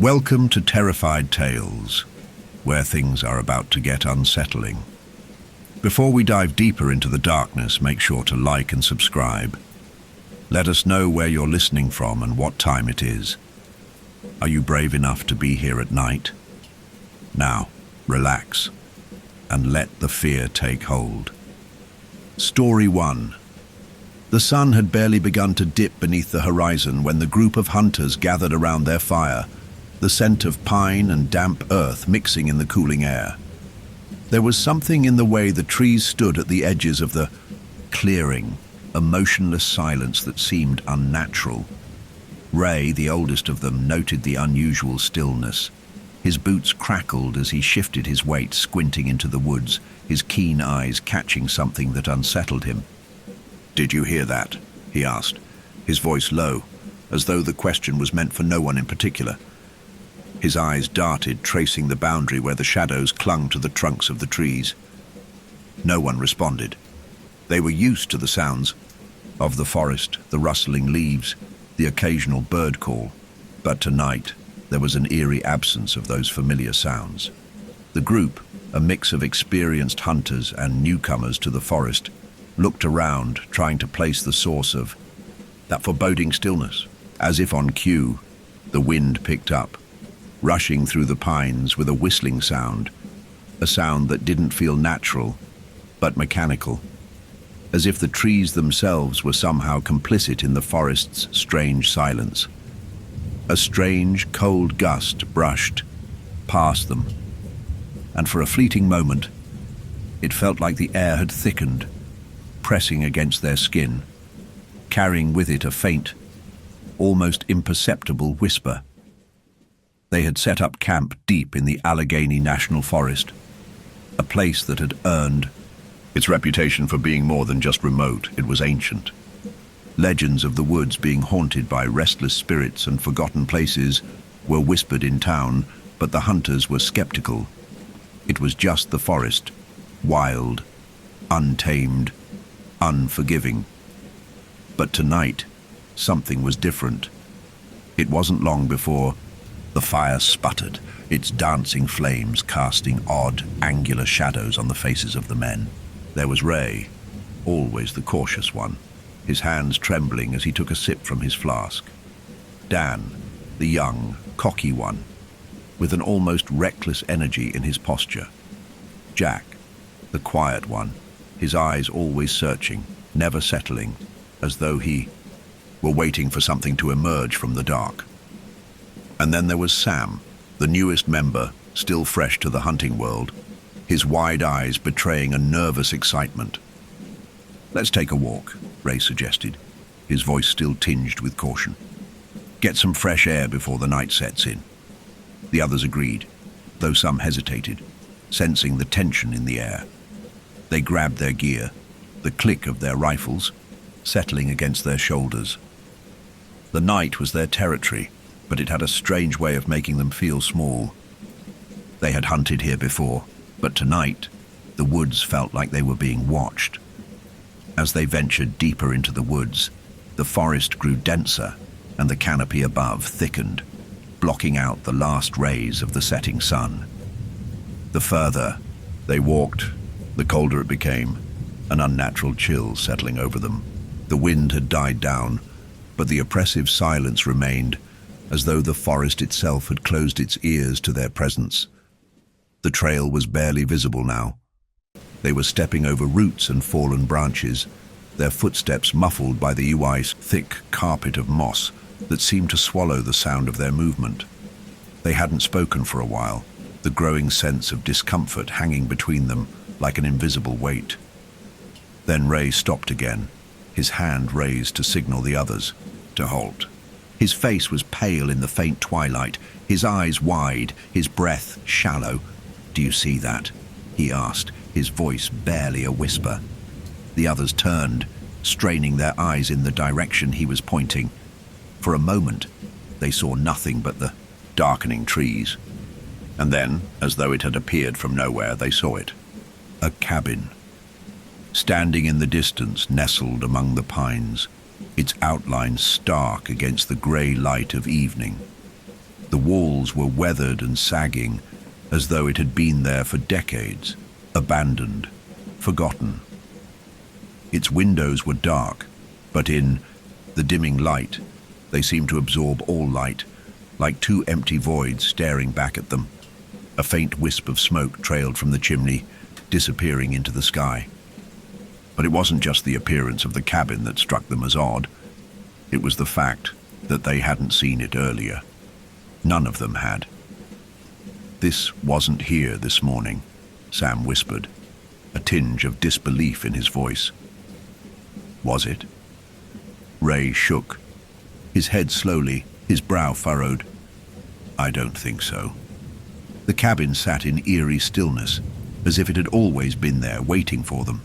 Welcome to Terrified Tales, where things are about to get unsettling. Before we dive deeper into the darkness, make sure to like and subscribe. Let us know where you're listening from and what time it is. Are you brave enough to be here at night? Now, relax and let the fear take hold. Story 1. The sun had barely begun to dip beneath the horizon when the group of hunters gathered around their fire, the scent of pine and damp earth mixing in the cooling air. There was something in the way the trees stood at the edges of the clearing, a motionless silence that seemed unnatural. Ray, the oldest of them, noted the unusual stillness. His boots crackled as he shifted his weight, squinting into the woods, his keen eyes catching something that unsettled him. "Did you hear that?" he asked, his voice low, as though the question was meant for no one in particular. His eyes darted, tracing the boundary where the shadows clung to the trunks of the trees. No one responded. They were used to the sounds of the forest, the rustling leaves, the occasional bird call. But tonight, there was an eerie absence of those familiar sounds. The group, a mix of experienced hunters and newcomers to the forest, looked around, trying to place the source of that foreboding stillness. As if on cue, the wind picked up, rushing through the pines with a whistling sound, a sound that didn't feel natural, but mechanical, as if the trees themselves were somehow complicit in the forest's strange silence. A strange, cold gust brushed past them, and for a fleeting moment, it felt like the air had thickened, pressing against their skin, carrying with it a faint, almost imperceptible whisper. They had set up camp deep in the Allegheny National Forest, a place that had earned its reputation for being more than just remote. It was ancient. Legends of the woods being haunted by restless spirits and forgotten places were whispered in town, but the hunters were skeptical. It was just the forest, wild, untamed, unforgiving. But tonight, something was different. It wasn't long before the fire sputtered, its dancing flames casting odd, angular shadows on the faces of the men. There was Ray, always the cautious one, his hands trembling as he took a sip from his flask. Dan, the young, cocky one, with an almost reckless energy in his posture. Jack, the quiet one, his eyes always searching, never settling, as though he were waiting for something to emerge from the dark. And then there was Sam, the newest member, still fresh to the hunting world, his wide eyes betraying a nervous excitement. "Let's take a walk," Ray suggested, his voice still tinged with caution. "Get some fresh air before the night sets in." The others agreed, though some hesitated, sensing the tension in the air. They grabbed their gear, the click of their rifles settling against their shoulders. The night was their territory, but it had a strange way of making them feel small. They had hunted here before, but tonight, the woods felt like they were being watched. As they ventured deeper into the woods, the forest grew denser and the canopy above thickened, blocking out the last rays of the setting sun. The further they walked, the colder it became, an unnatural chill settling over them. The wind had died down, but the oppressive silence remained, as though the forest itself had closed its ears to their presence. The trail was barely visible now. They were stepping over roots and fallen branches, their footsteps muffled by the UI's thick carpet of moss that seemed to swallow the sound of their movement. They hadn't spoken for a while, the growing sense of discomfort hanging between them like an invisible weight. Then Ray stopped again, his hand raised to signal the others to halt. His face was pale in the faint twilight, his eyes wide, his breath shallow. "Do you see that?" he asked, his voice barely a whisper. The others turned, straining their eyes in the direction he was pointing. For a moment, they saw nothing but the darkening trees. And then, as though it had appeared from nowhere, they saw it. A cabin. Standing in the distance, nestled among the pines, its outline stark against the grey light of evening. The walls were weathered and sagging, as though it had been there for decades, abandoned, forgotten. Its windows were dark, but in the dimming light, they seemed to absorb all light, like two empty voids staring back at them. A faint wisp of smoke trailed from the chimney, disappearing into the sky. But it wasn't just the appearance of the cabin that struck them as odd. It was the fact that they hadn't seen it earlier. None of them had. "This wasn't here this morning," Sam whispered, a tinge of disbelief in his voice. "Was it?" Ray shook, his head slowly, his brow furrowed. "I don't think so." The cabin sat in eerie stillness, as if it had always been there, waiting for them.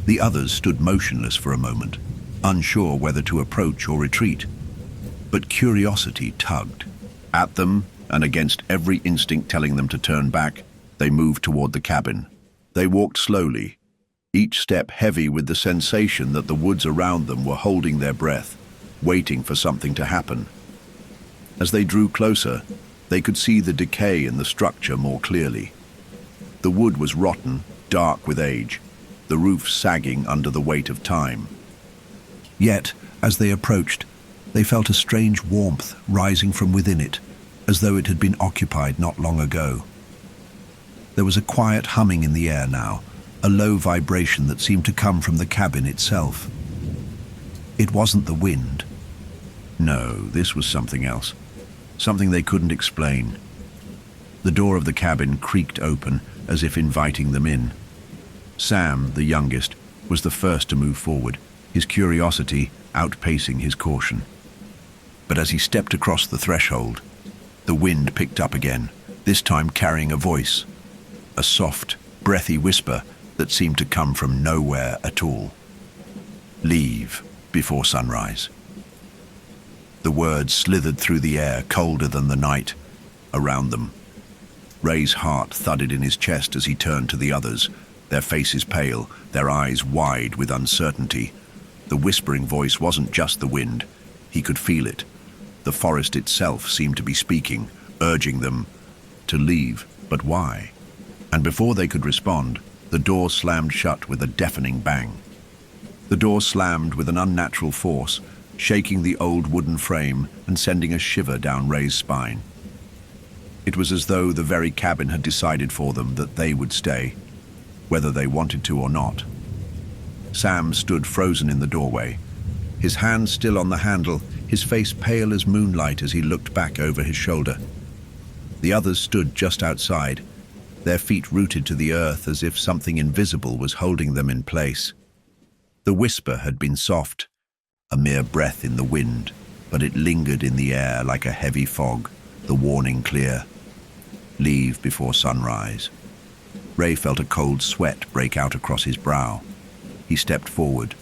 The others stood motionless for a moment, unsure whether to approach or retreat. But curiosity tugged at them, and against every instinct telling them to turn back, they moved toward the cabin. They walked slowly, each step heavy with the sensation that the woods around them were holding their breath, waiting for something to happen. As they drew closer, they could see the decay in the structure more clearly. The wood was rotten, dark with age, the roof sagging under the weight of time. Yet, as they approached, they felt a strange warmth rising from within it, as though it had been occupied not long ago. There was a quiet humming in the air now, a low vibration that seemed to come from the cabin itself. It wasn't the wind. No, this was something else. Something they couldn't explain. The door of the cabin creaked open, as if inviting them in. Sam, the youngest, was the first to move forward, his curiosity outpacing his caution. But as he stepped across the threshold, the wind picked up again, this time carrying a voice, a soft, breathy whisper that seemed to come from nowhere at all. "Leave before sunrise." The words slithered through the air, colder than the night around them. Ray's heart thudded in his chest as he turned to the others, their faces pale, their eyes wide with uncertainty. The whispering voice wasn't just the wind. He could feel it. The forest itself seemed to be speaking, urging them to leave. But why? And before they could respond, the door slammed shut with a deafening bang. The door slammed with an unnatural force, shaking the old wooden frame and sending a shiver down Ray's spine. It was as though the very cabin had decided for them that they would stay, whether they wanted to or not. Sam stood frozen in the doorway, his hand still on the handle, his face pale as moonlight as he looked back over his shoulder. The others stood just outside, their feet rooted to the earth as if something invisible was holding them in place. The whisper had been soft, a mere breath in the wind, but it lingered in the air like a heavy fog, the warning clear. Leave before sunrise. Ray felt a cold sweat break out across his brow. He stepped forward,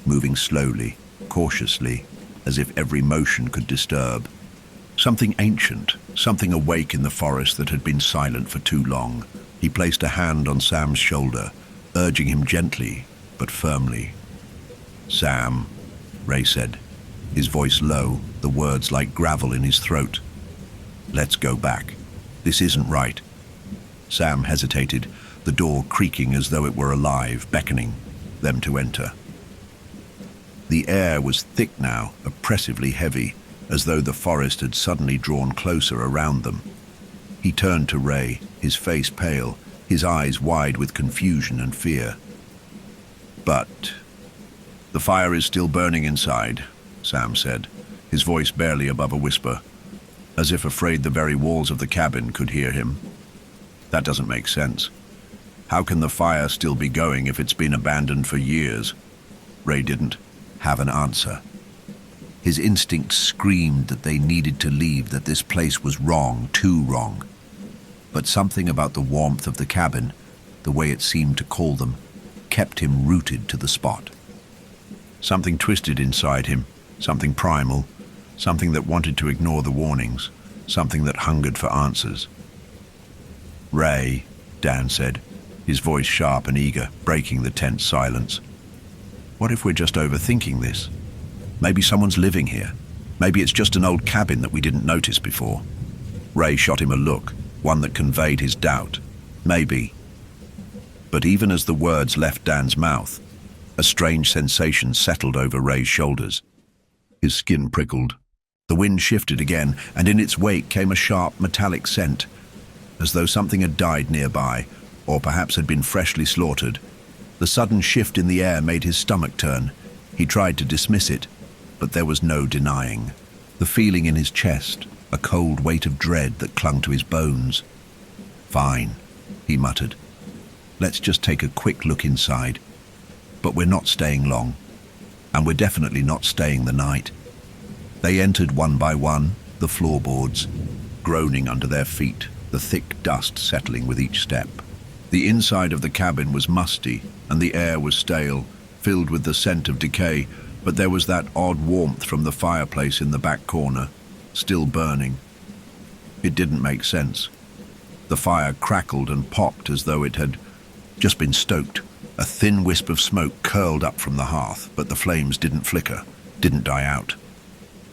moving slowly, cautiously, as if every motion could disturb. Something ancient, something awake in the forest that had been silent for too long. He placed a hand on Sam's shoulder, urging him gently, but firmly. "Sam," Ray said, his voice low, the words like gravel in his throat. "Let's go back. This isn't right." Sam hesitated, the door creaking as though it were alive, beckoning them to enter. The air was thick now, oppressively heavy, as though the forest had suddenly drawn closer around them. He turned to Ray, his face pale, his eyes wide with confusion and fear. "But the fire is still burning inside," Sam said, his voice barely above a whisper, as if afraid the very walls of the cabin could hear him. "That doesn't make sense. How can the fire still be going if it's been abandoned for years?" Ray didn't have an answer. His instincts screamed that they needed to leave, that this place was wrong, too wrong. But something about the warmth of the cabin, the way it seemed to call them, kept him rooted to the spot. Something twisted inside him, something primal, something that wanted to ignore the warnings, something that hungered for answers. "Ray," Dan said, his voice sharp and eager, breaking the tense silence. "What if we're just overthinking this? Maybe someone's living here. Maybe it's just an old cabin that we didn't notice before." Ray shot him a look, one that conveyed his doubt. Maybe. But even as the words left Dan's mouth, a strange sensation settled over Ray's shoulders. His skin prickled. The wind shifted again, and in its wake came a sharp, metallic scent, as though something had died nearby, or perhaps had been freshly slaughtered. The sudden shift in the air made his stomach turn. He tried to dismiss it, but there was no denying. The feeling in his chest, a cold weight of dread that clung to his bones. "Fine," he muttered. "Let's just take a quick look inside. But we're not staying long, and we're definitely not staying the night." They entered one by one, the floorboards, groaning under their feet, the thick dust settling with each step. The inside of the cabin was musty, and the air was stale, filled with the scent of decay, but there was that odd warmth from the fireplace in the back corner, still burning. It didn't make sense. The fire crackled and popped as though it had just been stoked. A thin wisp of smoke curled up from the hearth, but the flames didn't flicker, didn't die out.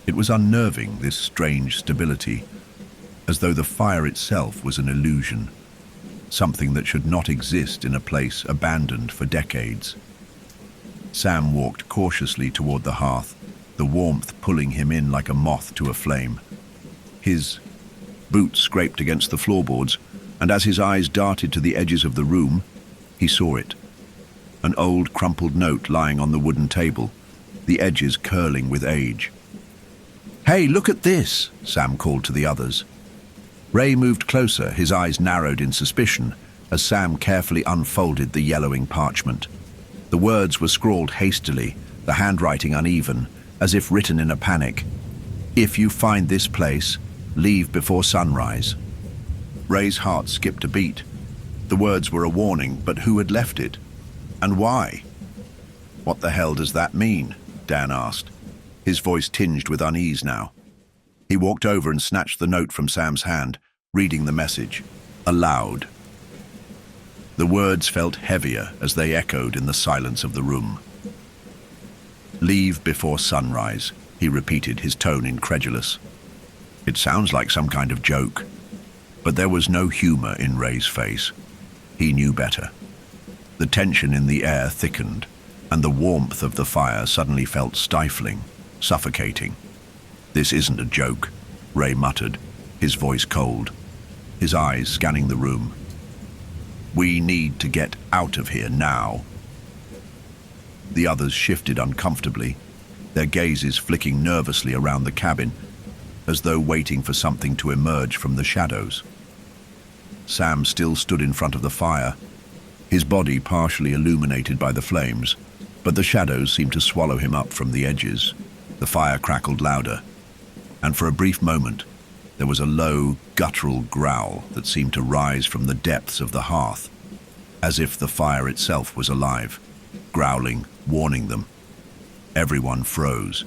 It was unnerving, this strange stability, as though the fire itself was an illusion, something that should not exist in a place abandoned for decades. Sam walked cautiously toward the hearth, the warmth pulling him in like a moth to a flame. His boots scraped against the floorboards, and as his eyes darted to the edges of the room, he saw it. An old crumpled note lying on the wooden table, the edges curling with age. "Hey, look at this," Sam called to the others. Ray moved closer, his eyes narrowed in suspicion, as Sam carefully unfolded the yellowing parchment. The words were scrawled hastily, the handwriting uneven, as if written in a panic. "If you find this place, leave before sunrise." Ray's heart skipped a beat. The words were a warning, but who had left it? And why? "What the hell does that mean?" Dan asked, his voice tinged with unease now. He walked over and snatched the note from Sam's hand, reading the message, aloud. The words felt heavier as they echoed in the silence of the room. "Leave before sunrise," he repeated, his tone incredulous. It sounds like some kind of joke, but there was no humor in Ray's face. He knew better. The tension in the air thickened, and the warmth of the fire suddenly felt stifling, suffocating. "This isn't a joke," Ray muttered, his voice cold, his eyes scanning the room. "We need to get out of here now." The others shifted uncomfortably, their gazes flicking nervously around the cabin, as though waiting for something to emerge from the shadows. Sam still stood in front of the fire, his body partially illuminated by the flames, but the shadows seemed to swallow him up from the edges. The fire crackled louder, and for a brief moment, there was a low, guttural growl that seemed to rise from the depths of the hearth, as if the fire itself was alive, growling, warning them. Everyone froze.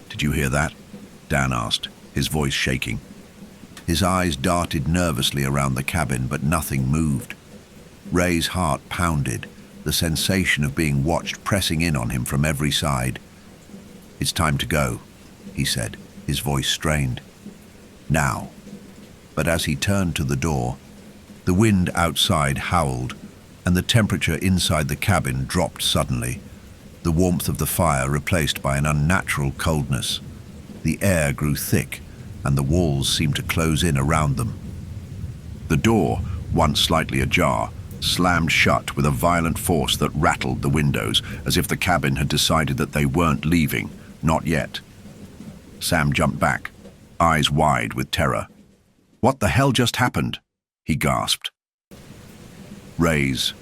"Did you hear that?" Dan asked, his voice shaking. His eyes darted nervously around the cabin, but nothing moved. Ray's heart pounded, the sensation of being watched pressing in on him from every side. "It's time to go," he said, his voice strained. "Now." But as he turned to the door, the wind outside howled, and the temperature inside the cabin dropped suddenly, the warmth of the fire replaced by an unnatural coldness. The air grew thick, and the walls seemed to close in around them. The door, once slightly ajar, slammed shut with a violent force that rattled the windows, as if the cabin had decided that they weren't leaving, not yet. Sam jumped back, eyes wide with terror. "What the hell just happened?" he gasped. Ray's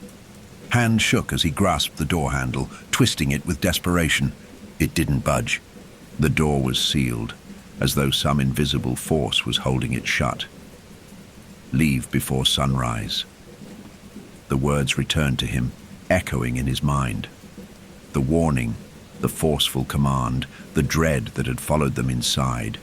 hand shook as he grasped the door handle, twisting it with desperation. It didn't budge. The door was sealed, as though some invisible force was holding it shut. "Leave before sunrise." The words returned to him, echoing in his mind. The warning, the forceful command, the dread that had followed them inside.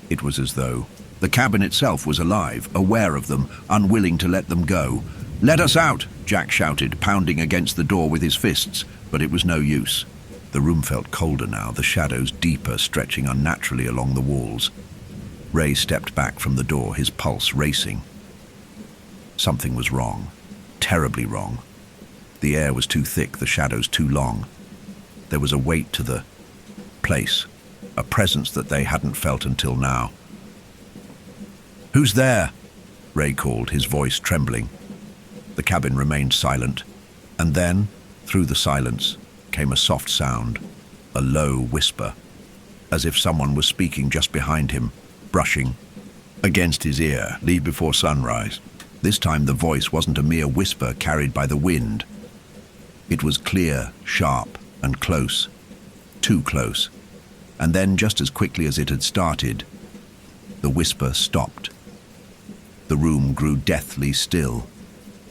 It was as though the cabin itself was alive, aware of them, unwilling to let them go. "Let us out!" Jack shouted, pounding against the door with his fists, but it was no use. The room felt colder now, the shadows deeper, stretching unnaturally along the walls. Ray stepped back from the door, his pulse racing. Something was wrong, terribly wrong. The air was too thick, the shadows too long. There was a weight to the place, a presence that they hadn't felt until now. "Who's there?" Ray called, his voice trembling. The cabin remained silent, and then, through the silence, came a soft sound, a low whisper, as if someone was speaking just behind him, brushing against his ear. "Leave before sunrise." This time the voice wasn't a mere whisper carried by the wind. It was clear, sharp, and close. Too close. And then, just as quickly as it had started, the whisper stopped. The room grew deathly still,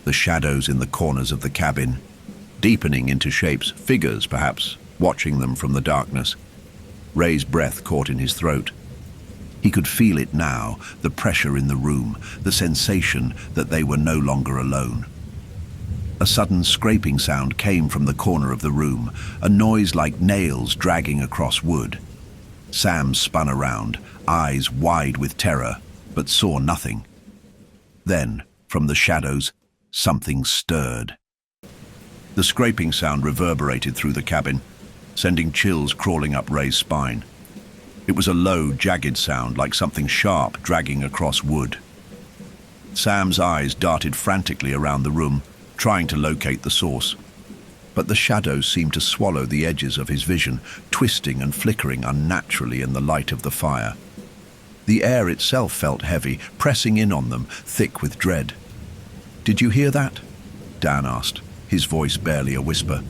the shadows in the corners of the cabin, deepening into shapes, figures perhaps, watching them from the darkness. Ray's breath caught in his throat. He could feel it now, the pressure in the room, the sensation that they were no longer alone. A sudden scraping sound came from the corner of the room, a noise like nails dragging across wood. Sam spun around, eyes wide with terror, but saw nothing. Then, from the shadows, something stirred. The scraping sound reverberated through the cabin, sending chills crawling up Ray's spine. It was a low, jagged sound, like something sharp dragging across wood. Sam's eyes darted frantically around the room, trying to locate the source. But the shadows seemed to swallow the edges of his vision, twisting and flickering unnaturally in the light of the fire. The air itself felt heavy, pressing in on them, thick with dread. "Did you hear that?" Dan asked, his voice barely a whisper.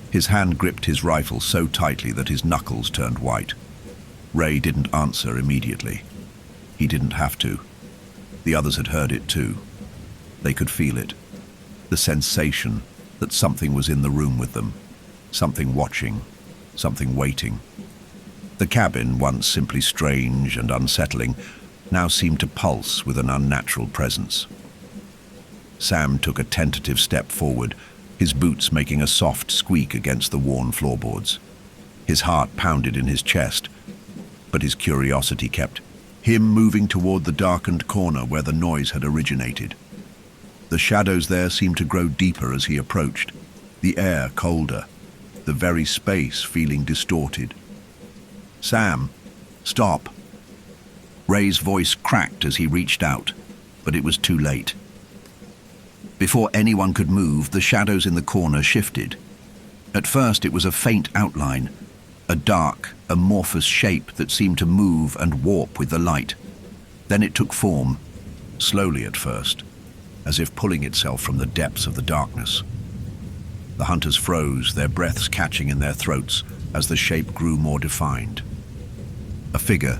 His hand gripped his rifle so tightly that his knuckles turned white. Ray didn't answer immediately. He didn't have to. The others had heard it too. They could feel it. The sensation that something was in the room with them. Something watching. Something waiting. The cabin, once simply strange and unsettling, now seemed to pulse with an unnatural presence. Sam took a tentative step forward, his boots making a soft squeak against the worn floorboards. His heart pounded in his chest, but his curiosity kept him moving toward the darkened corner where the noise had originated. The shadows there seemed to grow deeper as he approached, the air colder, the very space feeling distorted. "Sam, stop." Ray's voice cracked as he reached out, but it was too late. Before anyone could move, the shadows in the corner shifted. At first it was a faint outline, a dark, amorphous shape that seemed to move and warp with the light. Then it took form, slowly at first, as if pulling itself from the depths of the darkness. The hunters froze, their breaths catching in their throats as the shape grew more defined. A figure,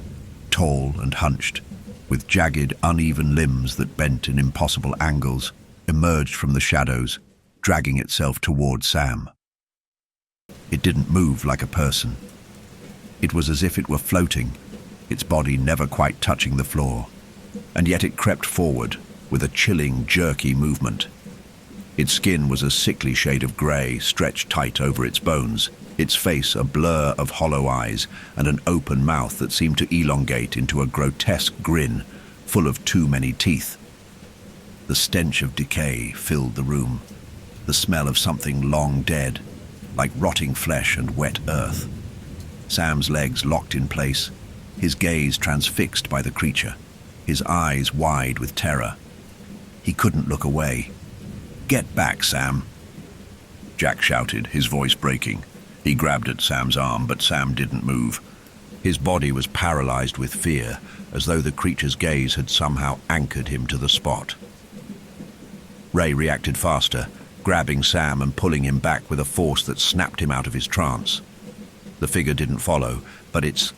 tall and hunched, with jagged, uneven limbs that bent in impossible angles, emerged from the shadows, dragging itself toward Sam. It didn't move like a person. It was as if it were floating, its body never quite touching the floor, and yet it crept forward with a chilling, jerky movement. Its skin was a sickly shade of grey, stretched tight over its bones, its face a blur of hollow eyes and an open mouth that seemed to elongate into a grotesque grin, full of too many teeth. The stench of decay filled the room, the smell of something long dead, like rotting flesh and wet earth. Sam's legs locked in place, his gaze transfixed by the creature, his eyes wide with terror. He couldn't look away. "Get back, Sam," Jack shouted, his voice breaking. He grabbed at Sam's arm, but Sam didn't move. His body was paralyzed with fear, as though the creature's gaze had somehow anchored him to the spot. Ray reacted faster, grabbing Sam and pulling him back with a force that snapped him out of his trance. The figure didn't follow, but its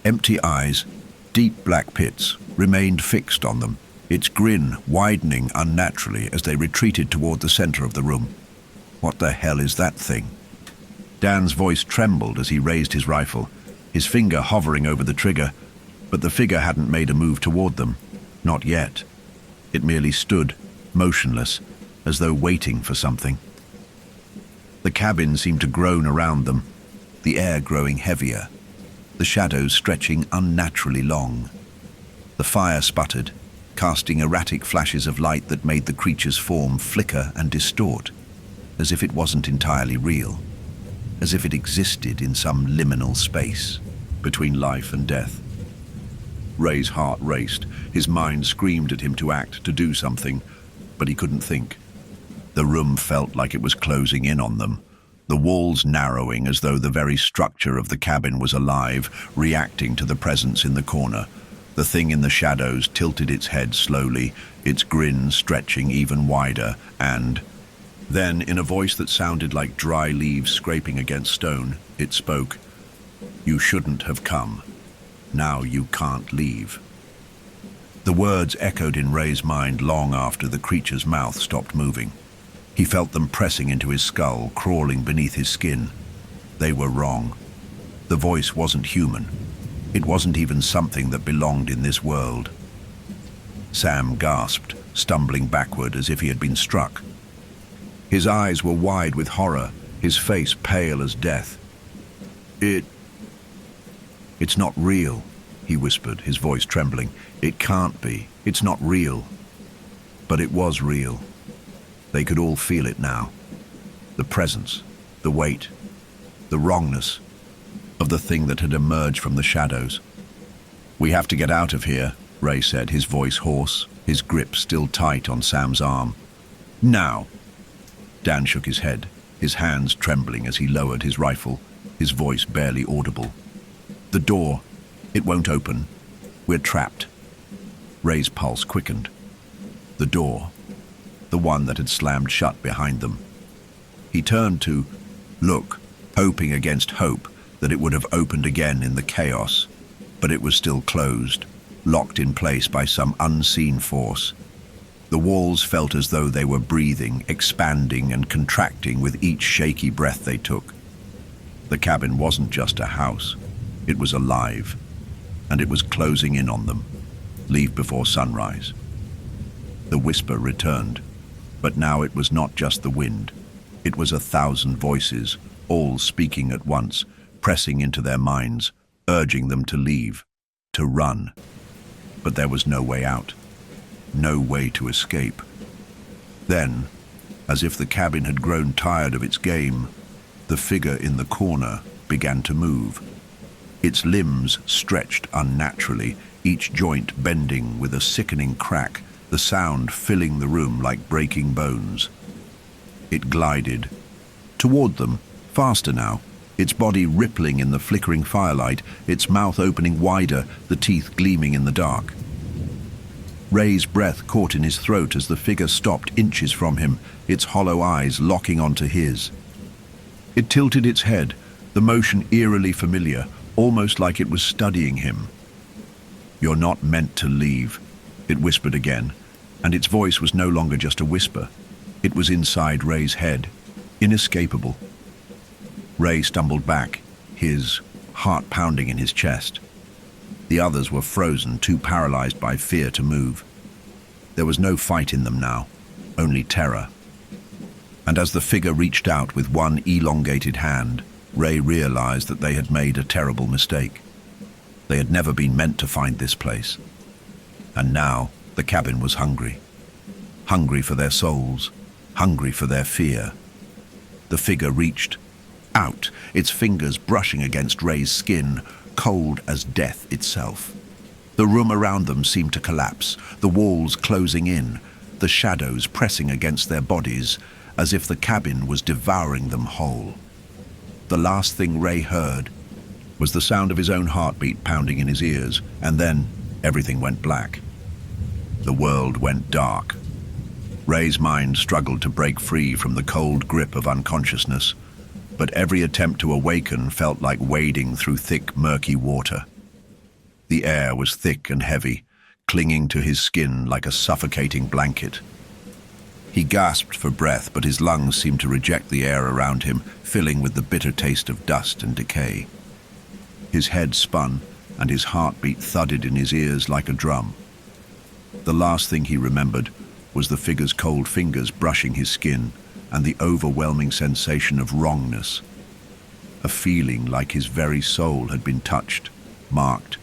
empty eyes, deep black pits, remained fixed on them, its grin widening unnaturally as they retreated toward the center of the room. "What the hell is that thing?" Dan's voice trembled as he raised his rifle, his finger hovering over the trigger, but the figure hadn't made a move toward them. Not yet. It merely stood, motionless, as though waiting for something. The cabin seemed to groan around them, the air growing heavier, the shadows stretching unnaturally long. The fire sputtered, casting erratic flashes of light that made the creature's form flicker and distort, as if it wasn't entirely real, as if it existed in some liminal space between life and death. Ray's heart raced. His mind screamed at him to act, to do something, but he couldn't think. The room felt like it was closing in on them, the walls narrowing as though the very structure of the cabin was alive, reacting to the presence in the corner. The thing in the shadows tilted its head slowly, its grin stretching even wider, and then, in a voice that sounded like dry leaves scraping against stone, it spoke. "You shouldn't have come. Now you can't leave." The words echoed in Ray's mind long after the creature's mouth stopped moving. He felt them pressing into his skull, crawling beneath his skin. They were wrong. The voice wasn't human. It wasn't even something that belonged in this world. Sam gasped, stumbling backward as if he had been struck. His eyes were wide with horror, his face pale as death. It's not real," he whispered, his voice trembling. "It can't be. It's not real." But it was real. They could all feel it now. The presence, the weight, the wrongness of the thing that had emerged from the shadows. "We have to get out of here," Ray said, his voice hoarse, his grip still tight on Sam's arm. "Now!" Dan shook his head, his hands trembling as he lowered his rifle, his voice barely audible. "The door, it won't open. We're trapped." Ray's pulse quickened. The door, the one that had slammed shut behind them. He turned to look, hoping against hope that it would have opened again in the chaos, but it was still closed, locked in place by some unseen force. The walls felt as though they were breathing, expanding and contracting with each shaky breath they took. The cabin wasn't just a house. It was alive, and it was closing in on them. Leave before sunrise. The whisper returned, but now it was not just the wind. It was 1,000 voices, all speaking at once, pressing into their minds, urging them to leave, to run. But there was no way out, no way to escape. Then, as if the cabin had grown tired of its game, the figure in the corner began to move. Its limbs stretched unnaturally, each joint bending with a sickening crack, the sound filling the room like breaking bones. It glided toward them, faster now, its body rippling in the flickering firelight, its mouth opening wider, the teeth gleaming in the dark. Ray's breath caught in his throat as the figure stopped inches from him, its hollow eyes locking onto his. It tilted its head, the motion eerily familiar, almost like it was studying him. "You're not meant to leave," it whispered again, and its voice was no longer just a whisper. It was inside Ray's head, inescapable. Ray stumbled back, his heart pounding in his chest. The others were frozen, too paralyzed by fear to move. There was no fight in them now, only terror. And as the figure reached out with one elongated hand, Ray realized that they had made a terrible mistake. They had never been meant to find this place. And now the cabin was hungry. Hungry for their souls, hungry for their fear. The figure reached out, its fingers brushing against Ray's skin, cold as death itself. The room around them seemed to collapse, the walls closing in, the shadows pressing against their bodies, as if the cabin was devouring them whole. The last thing Ray heard was the sound of his own heartbeat pounding in his ears, and then everything went black. The world went dark. Ray's mind struggled to break free from the cold grip of unconsciousness, but every attempt to awaken felt like wading through thick, murky water. The air was thick and heavy, clinging to his skin like a suffocating blanket. He gasped for breath, but his lungs seemed to reject the air around him, filling with the bitter taste of dust and decay. His head spun, and his heartbeat thudded in his ears like a drum. The last thing he remembered was the figure's cold fingers brushing his skin, and the overwhelming sensation of wrongness. A feeling like his very soul had been touched, marked,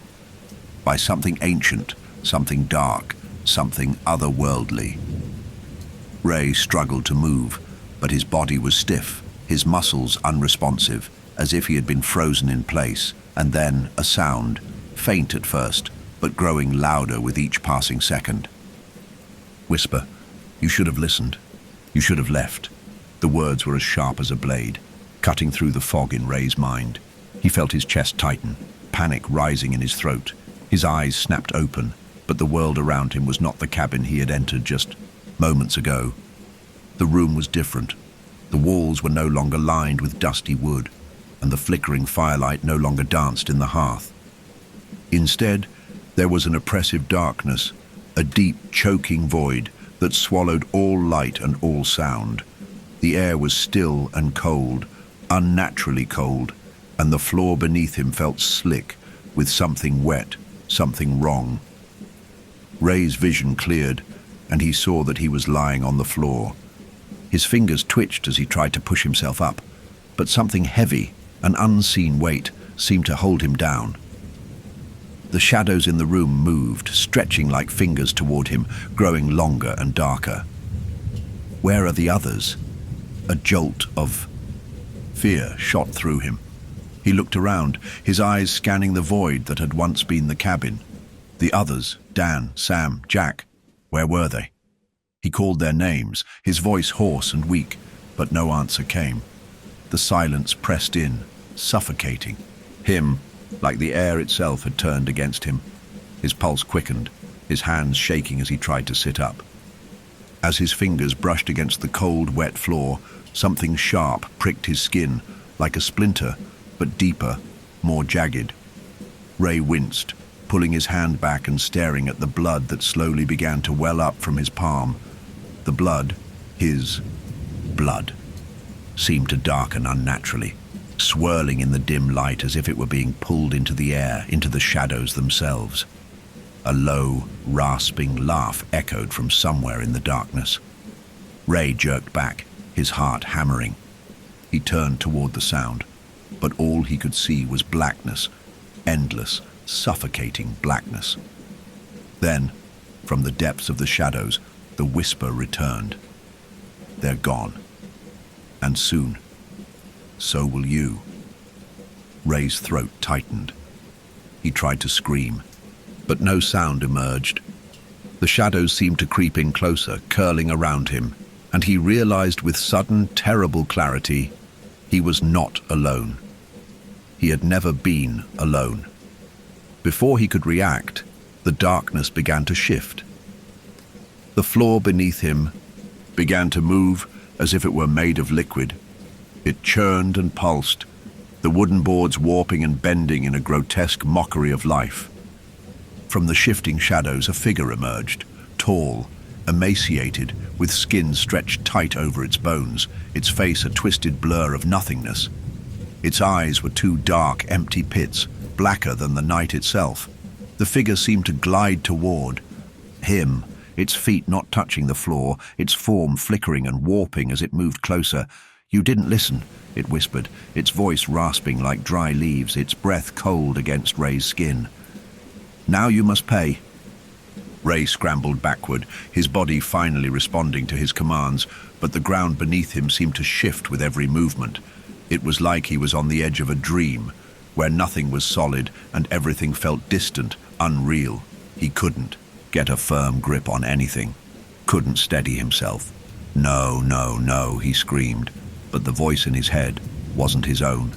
by something ancient, something dark, something otherworldly. Ray struggled to move, but his body was stiff, his muscles unresponsive, as if he had been frozen in place, and then a sound, faint at first, but growing louder with each passing second. Whisper, "You should have listened. You should have left." The words were as sharp as a blade, cutting through the fog in Ray's mind. He felt his chest tighten, panic rising in his throat. His eyes snapped open, but the world around him was not the cabin he had entered just moments ago. The room was different. The walls were no longer lined with dusty wood, and the flickering firelight no longer danced in the hearth. Instead, there was an oppressive darkness, a deep, choking void that swallowed all light and all sound. The air was still and cold, unnaturally cold, and the floor beneath him felt slick with something wet, something wrong. Ray's vision cleared, and he saw that he was lying on the floor. His fingers twitched as he tried to push himself up, but something heavy, an unseen weight, seemed to hold him down. The shadows in the room moved, stretching like fingers toward him, growing longer and darker. Where are the others? A jolt of fear shot through him. He looked around, his eyes scanning the void that had once been the cabin. The others, Dan, Sam, Jack, where were they? He called their names, his voice hoarse and weak, but no answer came. The silence pressed in, suffocating. Him, like the air itself, had turned against him. His pulse quickened, his hands shaking as he tried to sit up. As his fingers brushed against the cold, wet floor, something sharp pricked his skin, like a splinter, but deeper, more jagged. Ray winced, pulling his hand back and staring at the blood that slowly began to well up from his palm. The blood, his blood, seemed to darken unnaturally, swirling in the dim light as if it were being pulled into the air, into the shadows themselves. A low, rasping laugh echoed from somewhere in the darkness. Ray jerked back, his heart hammering. He turned toward the sound, but all he could see was blackness, endless, suffocating blackness. Then, from the depths of the shadows, the whisper returned. "They're gone. And soon, so will you." Ray's throat tightened. He tried to scream, but no sound emerged. The shadows seemed to creep in closer, curling around him, and he realized with sudden, terrible clarity, he was not alone. He had never been alone. Before he could react, the darkness began to shift. The floor beneath him began to move as if it were made of liquid. It churned and pulsed, the wooden boards warping and bending in a grotesque mockery of life. From the shifting shadows, a figure emerged, tall, emaciated, with skin stretched tight over its bones, its face a twisted blur of nothingness. Its eyes were two dark, empty pits, blacker than the night itself. The figure seemed to glide toward him, its feet not touching the floor, its form flickering and warping as it moved closer. "You didn't listen," it whispered, its voice rasping like dry leaves, its breath cold against Ray's skin. "Now you must pay." Ray scrambled backward, his body finally responding to his commands, but the ground beneath him seemed to shift with every movement. It was like he was on the edge of a dream, where nothing was solid and everything felt distant, unreal. He couldn't get a firm grip on anything, couldn't steady himself. "No, no, no," he screamed, but the voice in his head wasn't his own.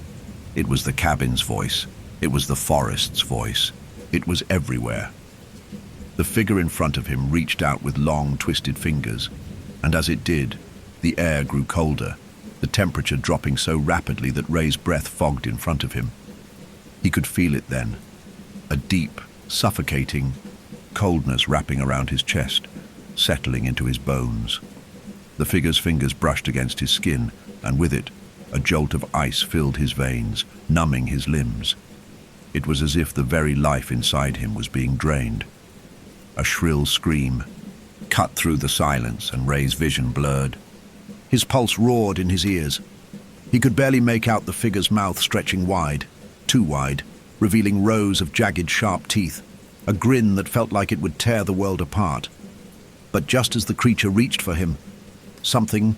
It was the cabin's voice. It was the forest's voice. It was everywhere. The figure in front of him reached out with long, twisted fingers, and as it did, the air grew colder, the temperature dropping so rapidly that Ray's breath fogged in front of him. He could feel it then, a deep, suffocating coldness wrapping around his chest, settling into his bones. The figure's fingers brushed against his skin, and with it, a jolt of ice filled his veins, numbing his limbs. It was as if the very life inside him was being drained. A shrill scream cut through the silence, and Ray's vision blurred. His pulse roared in his ears. He could barely make out the figure's mouth stretching wide, too wide, revealing rows of jagged, sharp teeth, a grin that felt like it would tear the world apart. But just as the creature reached for him, something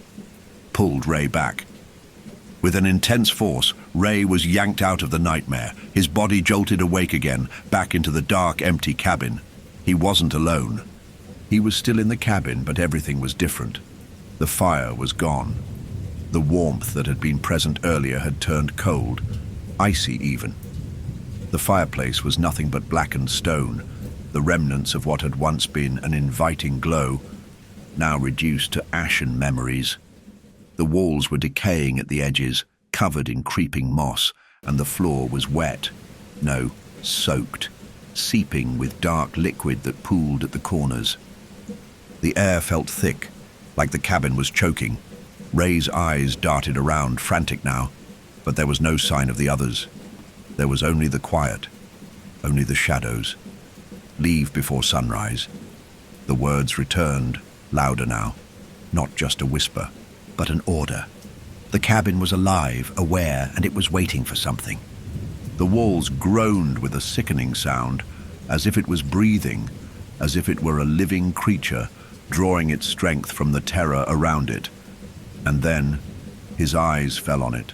pulled Ray back. With an intense force, Ray was yanked out of the nightmare. His body jolted awake again, back into the dark, empty cabin. He wasn't alone. He was still in the cabin, but everything was different. The fire was gone. The warmth that had been present earlier had turned cold, icy even. The fireplace was nothing but blackened stone, the remnants of what had once been an inviting glow, now reduced to ashen memories. The walls were decaying at the edges, covered in creeping moss, and the floor was wet. No, soaked, seeping with dark liquid that pooled at the corners. The air felt thick, like the cabin was choking. Ray's eyes darted around, frantic now, but there was no sign of the others. There was only the quiet, only the shadows. Leave before sunrise. The words returned, louder now, not just a whisper, but an order. The cabin was alive, aware, and it was waiting for something. The walls groaned with a sickening sound, as if it was breathing, as if it were a living creature, drawing its strength from the terror around it. And then, his eyes fell on it.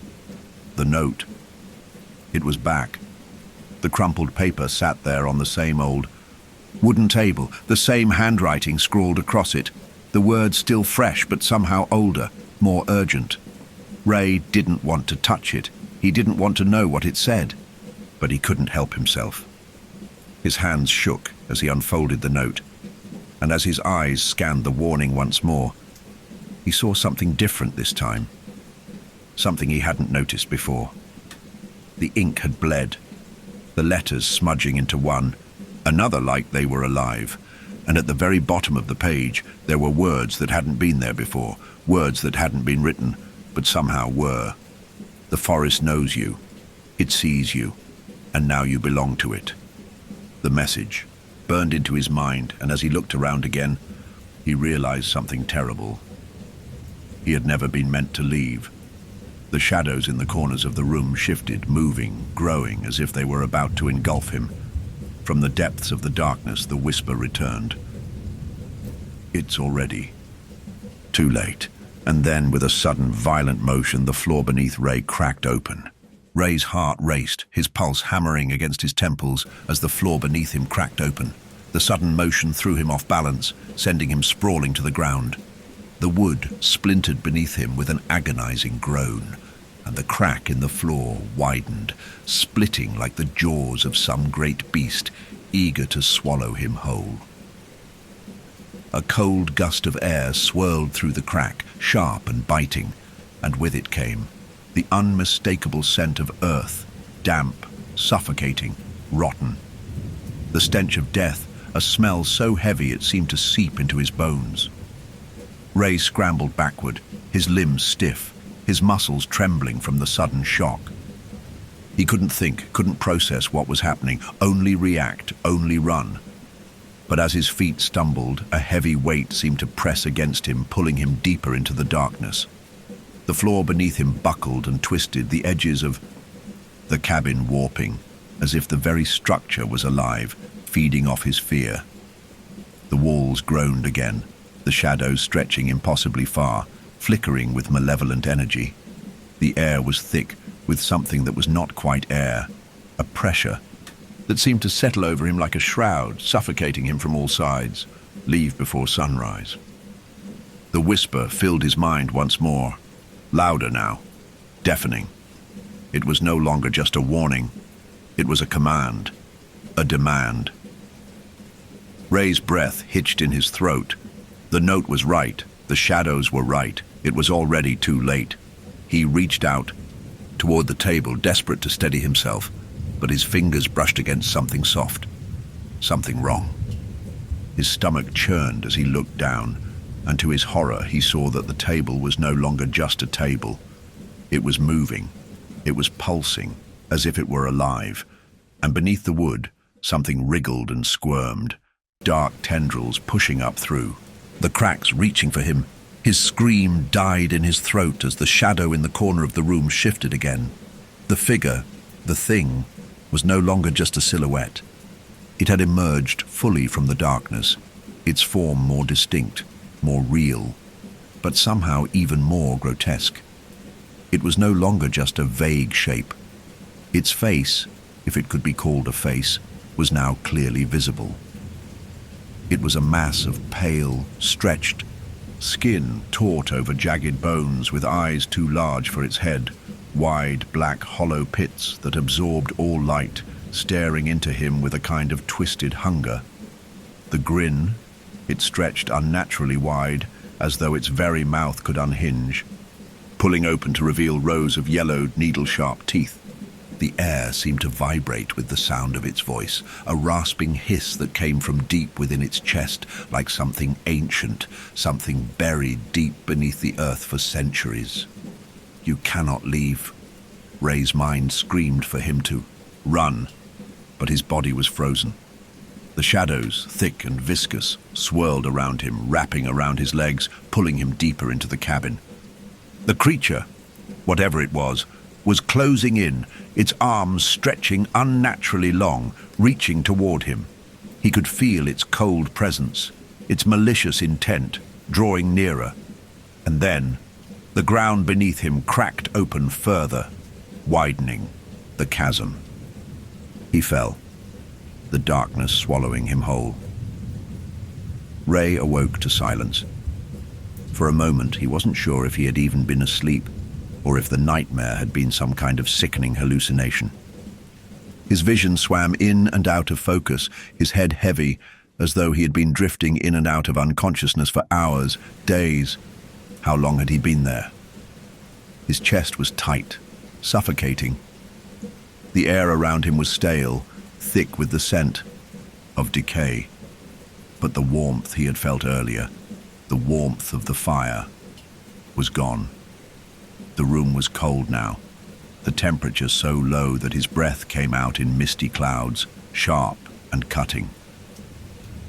The note. It was back. The crumpled paper sat there on the same old wooden table, the same handwriting scrawled across it, the words still fresh but somehow older, more urgent. Ray didn't want to touch it. He didn't want to know what it said, but he couldn't help himself. His hands shook as he unfolded the note, and as his eyes scanned the warning once more, he saw something different this time, something he hadn't noticed before. The ink had bled, the letters smudging into one, another like they were alive, and at the very bottom of the page there were words that hadn't been there before, words that hadn't been written, but somehow were. The forest knows you, it sees you, and now you belong to it. The message burned into his mind, and as he looked around again, he realized something terrible. He had never been meant to leave. The shadows in the corners of the room shifted, moving, growing, as if they were about to engulf him. From the depths of the darkness, the whisper returned. It's already too late. And then, with a sudden, violent motion, the floor beneath Ray cracked open. Ray's heart raced, his pulse hammering against his temples as the floor beneath him cracked open. The sudden motion threw him off balance, sending him sprawling to the ground. The wood splintered beneath him with an agonizing groan, and the crack in the floor widened, splitting like the jaws of some great beast, eager to swallow him whole. A cold gust of air swirled through the crack, sharp and biting, and with it came the unmistakable scent of earth, damp, suffocating, rotten. The stench of death, a smell so heavy it seemed to seep into his bones. Ray scrambled backward, his limbs stiff, his muscles trembling from the sudden shock. He couldn't think, couldn't process what was happening, only react, only run. But as his feet stumbled, a heavy weight seemed to press against him, pulling him deeper into the darkness. The floor beneath him buckled and twisted, the edges of the cabin warping, as if the very structure was alive, feeding off his fear. The walls groaned again, the shadows stretching impossibly far, flickering with malevolent energy. The air was thick with something that was not quite air, a pressure that seemed to settle over him like a shroud, suffocating him from all sides. Leave before sunrise. The whisper filled his mind once more, louder now, deafening. It was no longer just a warning. It was a command, a demand. Ray's breath hitched in his throat. The note was right. The shadows were right. It was already too late. He reached out toward the table, desperate to steady himself, but his fingers brushed against something soft, something wrong. His stomach churned as he looked down, and to his horror he saw that the table was no longer just a table. It was moving. It was pulsing, as if it were alive, and beneath the wood, something wriggled and squirmed, dark tendrils pushing up through. The cracks reaching for him. His scream died in his throat as the shadow in the corner of the room shifted again. The figure, the thing, was no longer just a silhouette. It had emerged fully from the darkness, its form more distinct, more real, but somehow even more grotesque. It was no longer just a vague shape. Its face, if it could be called a face, was now clearly visible. It was a mass of pale, stretched skin taut over jagged bones with eyes too large for its head, wide black hollow pits that absorbed all light, staring into him with a kind of twisted hunger. The grin, it stretched unnaturally wide, as though its very mouth could unhinge, pulling open to reveal rows of yellowed, needle-sharp teeth. The air seemed to vibrate with the sound of its voice, a rasping hiss that came from deep within its chest, like something ancient, something buried deep beneath the earth for centuries. "You cannot leave." Ray's mind screamed for him to run, but his body was frozen. The shadows, thick and viscous, swirled around him, wrapping around his legs, pulling him deeper into the cabin. The creature, whatever it was closing in, its arms stretching unnaturally long, reaching toward him. He could feel its cold presence, its malicious intent, drawing nearer. And then, the ground beneath him cracked open further, widening the chasm. He fell, the darkness swallowing him whole. Ray awoke to silence. For a moment, he wasn't sure if he had even been asleep, or if the nightmare had been some kind of sickening hallucination. His vision swam in and out of focus, his head heavy, as though he had been drifting in and out of unconsciousness for hours, days. How long had he been there? His chest was tight, suffocating. The air around him was stale, thick with the scent of decay. But the warmth he had felt earlier, the warmth of the fire, was gone. The room was cold now, the temperature so low that his breath came out in misty clouds, sharp and cutting.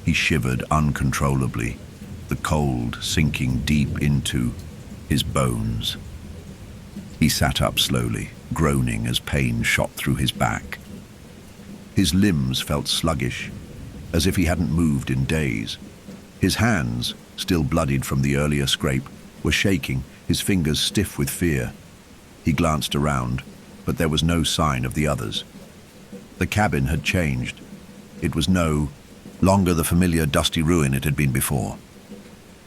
He shivered uncontrollably, the cold sinking deep into his bones. He sat up slowly, groaning as pain shot through his back. His limbs felt sluggish, as if he hadn't moved in days. His hands, still bloodied from the earlier scrape, were shaking, his fingers stiff with fear. He glanced around, but there was no sign of the others. The cabin had changed. It was no longer the familiar dusty ruin it had been before.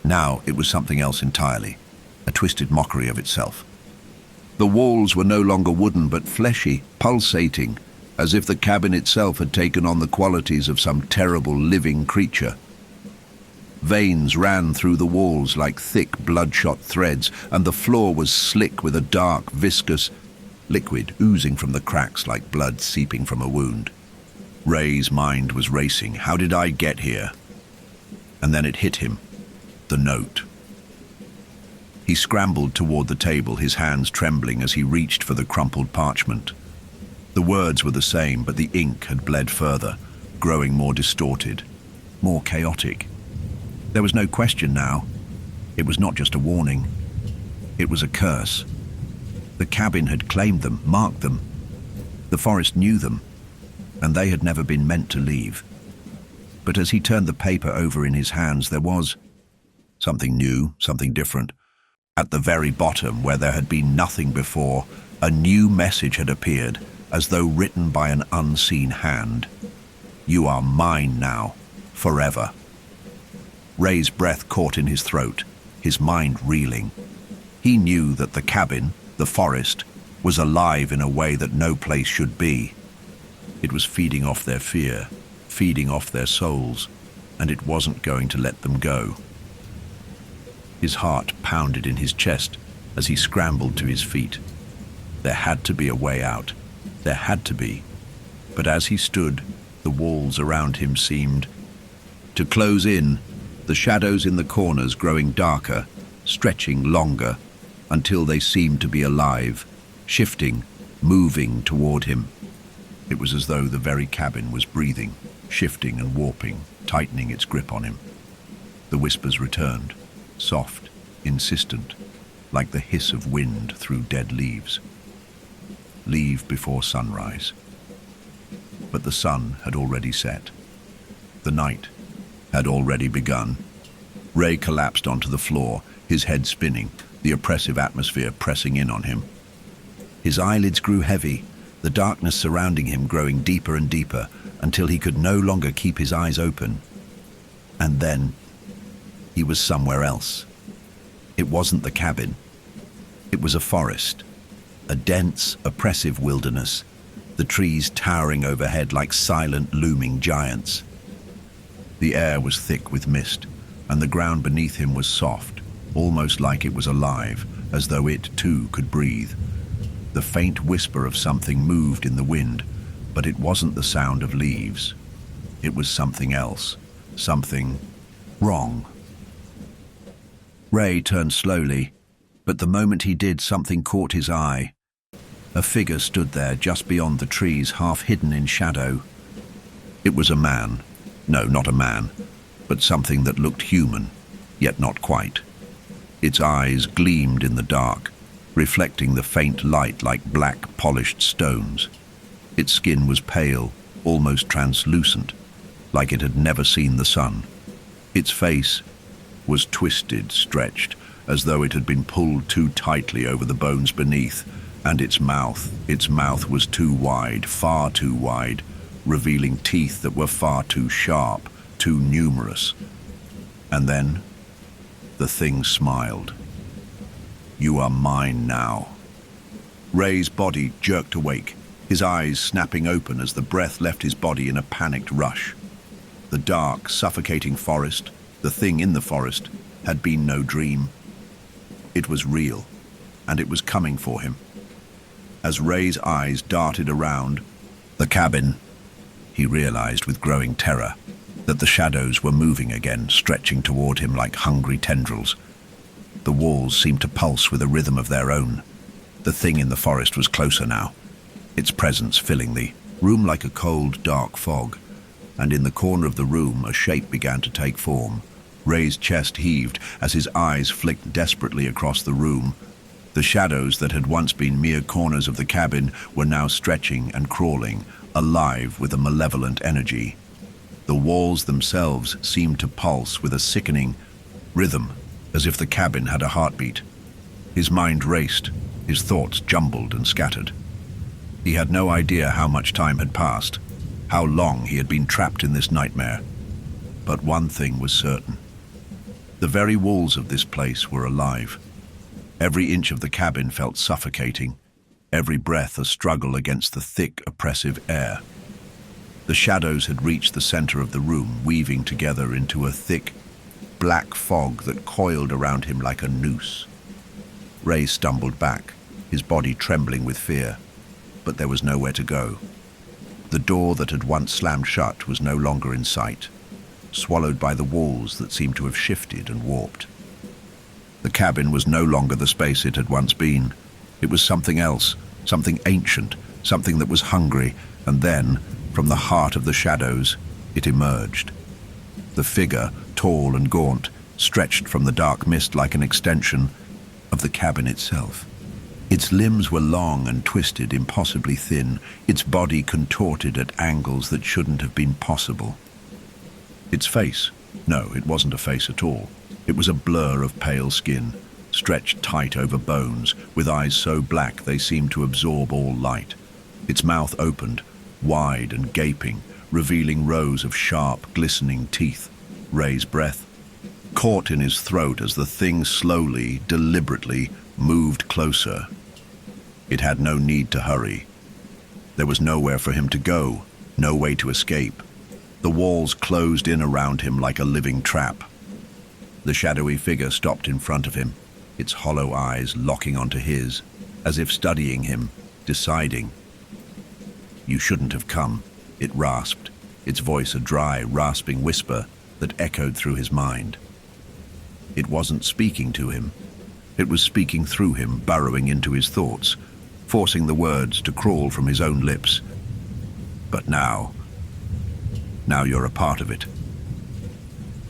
Now it was something else entirely, a twisted mockery of itself. The walls were no longer wooden but fleshy, pulsating, as if the cabin itself had taken on the qualities of some terrible living creature. Veins ran through the walls like thick, bloodshot threads, and the floor was slick with a dark, viscous liquid oozing from the cracks like blood seeping from a wound. Ray's mind was racing. How did I get here? And then it hit him. The note. He scrambled toward the table, his hands trembling as he reached for the crumpled parchment. The words were the same, but the ink had bled further, growing more distorted, more chaotic. There was no question now. It was not just a warning. It was a curse. The cabin had claimed them, marked them. The forest knew them, and they had never been meant to leave. But as he turned the paper over in his hands, there was something new, something different. At the very bottom, where there had been nothing before, a new message had appeared, as though written by an unseen hand. "You are mine now, forever." Ray's breath caught in his throat, his mind reeling. He knew that the cabin, the forest, was alive in a way that no place should be. It was feeding off their fear, feeding off their souls, and it wasn't going to let them go. His heart pounded in his chest as he scrambled to his feet. There had to be a way out. There had to be. But as he stood, the walls around him seemed to close in, the shadows in the corners growing darker, stretching longer, until they seemed to be alive, shifting, moving toward him. It was as though the very cabin was breathing, shifting and warping, tightening its grip on him. The whispers returned, soft, insistent, like the hiss of wind through dead leaves. Leave before sunrise. But the sun had already set. The night had already begun. Ray collapsed onto the floor, his head spinning, the oppressive atmosphere pressing in on him. His eyelids grew heavy, the darkness surrounding him growing deeper and deeper until he could no longer keep his eyes open. And then he was somewhere else. It wasn't the cabin. It was a forest, a dense, oppressive wilderness, the trees towering overhead like silent, looming giants. The air was thick with mist, and the ground beneath him was soft, almost like it was alive, as though it, too, could breathe. The faint whisper of something moved in the wind, but it wasn't the sound of leaves. It was something else, something wrong. Ray turned slowly, but the moment he did, something caught his eye. A figure stood there just beyond the trees, half hidden in shadow. It was a man. No, not a man, but something that looked human, yet not quite. Its eyes gleamed in the dark, reflecting the faint light like black, polished stones. Its skin was pale, almost translucent, like it had never seen the sun. Its face was twisted, stretched, as though it had been pulled too tightly over the bones beneath, and its mouth was too wide, far too wide, revealing teeth that were far too sharp, too numerous. And then the thing smiled. "You are mine now." Ray's body jerked awake, his eyes snapping open as the breath left his body in a panicked rush. The dark, suffocating forest, the thing in the forest, had been no dream. It was real, and it was coming for him. As Ray's eyes darted around the cabin, he realized with growing terror that the shadows were moving again, stretching toward him like hungry tendrils. The walls seemed to pulse with a rhythm of their own. The thing in the forest was closer now, its presence filling the room like a cold, dark fog. And in the corner of the room, a shape began to take form. Ray's chest heaved as his eyes flicked desperately across the room. The shadows that had once been mere corners of the cabin were now stretching and crawling, alive with a malevolent energy. The walls themselves seemed to pulse with a sickening rhythm, as if the cabin had a heartbeat. His mind raced, his thoughts jumbled and scattered. He had no idea how much time had passed, how long he had been trapped in this nightmare. But one thing was certain. The very walls of this place were alive. Every inch of the cabin felt suffocating, every breath a struggle against the thick, oppressive air. The shadows had reached the center of the room, weaving together into a thick, black fog that coiled around him like a noose. Ray stumbled back, his body trembling with fear, but there was nowhere to go. The door that had once slammed shut was no longer in sight, swallowed by the walls that seemed to have shifted and warped. The cabin was no longer the space it had once been. It was something else, something ancient, something that was hungry, and then, from the heart of the shadows, it emerged. The figure, tall and gaunt, stretched from the dark mist like an extension of the cabin itself. Its limbs were long and twisted, impossibly thin, its body contorted at angles that shouldn't have been possible. Its face, no, it wasn't a face at all. It was a blur of pale skin, stretched tight over bones, with eyes so black they seemed to absorb all light. Its mouth opened, wide and gaping, revealing rows of sharp, glistening teeth. Ray's breath caught in his throat as the thing slowly, deliberately moved closer. It had no need to hurry. There was nowhere for him to go, no way to escape. The walls closed in around him like a living trap. The shadowy figure stopped in front of him, its hollow eyes locking onto his, as if studying him, deciding. "You shouldn't have come," it rasped, its voice a dry, rasping whisper that echoed through his mind. It wasn't speaking to him. It was speaking through him, burrowing into his thoughts, forcing the words to crawl from his own lips. "But now you're a part of it."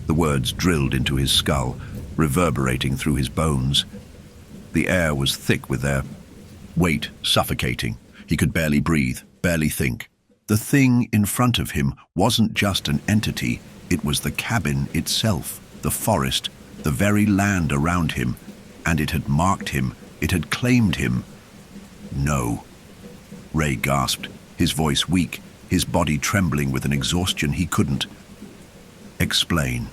The words drilled into his skull, reverberating through his bones. The air was thick with their weight, suffocating. He could barely breathe, barely think. The thing in front of him wasn't just an entity, it was the cabin itself, the forest, the very land around him, and it had marked him, it had claimed him. No, Ray gasped, his voice weak, his body trembling with an exhaustion he couldn't explain.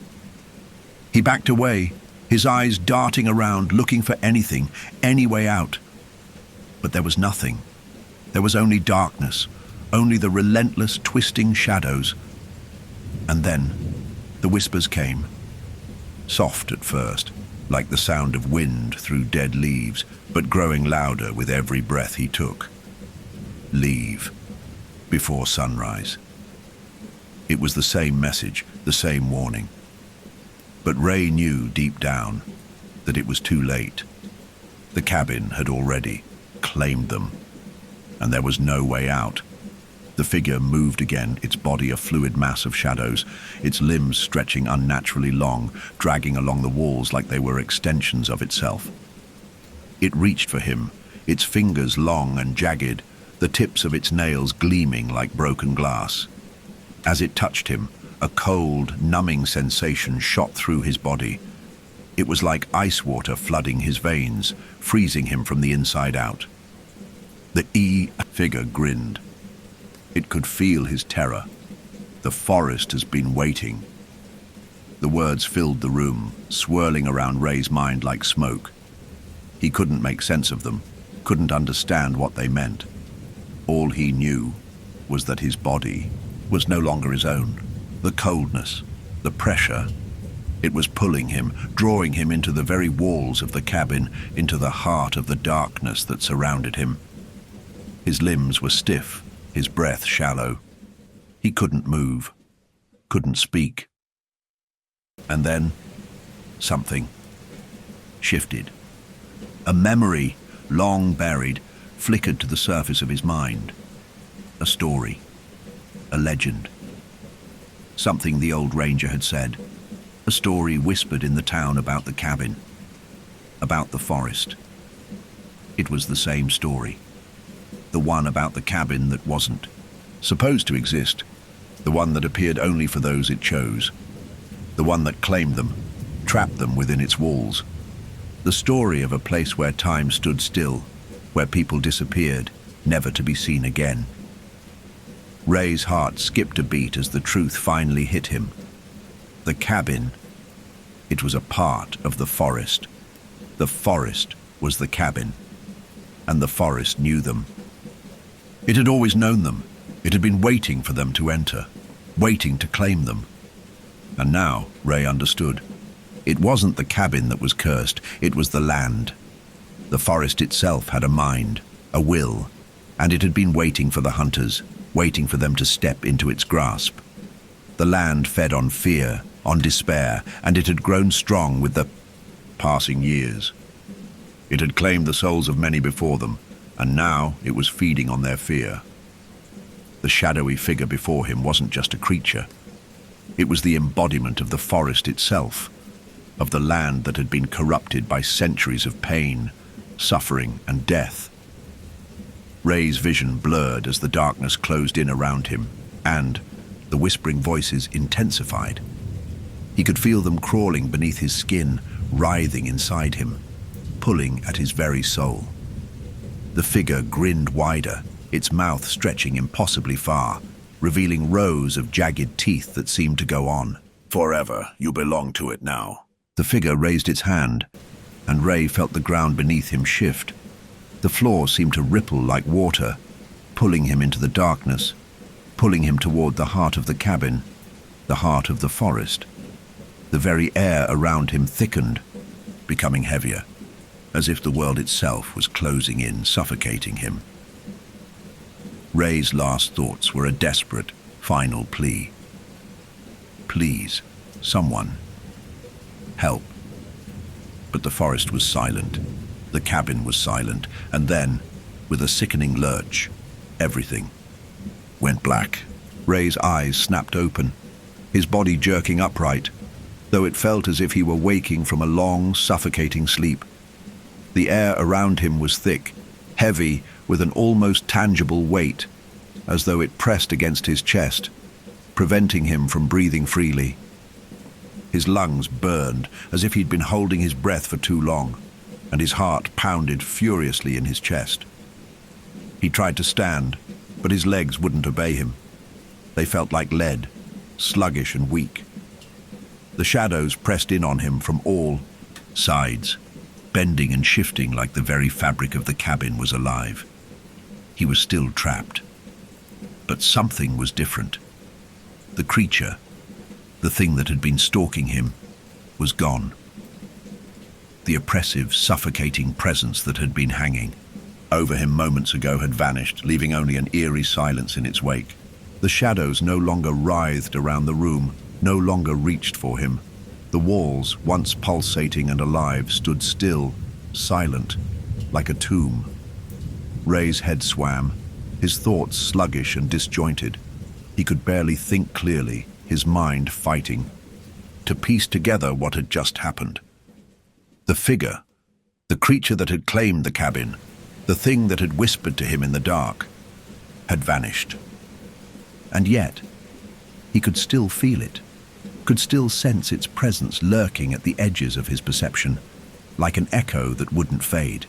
He backed away, his eyes darting around, looking for anything, any way out. But there was nothing. There was only darkness, only the relentless, twisting shadows. And then the whispers came, soft at first, like the sound of wind through dead leaves, but growing louder with every breath he took. Leave before sunrise. It was the same message, the same warning. But Ray knew deep down that it was too late. The cabin had already claimed them, and there was no way out. The figure moved again, its body a fluid mass of shadows, its limbs stretching unnaturally long, dragging along the walls like they were extensions of itself. It reached for him, its fingers long and jagged, the tips of its nails gleaming like broken glass. As it touched him, a cold, numbing sensation shot through his body. It was like ice water flooding his veins, freezing him from the inside out. The figure grinned. It could feel his terror. The forest has been waiting. The words filled the room, swirling around Ray's mind like smoke. He couldn't make sense of them, couldn't understand what they meant. All he knew was that his body was no longer his own. The coldness, the pressure, it was pulling him, drawing him into the very walls of the cabin, into the heart of the darkness that surrounded him. His limbs were stiff, his breath shallow. He couldn't move, couldn't speak. And then, something shifted. A memory, long buried, flickered to the surface of his mind. A story, a legend. Something the old ranger had said. A story whispered in the town about the cabin, about the forest. It was the same story. The one about the cabin that wasn't supposed to exist, the one that appeared only for those it chose, the one that claimed them, trapped them within its walls. The story of a place where time stood still, where people disappeared, never to be seen again. Ray's heart skipped a beat as the truth finally hit him. The cabin, it was a part of the forest. The forest was the cabin, and the forest knew them. It had always known them. It had been waiting for them to enter, waiting to claim them. And now Ray understood. It wasn't the cabin that was cursed, it was the land. The forest itself had a mind, a will, and it had been waiting for the hunters, waiting for them to step into its grasp. The land fed on fear, on despair, and it had grown strong with the passing years. It had claimed the souls of many before them, and now it was feeding on their fear. The shadowy figure before him wasn't just a creature. It was the embodiment of the forest itself, of the land that had been corrupted by centuries of pain, suffering, and death. Ray's vision blurred as the darkness closed in around him, and the whispering voices intensified. He could feel them crawling beneath his skin, writhing inside him, pulling at his very soul. The figure grinned wider, its mouth stretching impossibly far, revealing rows of jagged teeth that seemed to go on. Forever, you belong to it now. The figure raised its hand, and Ray felt the ground beneath him shift. The floor seemed to ripple like water, pulling him into the darkness, pulling him toward the heart of the cabin, the heart of the forest. The very air around him thickened, becoming heavier, as if the world itself was closing in, suffocating him. Ray's last thoughts were a desperate, final plea. Please, someone, help. But the forest was silent, the cabin was silent, and then, with a sickening lurch, everything went black. Ray's eyes snapped open, his body jerking upright, though it felt as if he were waking from a long, suffocating sleep. The air around him was thick, heavy, with an almost tangible weight, as though it pressed against his chest, preventing him from breathing freely. His lungs burned as if he'd been holding his breath for too long, and his heart pounded furiously in his chest. He tried to stand, but his legs wouldn't obey him. They felt like lead, sluggish and weak. The shadows pressed in on him from all sides, bending and shifting like the very fabric of the cabin was alive. He was still trapped. But something was different. The creature, the thing that had been stalking him, was gone. The oppressive, suffocating presence that had been hanging over him moments ago had vanished, leaving only an eerie silence in its wake. The shadows no longer writhed around the room, no longer reached for him. The walls, once pulsating and alive, stood still, silent, like a tomb. Ray's head swam, his thoughts sluggish and disjointed. He could barely think clearly, his mind fighting to piece together what had just happened. The figure, the creature that had claimed the cabin, the thing that had whispered to him in the dark, had vanished. And yet, he could still feel it, could still sense its presence lurking at the edges of his perception, like an echo that wouldn't fade.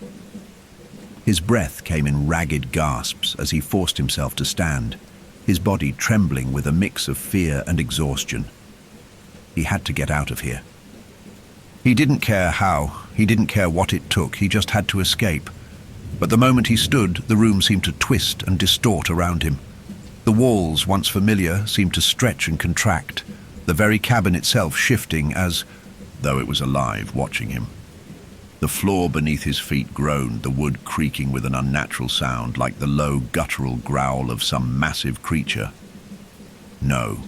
His breath came in ragged gasps as he forced himself to stand, his body trembling with a mix of fear and exhaustion. He had to get out of here. He didn't care how, he didn't care what it took, he just had to escape. But the moment he stood, the room seemed to twist and distort around him. The walls, once familiar, seemed to stretch and contract, the very cabin itself shifting as though it was alive, watching him. The floor beneath his feet groaned, the wood creaking with an unnatural sound, like the low, guttural growl of some massive creature. No.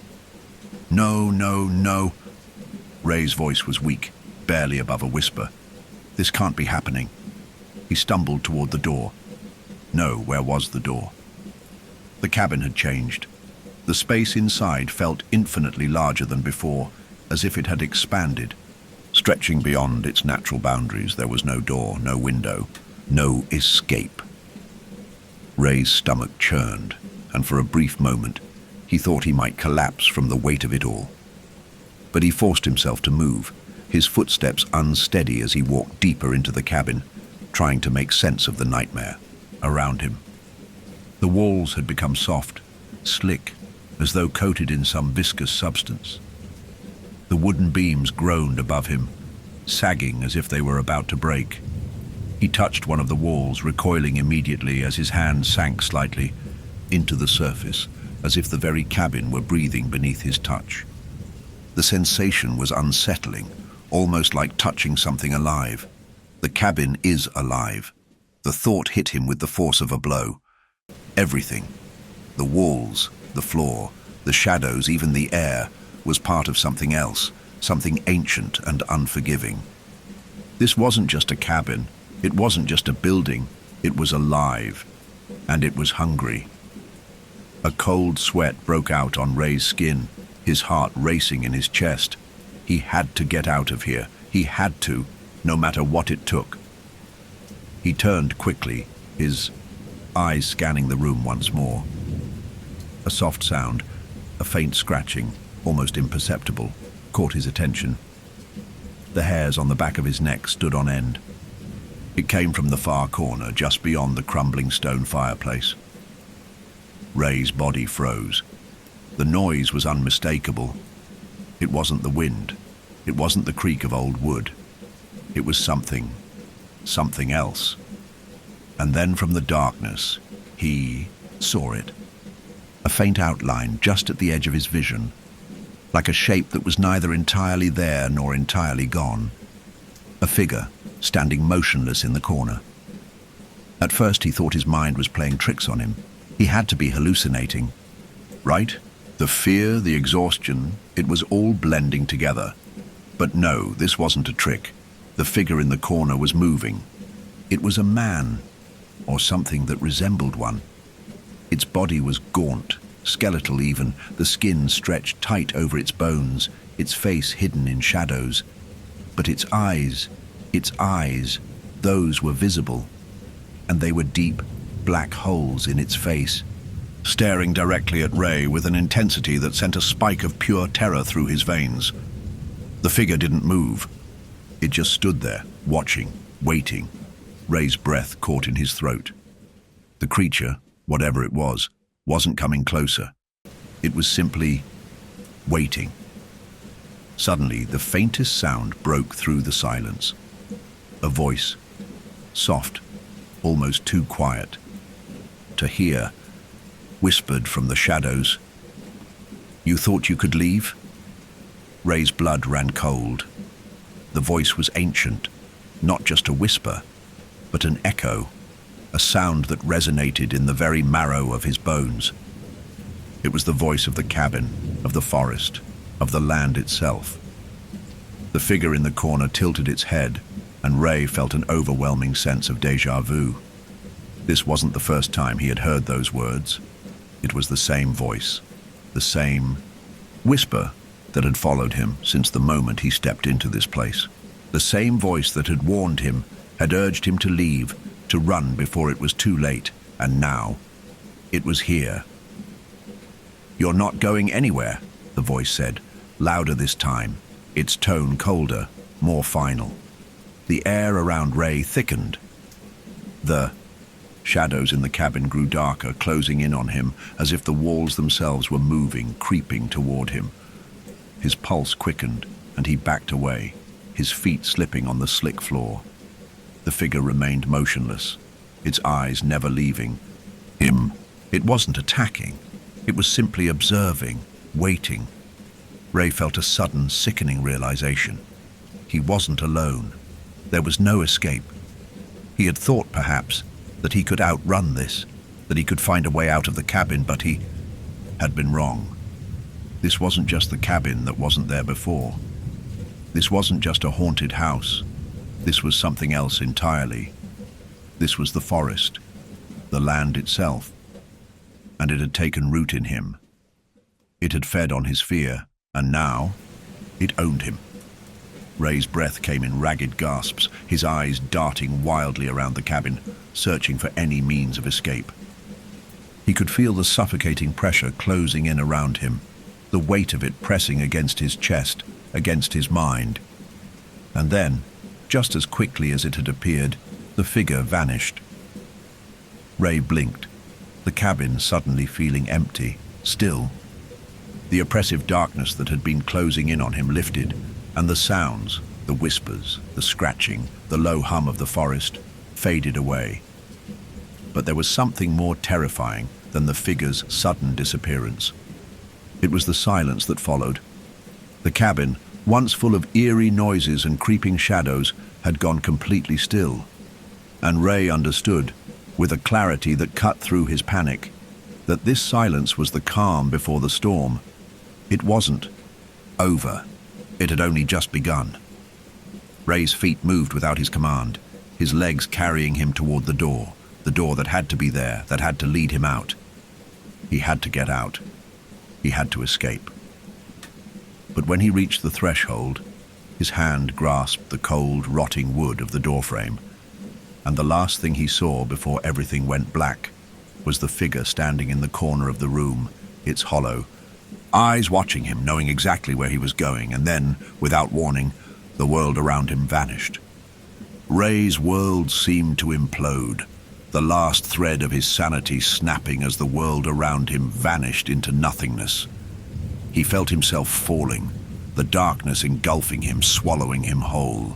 No, no, no. Ray's voice was weak, barely above a whisper. This can't be happening. He stumbled toward the door. No, where was the door? The cabin had changed. The space inside felt infinitely larger than before, as if it had expanded. Stretching beyond its natural boundaries, there was no door, no window, no escape. Ray's stomach churned, and for a brief moment, he thought he might collapse from the weight of it all. But he forced himself to move, his footsteps unsteady as he walked deeper into the cabin, trying to make sense of the nightmare around him. The walls had become soft, slick, as though coated in some viscous substance. The wooden beams groaned above him, sagging as if they were about to break. He touched one of the walls, recoiling immediately as his hand sank slightly into the surface, as if the very cabin were breathing beneath his touch. The sensation was unsettling, almost like touching something alive. The cabin is alive. The thought hit him with the force of a blow. Everything, the walls, the floor, the shadows, even the air, was part of something else, something ancient and unforgiving. This wasn't just a cabin, it wasn't just a building, it was alive, and it was hungry. A cold sweat broke out on Ray's skin, his heart racing in his chest. He had to get out of here. He had to, no matter what it took. He turned quickly, his eyes scanning the room once more. A soft sound, a faint scratching, almost imperceptible, caught his attention. The hairs on the back of his neck stood on end. It came from the far corner, just beyond the crumbling stone fireplace. Ray's body froze. The noise was unmistakable. It wasn't the wind. It wasn't the creak of old wood. It was something else. And then from the darkness, he saw it. A faint outline just at the edge of his vision, like a shape that was neither entirely there nor entirely gone. A figure standing motionless in the corner. At first he thought his mind was playing tricks on him. He had to be hallucinating, right? The fear, the exhaustion, it was all blending together. But no, this wasn't a trick. The figure in the corner was moving. It was a man, or something that resembled one. Its body was gaunt, skeletal even, the skin stretched tight over its bones, its face hidden in shadows. But its eyes, those were visible, and they were deep, black holes in its face, staring directly at Ray with an intensity that sent a spike of pure terror through his veins. The figure didn't move. It just stood there, watching, waiting. Ray's breath caught in his throat. The creature, whatever it was, wasn't coming closer. It was simply waiting. Suddenly, the faintest sound broke through the silence. A voice, soft, almost too quiet to hear, whispered from the shadows. "You thought you could leave?" Ray's blood ran cold. The voice was ancient, not just a whisper, but an echo, a sound that resonated in the very marrow of his bones. It was the voice of the cabin, of the forest, of the land itself. The figure in the corner tilted its head, and Ray felt an overwhelming sense of déjà vu. This wasn't the first time he had heard those words. It was the same voice, the same whisper that had followed him since the moment he stepped into this place. The same voice that had warned him, had urged him to leave, to run before it was too late, and now it was here. "You're not going anywhere," the voice said, louder this time, its tone colder, more final. The air around Ray thickened. The shadows in the cabin grew darker, closing in on him, as if the walls themselves were moving, creeping toward him. His pulse quickened, and he backed away, his feet slipping on the slick floor. The figure remained motionless, its eyes never leaving him. It wasn't attacking. It was simply observing, waiting. Ray felt a sudden, sickening realization. He wasn't alone. There was no escape. He had thought, perhaps, that he could outrun this, that he could find a way out of the cabin, but he had been wrong. This wasn't just the cabin that wasn't there before. This wasn't just a haunted house. This was something else entirely. This was the forest, the land itself, and it had taken root in him. It had fed on his fear, and now it owned him. Ray's breath came in ragged gasps, his eyes darting wildly around the cabin, searching for any means of escape. He could feel the suffocating pressure closing in around him, the weight of it pressing against his chest, against his mind. And then, just as quickly as it had appeared, the figure vanished. Ray blinked, the cabin suddenly feeling empty, still. The oppressive darkness that had been closing in on him lifted, and the sounds, the whispers, the scratching, the low hum of the forest, faded away. But there was something more terrifying than the figure's sudden disappearance. It was the silence that followed. The cabin, once full of eerie noises and creeping shadows, had gone completely still. And Ray understood, with a clarity that cut through his panic, that this silence was the calm before the storm. It wasn't over. It had only just begun. Ray's feet moved without his command, his legs carrying him toward the door that had to be there, that had to lead him out. He had to get out. He had to escape. But when he reached the threshold, his hand grasped the cold, rotting wood of the doorframe, and the last thing he saw before everything went black was the figure standing in the corner of the room, its hollow, eyes watching him, knowing exactly where he was going, and then, without warning, the world around him vanished. Ray's world seemed to implode, the last thread of his sanity snapping as the world around him vanished into nothingness. He felt himself falling, the darkness engulfing him, swallowing him whole.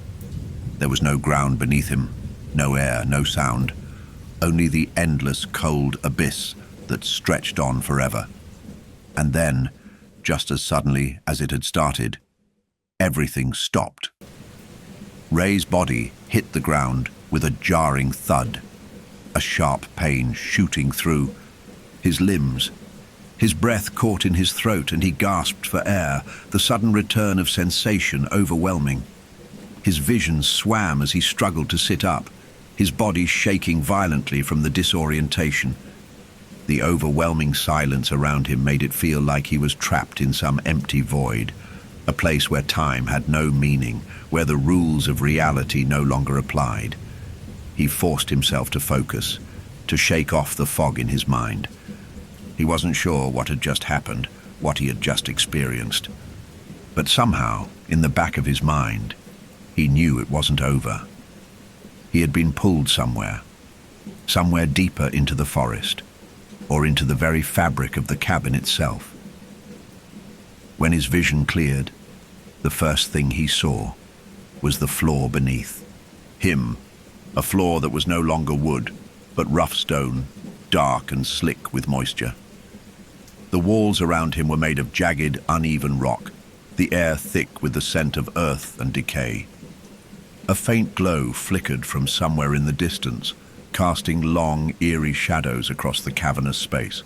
There was no ground beneath him, no air, no sound, only the endless cold abyss that stretched on forever. And then, just as suddenly as it had started, everything stopped. Ray's body hit the ground with a jarring thud, a sharp pain shooting through his limbs. His breath caught in his throat and he gasped for air, the sudden return of sensation overwhelming. His vision swam as he struggled to sit up, his body shaking violently from the disorientation. The overwhelming silence around him made it feel like he was trapped in some empty void, a place where time had no meaning, where the rules of reality no longer applied. He forced himself to focus, to shake off the fog in his mind. He wasn't sure what had just happened, what he had just experienced. But somehow, in the back of his mind, he knew it wasn't over. He had been pulled somewhere deeper into the forest, or into the very fabric of the cabin itself. When his vision cleared, the first thing he saw was the floor beneath. Him, a floor that was no longer wood, but rough stone, dark and slick with moisture. The walls around him were made of jagged, uneven rock, the air thick with the scent of earth and decay. A faint glow flickered from somewhere in the distance, casting long, eerie shadows across the cavernous space.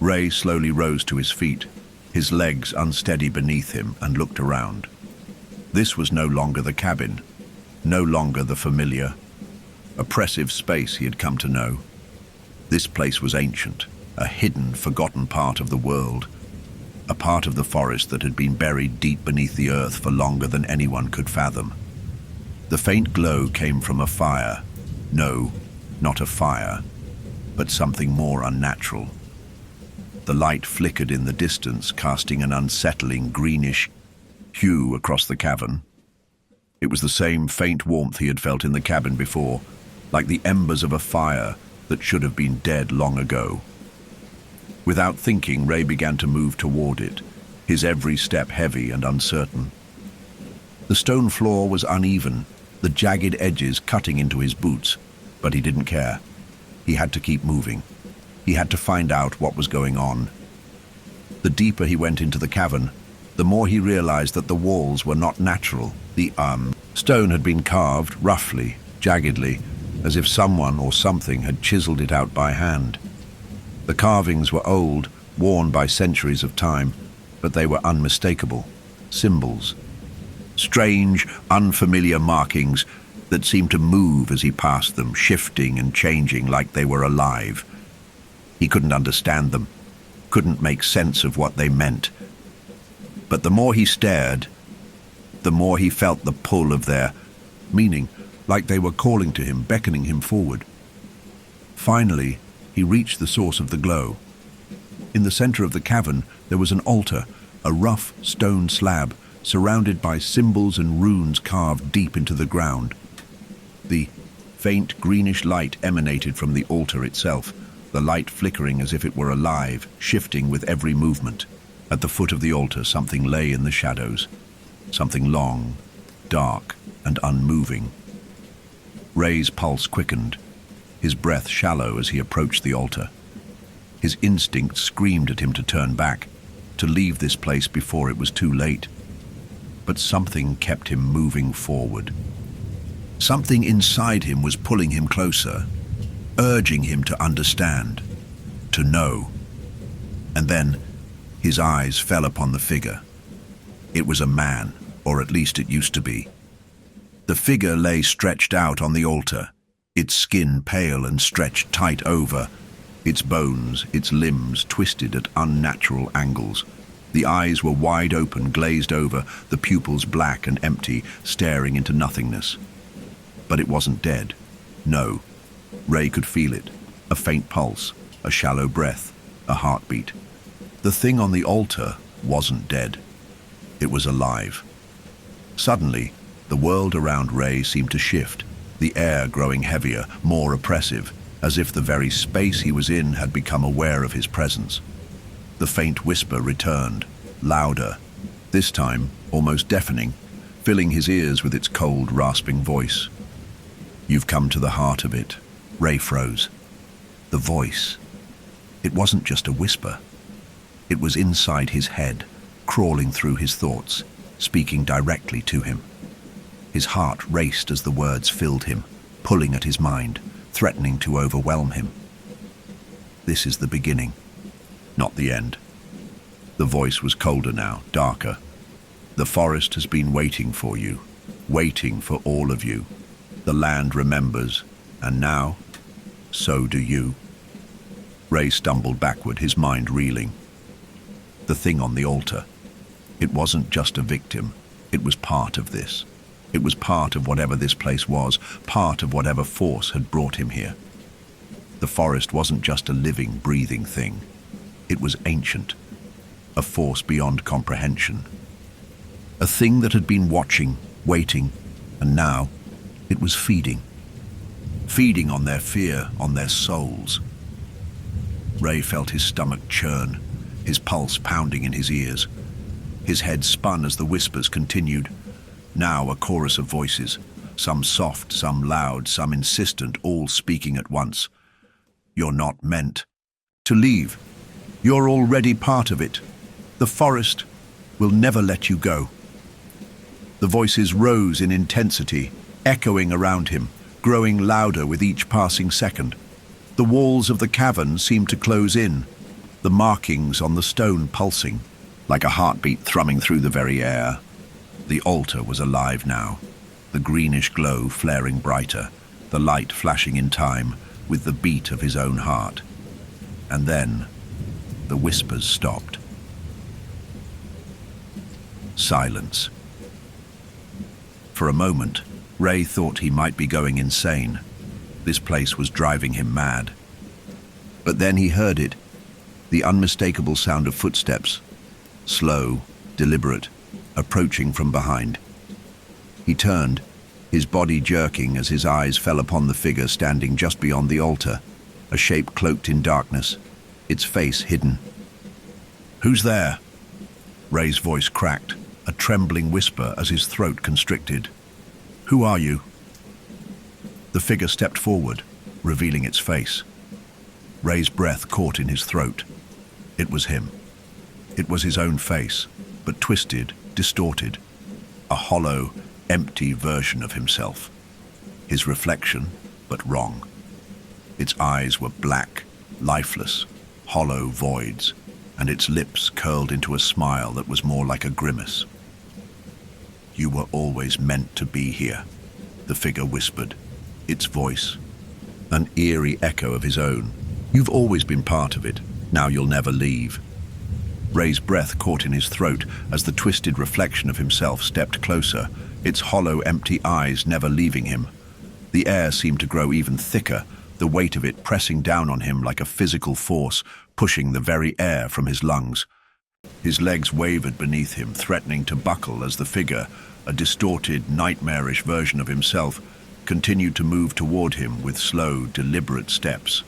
Ray slowly rose to his feet, his legs unsteady beneath him, and looked around. This was no longer the cabin, no longer the familiar, oppressive space he had come to know. This place was ancient, a hidden, forgotten part of the world, a part of the forest that had been buried deep beneath the earth for longer than anyone could fathom. The faint glow came from a fire. No, not a fire, but something more unnatural. The light flickered in the distance, casting an unsettling greenish hue across the cavern. It was the same faint warmth he had felt in the cabin before, like the embers of a fire that should have been dead long ago. Without thinking, Ray began to move toward it, his every step heavy and uncertain. The stone floor was uneven, the jagged edges cutting into his boots, but he didn't care. He had to keep moving. He had to find out what was going on. The deeper he went into the cavern, the more he realized that the walls were not natural. The stone had been carved roughly, jaggedly, as if someone or something had chiseled it out by hand. The carvings were old, worn by centuries of time, but they were unmistakable. Symbols. Strange, unfamiliar markings that seemed to move as he passed them, shifting and changing like they were alive. He couldn't understand them, couldn't make sense of what they meant. But the more he stared, the more he felt the pull of their meaning, like they were calling to him, beckoning him forward. Finally, he reached the source of the glow. In the center of the cavern, there was an altar, a rough stone slab, surrounded by symbols and runes carved deep into the ground. The faint greenish light emanated from the altar itself, the light flickering as if it were alive, shifting with every movement. At the foot of the altar, something lay in the shadows, something long, dark, and unmoving. Ray's pulse quickened, his breath shallow as he approached the altar. His instinct screamed at him to turn back, to leave this place before it was too late. But something kept him moving forward. Something inside him was pulling him closer, urging him to understand, to know. And then his eyes fell upon the figure. It was a man, or at least it used to be. The figure lay stretched out on the altar, its skin pale and stretched tight over, its bones, its limbs twisted at unnatural angles. The eyes were wide open, glazed over, the pupils black and empty, staring into nothingness. But it wasn't dead. No. Ray could feel it. A faint pulse, a shallow breath, a heartbeat. The thing on the altar wasn't dead. It was alive. Suddenly, the world around Ray seemed to shift, the air growing heavier, more oppressive, as if the very space he was in had become aware of his presence. The faint whisper returned, louder, this time almost deafening, filling his ears with its cold, rasping voice. "You've come to the heart of it." Ray froze. The voice. It wasn't just a whisper. It was inside his head, crawling through his thoughts, speaking directly to him. His heart raced as the words filled him, pulling at his mind, threatening to overwhelm him. This is the beginning, not the end. The voice was colder now, darker. The forest has been waiting for you, waiting for all of you. The land remembers, and now, so do you. Ray stumbled backward, his mind reeling. The thing on the altar. It wasn't just a victim. It was part of this. It was part of whatever this place was, part of whatever force had brought him here. The forest wasn't just a living, breathing thing. It was ancient, a force beyond comprehension. A thing that had been watching, waiting, and now it was feeding. Feeding on their fear, on their souls. Ray felt his stomach churn, his pulse pounding in his ears. His head spun as the whispers continued. Now a chorus of voices, some soft, some loud, some insistent, all speaking at once. You're not meant to leave. You're already part of it. The forest will never let you go. The voices rose in intensity, echoing around him, growing louder with each passing second. The walls of the cavern seemed to close in, the markings on the stone pulsing, like a heartbeat thrumming through the very air. The altar was alive now, the greenish glow flaring brighter, the light flashing in time with the beat of his own heart. And then, the whispers stopped. Silence. For a moment, Ray thought he might be going insane. This place was driving him mad. But then he heard it, the unmistakable sound of footsteps, slow, deliberate, approaching from behind. He turned, his body jerking as his eyes fell upon the figure standing just beyond the altar, a shape cloaked in darkness, its face hidden. "Who's there?" Ray's voice cracked, a trembling whisper as his throat constricted. "Who are you?" The figure stepped forward, revealing its face. Ray's breath caught in his throat. It was him. It was his own face, but twisted, distorted. A hollow, empty version of himself. His reflection, but wrong. Its eyes were black, lifeless, hollow voids, and its lips curled into a smile that was more like a grimace. "You were always meant to be here," the figure whispered, its voice an eerie echo of his own. "You've always been part of it. Now you'll never leave." Ray's breath caught in his throat as the twisted reflection of himself stepped closer, its hollow, empty eyes never leaving him. The air seemed to grow even thicker, the weight of it pressing down on him like a physical force, pushing the very air from his lungs. His legs wavered beneath him, threatening to buckle as the figure, a distorted, nightmarish version of himself, continued to move toward him with slow, deliberate steps.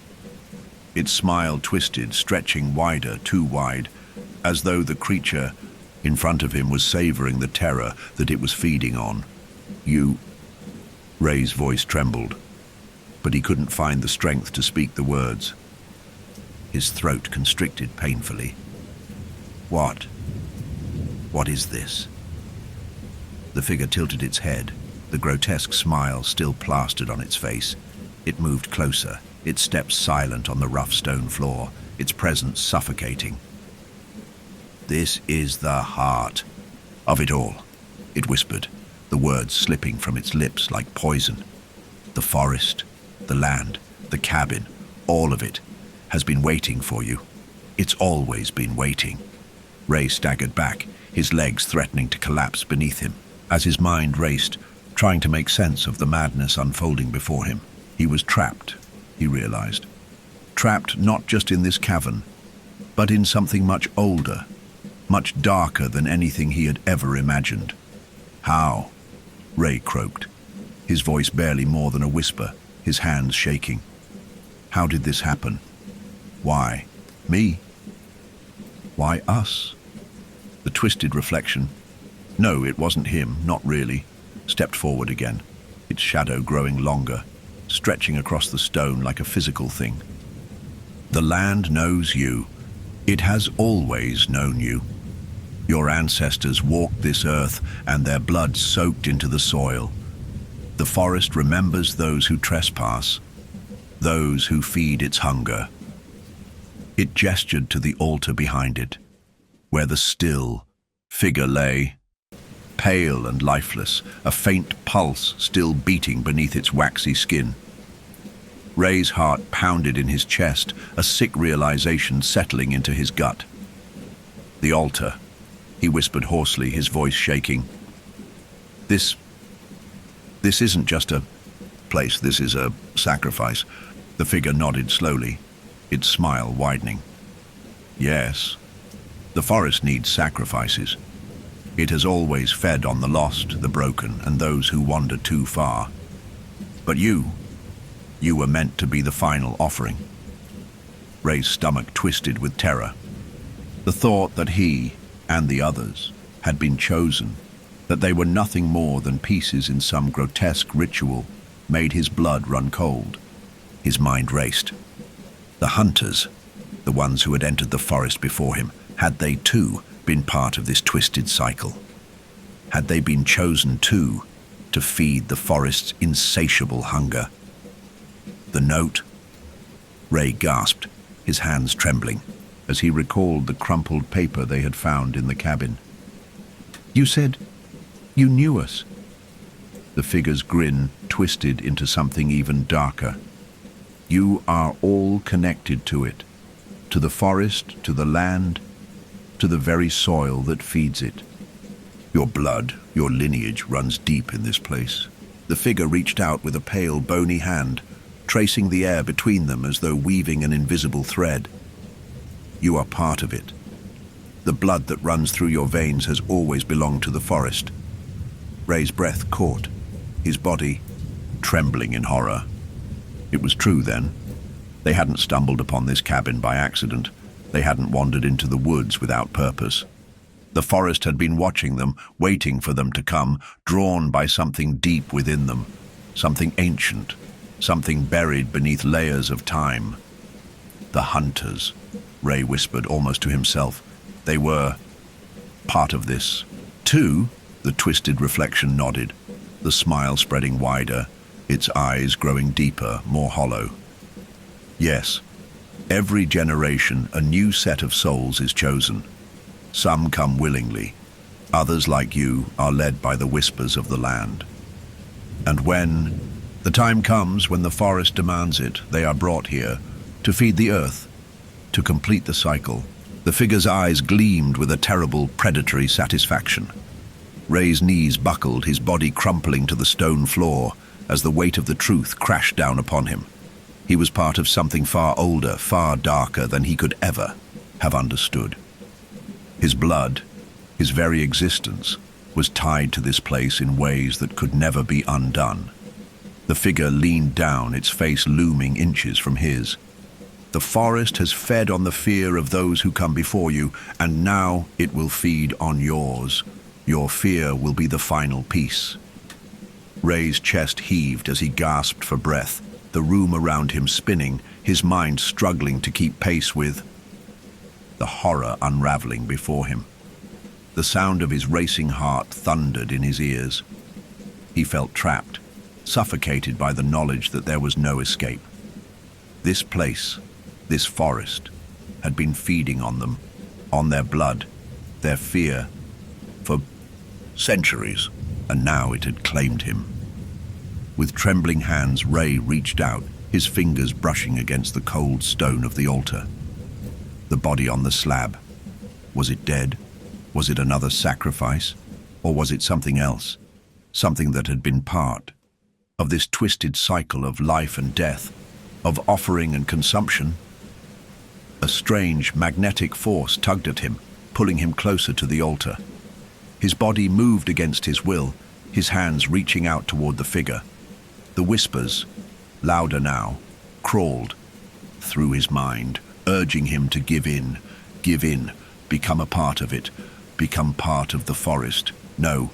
Its smile twisted, stretching wider, too wide, as though the creature in front of him was savoring the terror that it was feeding on. "You..." Ray's voice trembled, but he couldn't find the strength to speak the words. His throat constricted painfully. "What? What is this?" The figure tilted its head, the grotesque smile still plastered on its face. It moved closer, its steps silent on the rough stone floor, its presence suffocating. "This is the heart of it all," it whispered, the words slipping from its lips like poison. "The forest, the land, the cabin, all of it has been waiting for you. It's always been waiting." Ray staggered back, his legs threatening to collapse beneath him. As his mind raced, trying to make sense of the madness unfolding before him, he was trapped, he realized. Trapped not just in this cavern, but in something much older, much darker than anything he had ever imagined. "How?" Ray croaked, his voice barely more than a whisper, his hands shaking. "How did this happen? Why? Me? Why us?" The twisted reflection, no, it wasn't him, not really, stepped forward again, its shadow growing longer, stretching across the stone like a physical thing. "The land knows you. It has always known you. Your ancestors walked this earth and their blood soaked into the soil. The forest remembers those who trespass, those who feed its hunger." It gestured to the altar behind it, where the still figure lay, pale and lifeless, a faint pulse still beating beneath its waxy skin. Ray's heart pounded in his chest, a sick realization settling into his gut. "The altar," he whispered hoarsely, his voice shaking. This isn't just a place, this is a sacrifice." The figure nodded slowly, its smile widening. Yes, the forest needs sacrifices. It has always fed on the lost, the broken, and those who wander too far. But you were meant to be the final offering. Ray's stomach twisted with terror. The thought that he and the others had been chosen, that they were nothing more than pieces in some grotesque ritual, made his blood run cold. His mind raced. The hunters, the ones who had entered the forest before him, had they too been part of this twisted cycle? Had they been chosen too to feed the forest's insatiable hunger? The note? Ray gasped, his hands trembling, as he recalled the crumpled paper they had found in the cabin. "You said you knew us." The figure's grin twisted into something even darker. "You are all connected to it, to the forest, to the land, to the very soil that feeds it. Your blood, your lineage runs deep in this place." The figure reached out with a pale, bony hand, tracing the air between them as though weaving an invisible thread. "You are part of it. The blood that runs through your veins has always belonged to the forest." Ray's breath caught, his body trembling in horror. It was true then. They hadn't stumbled upon this cabin by accident. They hadn't wandered into the woods without purpose. The forest had been watching them, waiting for them to come, drawn by something deep within them, something ancient, something buried beneath layers of time. The hunters, Ray whispered almost to himself. They were part of this. Too, the twisted reflection nodded, the smile spreading wider, its eyes growing deeper, more hollow. Yes, every generation a new set of souls is chosen. Some come willingly. Others, like you, are led by the whispers of the land. And when the time comes, when the forest demands it, they are brought here to feed the earth, to complete the cycle. The figure's eyes gleamed with a terrible, predatory satisfaction. Ray's knees buckled, his body crumpling to the stone floor as the weight of the truth crashed down upon him. He was part of something far older, far darker than he could ever have understood. His blood, his very existence, was tied to this place in ways that could never be undone. The figure leaned down, its face looming inches from his. "The forest has fed on the fear of those who come before you, and now it will feed on yours. Your fear will be the final piece." Ray's chest heaved as he gasped for breath, the room around him spinning, his mind struggling to keep pace with the horror unraveling before him. The sound of his racing heart thundered in his ears. He felt trapped, suffocated by the knowledge that there was no escape. This place, this forest, had been feeding on them, on their blood, their fear, for centuries, and now it had claimed him. With trembling hands, Ray reached out, his fingers brushing against the cold stone of the altar. The body on the slab. Was it dead? Was it another sacrifice? Or was it something else? Something that had been part of this twisted cycle of life and death, of offering and consumption? A strange, magnetic force tugged at him, pulling him closer to the altar. His body moved against his will, his hands reaching out toward the figure. The whispers, louder now, crawled through his mind, urging him to give in, become a part of it, become part of the forest. "No,"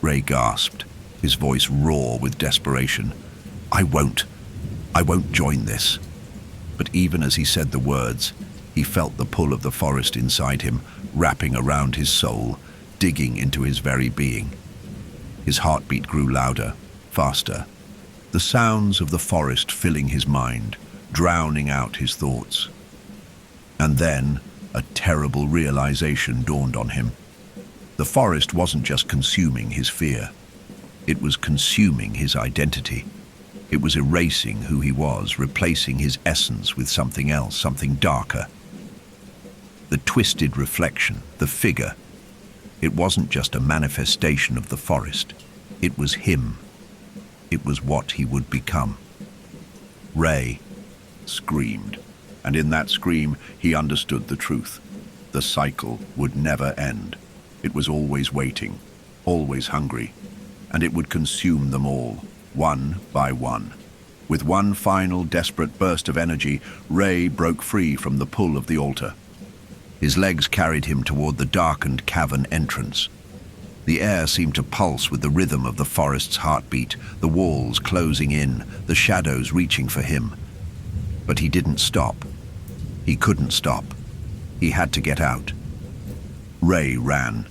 Ray gasped, his voice raw with desperation. I won't join this." But even as he said the words, he felt the pull of the forest inside him, wrapping around his soul, digging into his very being. His heartbeat grew louder, faster, the sounds of the forest filling his mind, drowning out his thoughts. And then a terrible realization dawned on him. The forest wasn't just consuming his fear. It was consuming his identity. It was erasing who he was, replacing his essence with something else, something darker. The twisted reflection, the figure, it wasn't just a manifestation of the forest. It was him. It was what he would become. Ray screamed. And in that scream, he understood the truth. The cycle would never end. It was always waiting, always hungry, and it would consume them all, one by one. With one final desperate burst of energy, Ray broke free from the pull of the altar. His legs carried him toward the darkened cavern entrance. The air seemed to pulse with the rhythm of the forest's heartbeat, the walls closing in, the shadows reaching for him. But he didn't stop. He couldn't stop. He had to get out. Ray ran.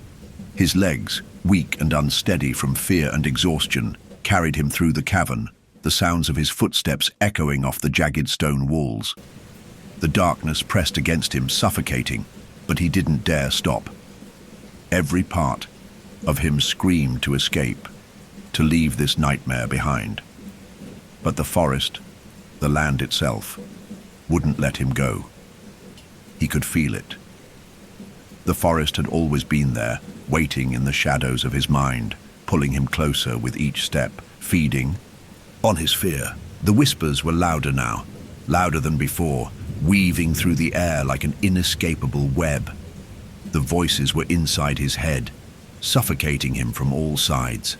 His legs, weak and unsteady from fear and exhaustion, carried him through the cavern, the sounds of his footsteps echoing off the jagged stone walls. The darkness pressed against him, suffocating, but he didn't dare stop. Every part of him screamed to escape, to leave this nightmare behind. But the forest, the land itself, wouldn't let him go. He could feel it. The forest had always been there, waiting in the shadows of his mind, pulling him closer with each step, feeding on his fear. The whispers were louder now, louder than before, weaving through the air like an inescapable web. The voices were inside his head, suffocating him from all sides.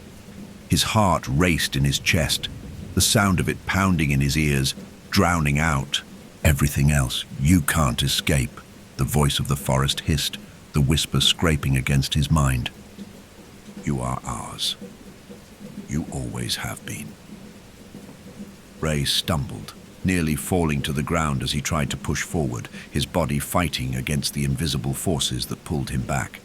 His heart raced in his chest, the sound of it pounding in his ears, drowning out everything else. "You can't escape," the voice of the forest hissed, the whisper scraping against his mind. "You are ours. You always have been." Ray stumbled, nearly falling to the ground as he tried to push forward, his body fighting against the invisible forces that pulled him back.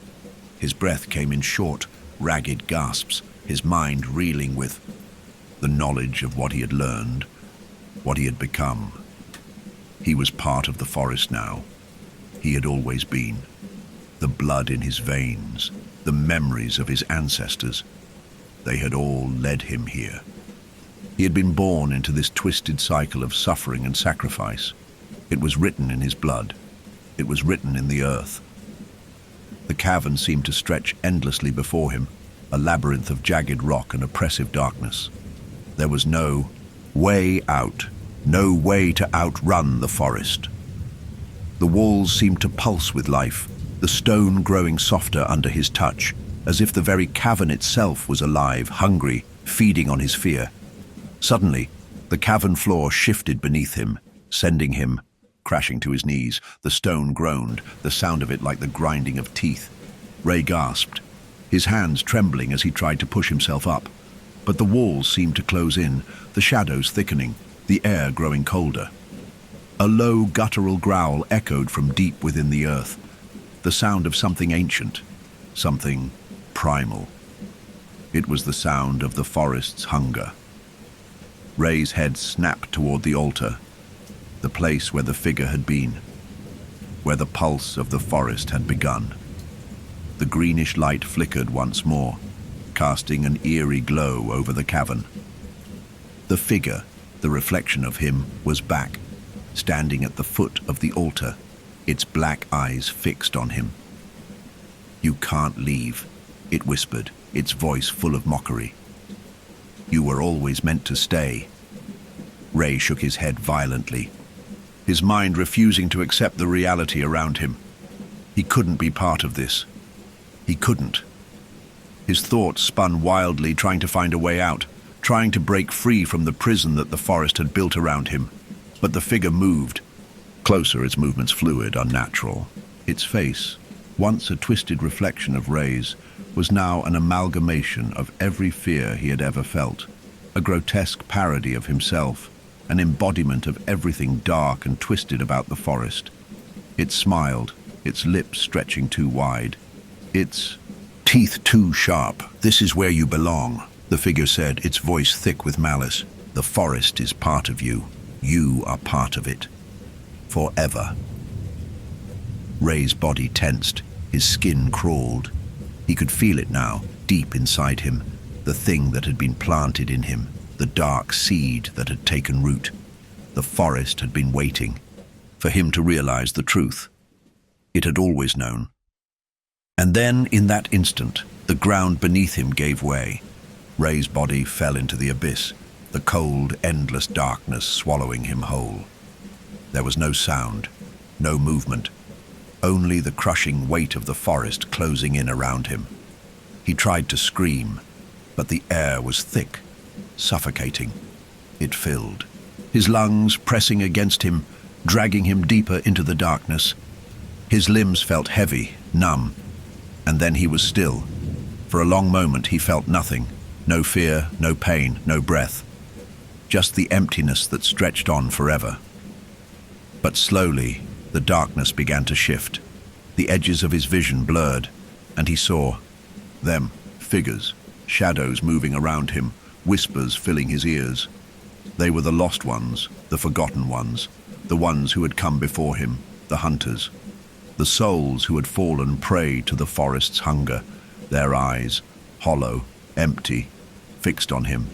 His breath came in short, ragged gasps, his mind reeling with the knowledge of what he had learned, what he had become. He was part of the forest now. He had always been. The blood in his veins, the memories of his ancestors, they had all led him here. He had been born into this twisted cycle of suffering and sacrifice. It was written in his blood. It was written in the earth. The cavern seemed to stretch endlessly before him, a labyrinth of jagged rock and oppressive darkness. There was no way out, no way to outrun the forest. The walls seemed to pulse with life, the stone growing softer under his touch, as if the very cavern itself was alive, hungry, feeding on his fear. Suddenly, the cavern floor shifted beneath him, sending him crashing to his knees. The stone groaned, the sound of it like the grinding of teeth. Ray gasped, his hands trembling as he tried to push himself up. But the walls seemed to close in, the shadows thickening, the air growing colder. A low, guttural growl echoed from deep within the earth, the sound of something ancient, something primal. It was the sound of the forest's hunger. Ray's head snapped toward the altar, the place where the figure had been, where the pulse of the forest had begun. The greenish light flickered once more, casting an eerie glow over the cavern. The figure, the reflection of him, was back, standing at the foot of the altar, its black eyes fixed on him. "You can't leave," it whispered, its voice full of mockery. "You were always meant to stay." Ray shook his head violently, his mind refusing to accept the reality around him. He couldn't be part of this. He couldn't. His thoughts spun wildly, trying to find a way out, trying to break free from the prison that the forest had built around him. But the figure moved. Closer, its movements fluid, unnatural. Its face, once a twisted reflection of Ray's, was now an amalgamation of every fear he had ever felt, a grotesque parody of himself, an embodiment of everything dark and twisted about the forest. It smiled, its lips stretching too wide, its teeth too sharp. "This is where you belong," the figure said, its voice thick with malice. "The forest is part of you. You are part of it. Forever." Ray's body tensed, his skin crawled. He could feel it now, deep inside him, the thing that had been planted in him, the dark seed that had taken root. The forest had been waiting for him to realize the truth. It had always known. And then, in that instant, the ground beneath him gave way. Ray's body fell into the abyss, the cold, endless darkness swallowing him whole. There was no sound, no movement, only the crushing weight of the forest closing in around him. He tried to scream, but the air was thick, suffocating. It filled, his lungs pressing against him, dragging him deeper into the darkness. His limbs felt heavy, numb, and then he was still. For a long moment he felt nothing, no fear, no pain, no breath, just the emptiness that stretched on forever. But slowly, the darkness began to shift. The edges of his vision blurred, and he saw them, figures, shadows moving around him, whispers filling his ears. They were the lost ones, the forgotten ones, the ones who had come before him, the hunters, the souls who had fallen prey to the forest's hunger, their eyes, hollow, empty, fixed on him,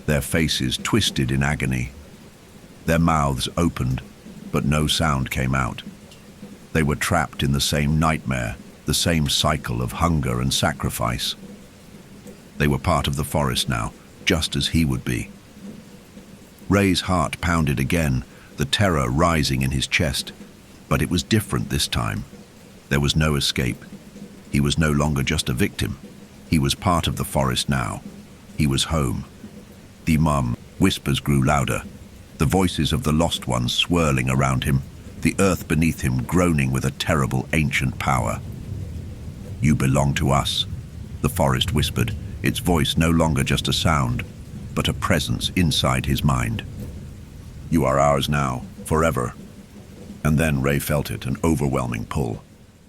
their faces twisted in agony. Their mouths opened, but no sound came out. They were trapped in the same nightmare, the same cycle of hunger and sacrifice. They were part of the forest now, just as he would be. Ray's heart pounded again, the terror rising in his chest. But it was different this time. There was no escape. He was no longer just a victim. He was part of the forest now. He was home. The whispers grew louder, the voices of the lost ones swirling around him, the earth beneath him groaning with a terrible ancient power. "You belong to us," the forest whispered, its voice no longer just a sound, but a presence inside his mind. "You are ours now, forever." And then Ray felt it, an overwhelming pull.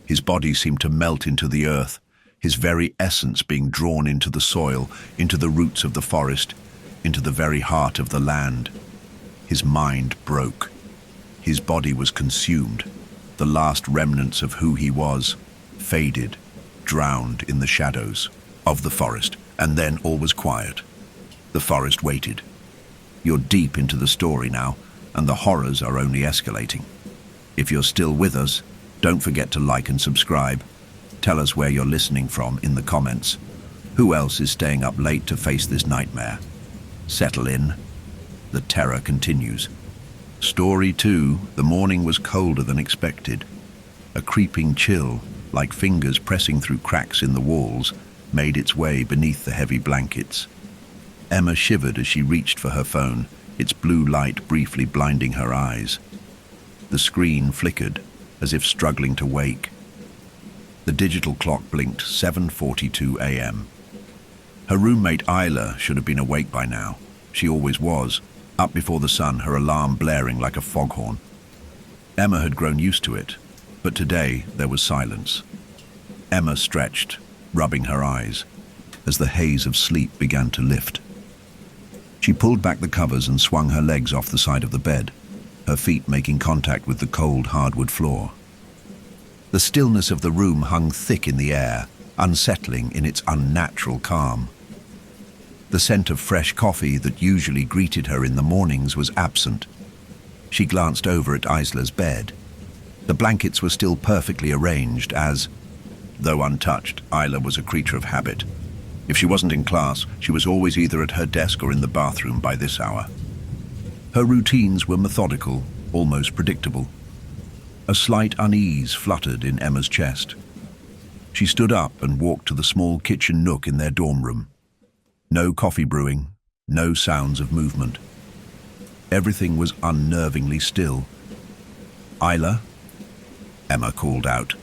His body seemed to melt into the earth, his very essence being drawn into the soil, into the roots of the forest, into the very heart of the land. His mind broke. His body was consumed. The last remnants of who he was faded, drowned in the shadows of the forest, and then all was quiet. The forest waited. You're deep into the story now, and the horrors are only escalating. If you're still with us, don't forget to like and subscribe. Tell us where you're listening from in the comments. Who else is staying up late to face this nightmare? Settle in. The terror continues. Story 2, the morning was colder than expected. A creeping chill, like fingers pressing through cracks in the walls, made its way beneath the heavy blankets. Emma shivered as she reached for her phone, its blue light briefly blinding her eyes. The screen flickered, as if struggling to wake. The digital clock blinked 7:42 a.m. Her roommate Isla should have been awake by now. She always was, up before the sun, her alarm blaring like a foghorn. Emma had grown used to it, but today there was silence. Emma stretched, rubbing her eyes, as the haze of sleep began to lift. She pulled back the covers and swung her legs off the side of the bed, her feet making contact with the cold hardwood floor. The stillness of the room hung thick in the air, unsettling in its unnatural calm. The scent of fresh coffee that usually greeted her in the mornings was absent. She glanced over at Isla's bed. The blankets were still perfectly arranged as, though untouched, Isla was a creature of habit. If she wasn't in class, she was always either at her desk or in the bathroom by this hour. Her routines were methodical, almost predictable. A slight unease fluttered in Emma's chest. She stood up and walked to the small kitchen nook in their dorm room. No coffee brewing, no sounds of movement. Everything was unnervingly still. "Isla?" Emma called out.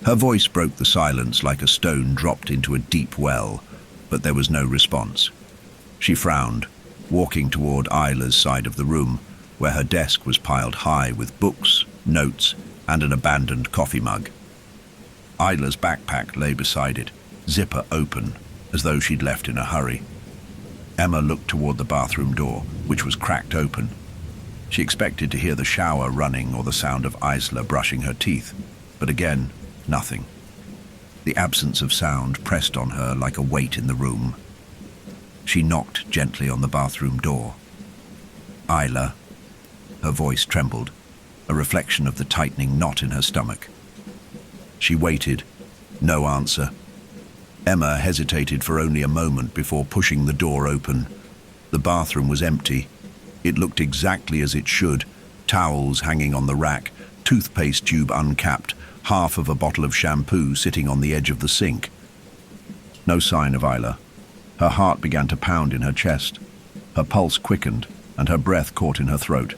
Her voice broke the silence like a stone dropped into a deep well, but there was no response. She frowned, walking toward Isla's side of the room, where her desk was piled high with books, notes, and an abandoned coffee mug. Isla's backpack lay beside it, zipper open, as though she'd left in a hurry. Emma looked toward the bathroom door, which was cracked open. She expected to hear the shower running or the sound of Isla brushing her teeth, but again, nothing. The absence of sound pressed on her like a weight in the room. She knocked gently on the bathroom door. "Isla?" Her voice trembled, a reflection of the tightening knot in her stomach. She waited. No answer. Emma hesitated for only a moment before pushing the door open. The bathroom was empty. It looked exactly as it should, Towels hanging on the rack, toothpaste tube uncapped, half of a bottle of shampoo sitting on the edge of the sink. No sign of Isla. Her heart began to pound in her chest. Her pulse quickened, and her breath caught in her throat.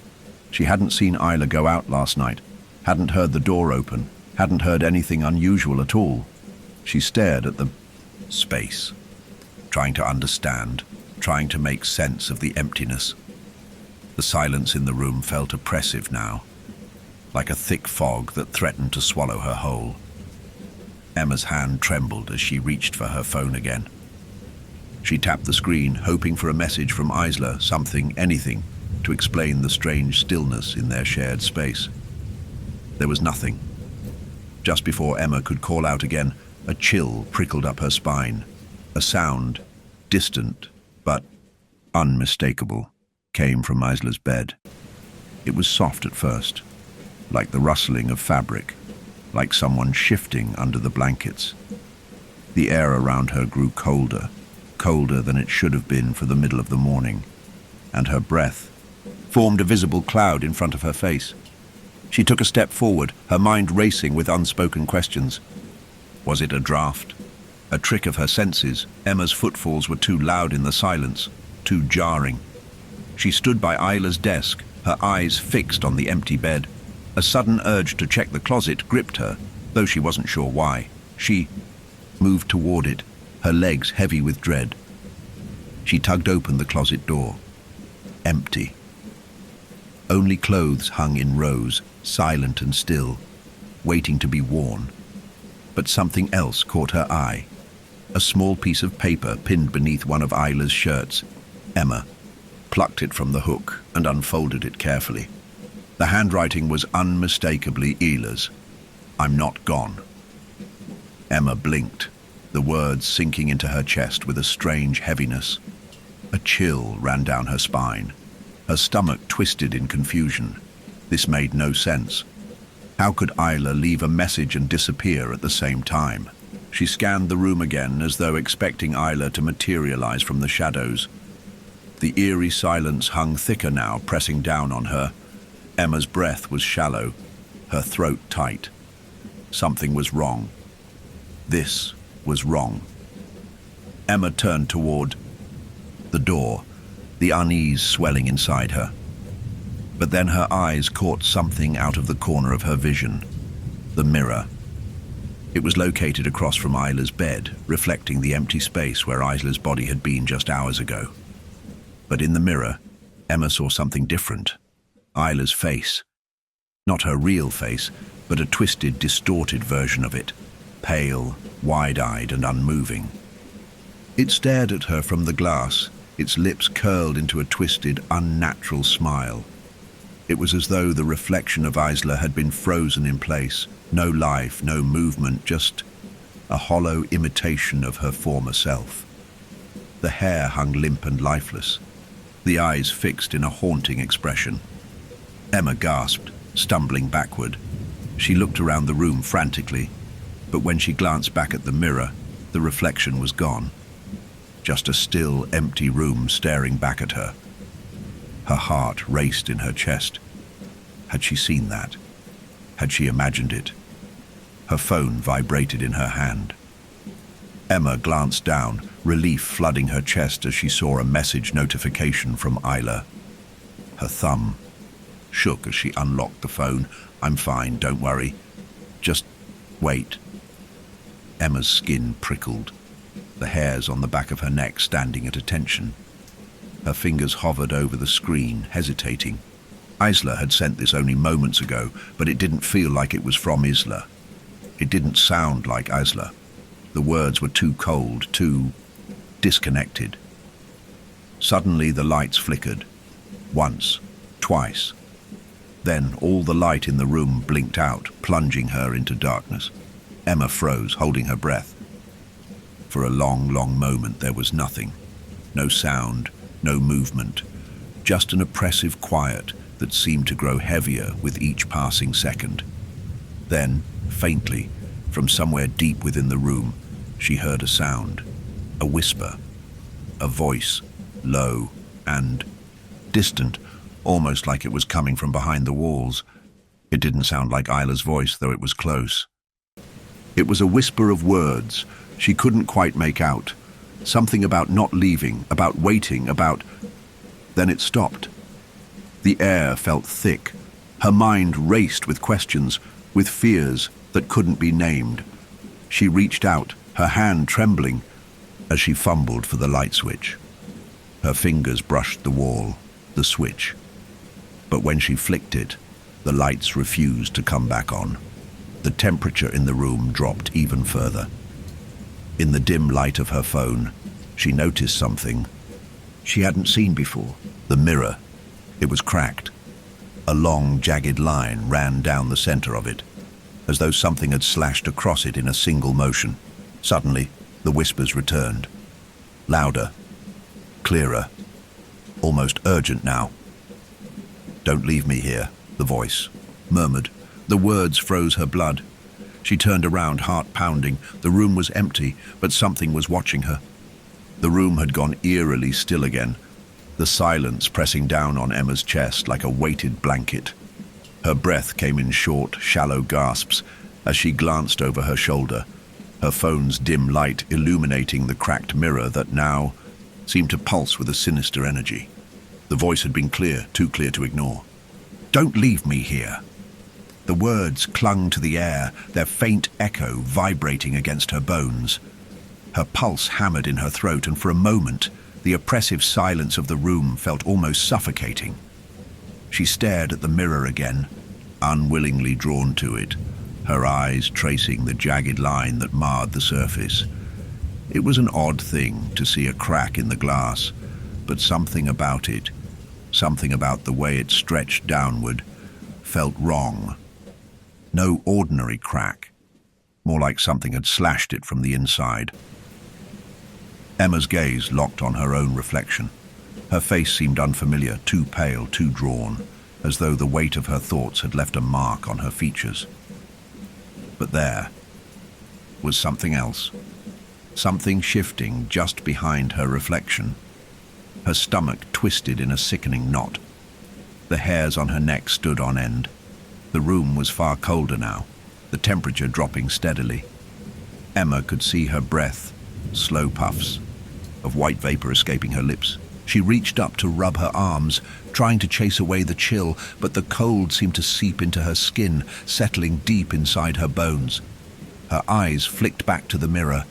She hadn't seen Isla go out last night, hadn't heard the door open, hadn't heard anything unusual at all. She stared at the space, trying to understand, trying to make sense of the emptiness. The silence in the room felt oppressive now, like a thick fog that threatened to swallow her whole. Emma's hand trembled as she reached for her phone again. She tapped the screen, hoping for a message from Isla, something, anything, to explain the strange stillness in their shared space. There was nothing. Just before Emma could call out again, a chill prickled up her spine. A sound, distant but unmistakable, came from Isla's bed. It was soft at first, like the rustling of fabric, like someone shifting under the blankets. The air around her grew colder, colder than it should have been for the middle of the morning, and her breath formed a visible cloud in front of her face. She took a step forward, her mind racing with unspoken questions. Was it a draft? A trick of her senses? Emma's footfalls were too loud in the silence, too jarring. She stood by Isla's desk, her eyes fixed on the empty bed. A sudden urge to check the closet gripped her, though she wasn't sure why. She moved toward it, her legs heavy with dread. She tugged open the closet door. Empty. Only clothes hung in rows, silent and still, waiting to be worn. But something else caught her eye. A small piece of paper pinned beneath one of Isla's shirts. Emma plucked it from the hook and unfolded it carefully. The handwriting was unmistakably Isla's. "I'm not gone." Emma blinked, the words sinking into her chest with a strange heaviness. A chill ran down her spine. Her stomach twisted in confusion. This made no sense. How could Isla leave a message and disappear at the same time? She scanned the room again as though expecting Isla to materialize from the shadows. The eerie silence hung thicker now, pressing down on her. Emma's breath was shallow, her throat tight. Something was wrong. This was wrong. Emma turned toward the door, the unease swelling inside her. But then her eyes caught something out of the corner of her vision. The mirror. It was located across from Isla's bed, reflecting the empty space where Isla's body had been just hours ago. But in the mirror, Emma saw something different. Isla's face. Not her real face, but a twisted, distorted version of it. Pale, wide-eyed and unmoving. It stared at her from the glass, its lips curled into a twisted, unnatural smile. It was as though the reflection of Isla had been frozen in place. No life, no movement, just a hollow imitation of her former self. The hair hung limp and lifeless, the eyes fixed in a haunting expression. Emma gasped, stumbling backward. She looked around the room frantically, but when she glanced back at the mirror, the reflection was gone. Just a still, empty room staring back at her. Her heart raced in her chest. Had she seen that? Had she imagined it? Her phone vibrated in her hand. Emma glanced down, relief flooding her chest as she saw a message notification from Isla. Her thumb shook as she unlocked the phone. "I'm fine, don't worry. Just wait." Emma's skin prickled, the hairs on the back of her neck standing at attention. Her fingers hovered over the screen, hesitating. Isla had sent this only moments ago, but it didn't feel like it was from Isla. It didn't sound like Isla. The words were too cold, too disconnected. Suddenly the lights flickered. Once, twice. Then all the light in the room blinked out, plunging her into darkness. Emma froze, holding her breath. For a long, long moment there was nothing. No sound, no movement. Just an oppressive quiet that seemed to grow heavier with each passing second. Then, faintly, from somewhere deep within the room, she heard a sound. A whisper. A voice, low and distant, almost like it was coming from behind the walls. It didn't sound like Isla's voice, though it was close. It was a whisper of words she couldn't quite make out. Something about not leaving, about waiting, about... Then it stopped. The air felt thick. Her mind raced with questions, with fears that couldn't be named. She reached out, her hand trembling, as she fumbled for the light switch. Her fingers brushed the wall, the switch. But when she flicked it, the lights refused to come back on. The temperature in the room dropped even further. In the dim light of her phone, she noticed something she hadn't seen before. The mirror. It was cracked. A long, jagged line ran down the center of it, as though something had slashed across it in a single motion. Suddenly, the whispers returned. Louder, clearer, almost urgent now. "Don't leave me here," the voice murmured. The words froze her blood. She turned around, heart pounding. The room was empty, but something was watching her. The room had gone eerily still again, the silence pressing down on Emma's chest like a weighted blanket. Her breath came in short, shallow gasps as she glanced over her shoulder, her phone's dim light illuminating the cracked mirror that now seemed to pulse with a sinister energy. The voice had been clear, too clear to ignore. "Don't leave me here." The words clung to the air, their faint echo vibrating against her bones. Her pulse hammered in her throat, and for a moment, the oppressive silence of the room felt almost suffocating. She stared at the mirror again, unwillingly drawn to it, her eyes tracing the jagged line that marred the surface. It was an odd thing to see a crack in the glass, but something about it, something about the way it stretched downward, felt wrong. No ordinary crack, more like something had slashed it from the inside. Emma's gaze locked on her own reflection. Her face seemed unfamiliar, too pale, too drawn, as though the weight of her thoughts had left a mark on her features. But there was something else, something shifting just behind her reflection. Her stomach twisted in a sickening knot. The hairs on her neck stood on end. The room was far colder now, the temperature dropping steadily. Emma could see her breath, slow puffs of white vapor escaping her lips. She reached up to rub her arms, trying to chase away the chill, but the cold seemed to seep into her skin, settling deep inside her bones. Her eyes flicked back to the mirror.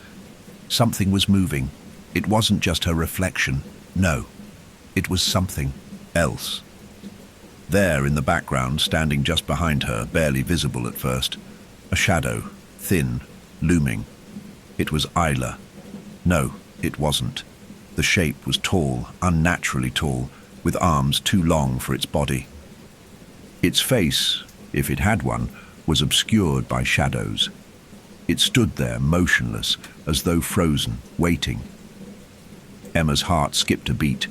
Something was moving. It wasn't just her reflection. No, it was something else. There in the background, standing just behind her, barely visible at first, a shadow, thin, looming. It was Isla. No, it wasn't. The shape was tall, unnaturally tall, with arms too long for its body. Its face, if it had one, was obscured by shadows. It stood there, motionless, as though frozen, waiting. Emma's heart skipped a beat.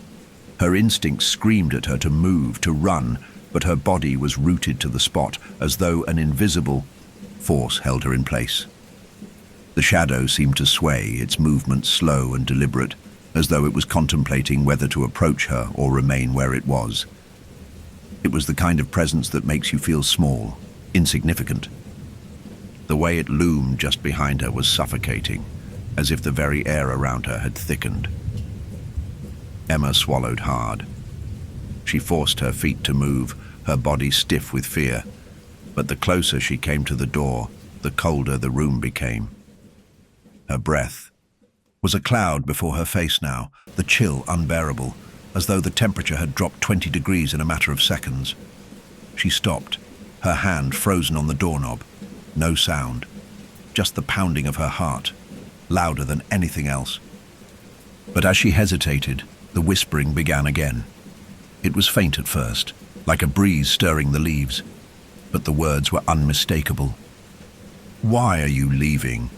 Her instincts screamed at her to move, to run, but her body was rooted to the spot, as though an invisible force held her in place. The shadow seemed to sway, its movements slow and deliberate, as though it was contemplating whether to approach her or remain where it was. It was the kind of presence that makes you feel small, insignificant. The way it loomed just behind her was suffocating, as if the very air around her had thickened. Emma swallowed hard. She forced her feet to move, her body stiff with fear. But the closer she came to the door, the colder the room became. Her breath was a cloud before her face now, the chill unbearable, as though the temperature had dropped 20 degrees in a matter of seconds. She stopped, her hand frozen on the doorknob. No sound, just the pounding of her heart, louder than anything else. But as she hesitated, the whispering began again. It was faint at first, like a breeze stirring the leaves, but the words were unmistakable. "Why are you leaving?"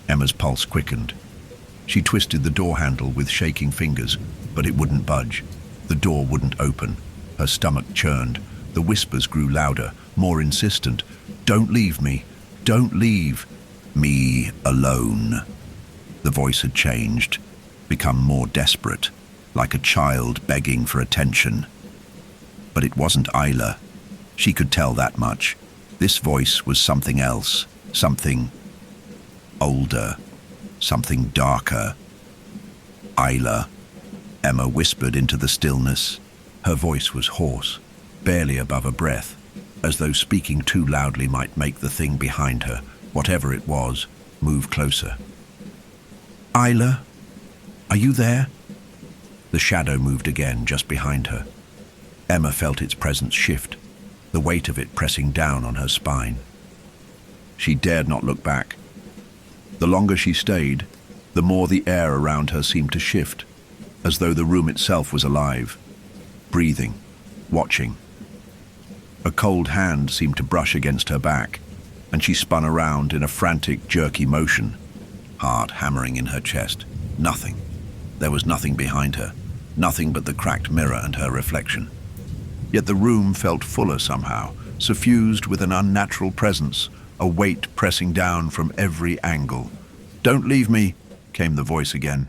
Emma's pulse quickened. She twisted the door handle with shaking fingers, but it wouldn't budge. The door wouldn't open. Her stomach churned. The whispers grew louder, more insistent. "Don't leave me. Don't leave me alone." The voice had changed, become more desperate, like a child begging for attention. But it wasn't Isla. She could tell that much. This voice was something else, something older, something darker. Isla, Emma whispered into the stillness. Her voice was hoarse, barely above a breath, as though speaking too loudly might make the thing behind her, whatever it was, move closer. Isla, are you there? The shadow moved again just behind her. Emma felt its presence shift, the weight of it pressing down on her spine. She dared not look back. The longer she stayed, the more the air around her seemed to shift, as though the room itself was alive, breathing, watching. A cold hand seemed to brush against her back, and she spun around in a frantic, jerky motion, heart hammering in her chest. Nothing. There was nothing behind her, nothing but the cracked mirror and her reflection. Yet the room felt fuller somehow, suffused with an unnatural presence, a weight pressing down from every angle. "Don't leave me," came the voice again.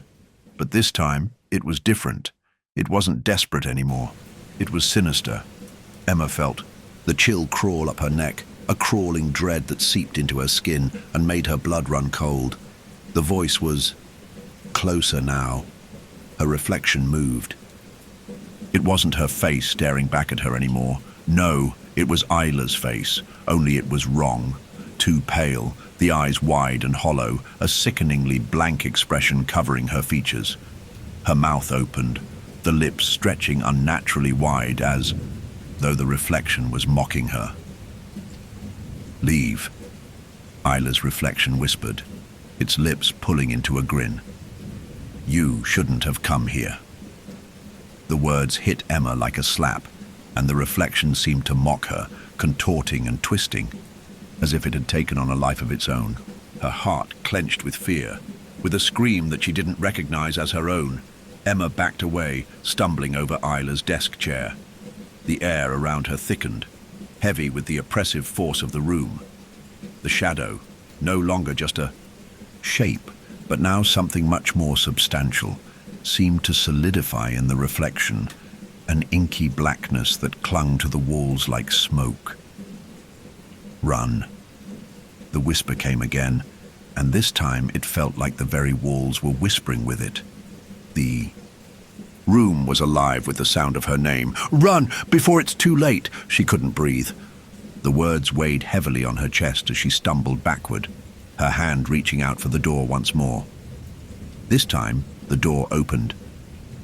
But this time, it was different. It wasn't desperate anymore. It was sinister. Emma felt the chill crawl up her neck, a crawling dread that seeped into her skin and made her blood run cold. The voice was closer now. Her reflection moved. It wasn't her face staring back at her anymore. No, it was Isla's face, only it was wrong. Too pale, the eyes wide and hollow, a sickeningly blank expression covering her features. Her mouth opened, the lips stretching unnaturally wide as though the reflection was mocking her. "Leave," Isla's reflection whispered, its lips pulling into a grin. "You shouldn't have come here." The words hit Emma like a slap, and the reflection seemed to mock her, contorting and twisting, as if it had taken on a life of its own. Her heart clenched with fear. With a scream that she didn't recognize as her own, Emma backed away, stumbling over Isla's desk chair. The air around her thickened, heavy with the oppressive force of the room. The shadow, no longer just a shape, but now something much more substantial, seemed to solidify in the reflection, an inky blackness that clung to the walls like smoke. "Run." The whisper came again, and this time it felt like the very walls were whispering with it. The room was alive with the sound of her name. "Run, before it's too late!" She couldn't breathe. The words weighed heavily on her chest as she stumbled backward, her hand reaching out for the door once more. This time, the door opened,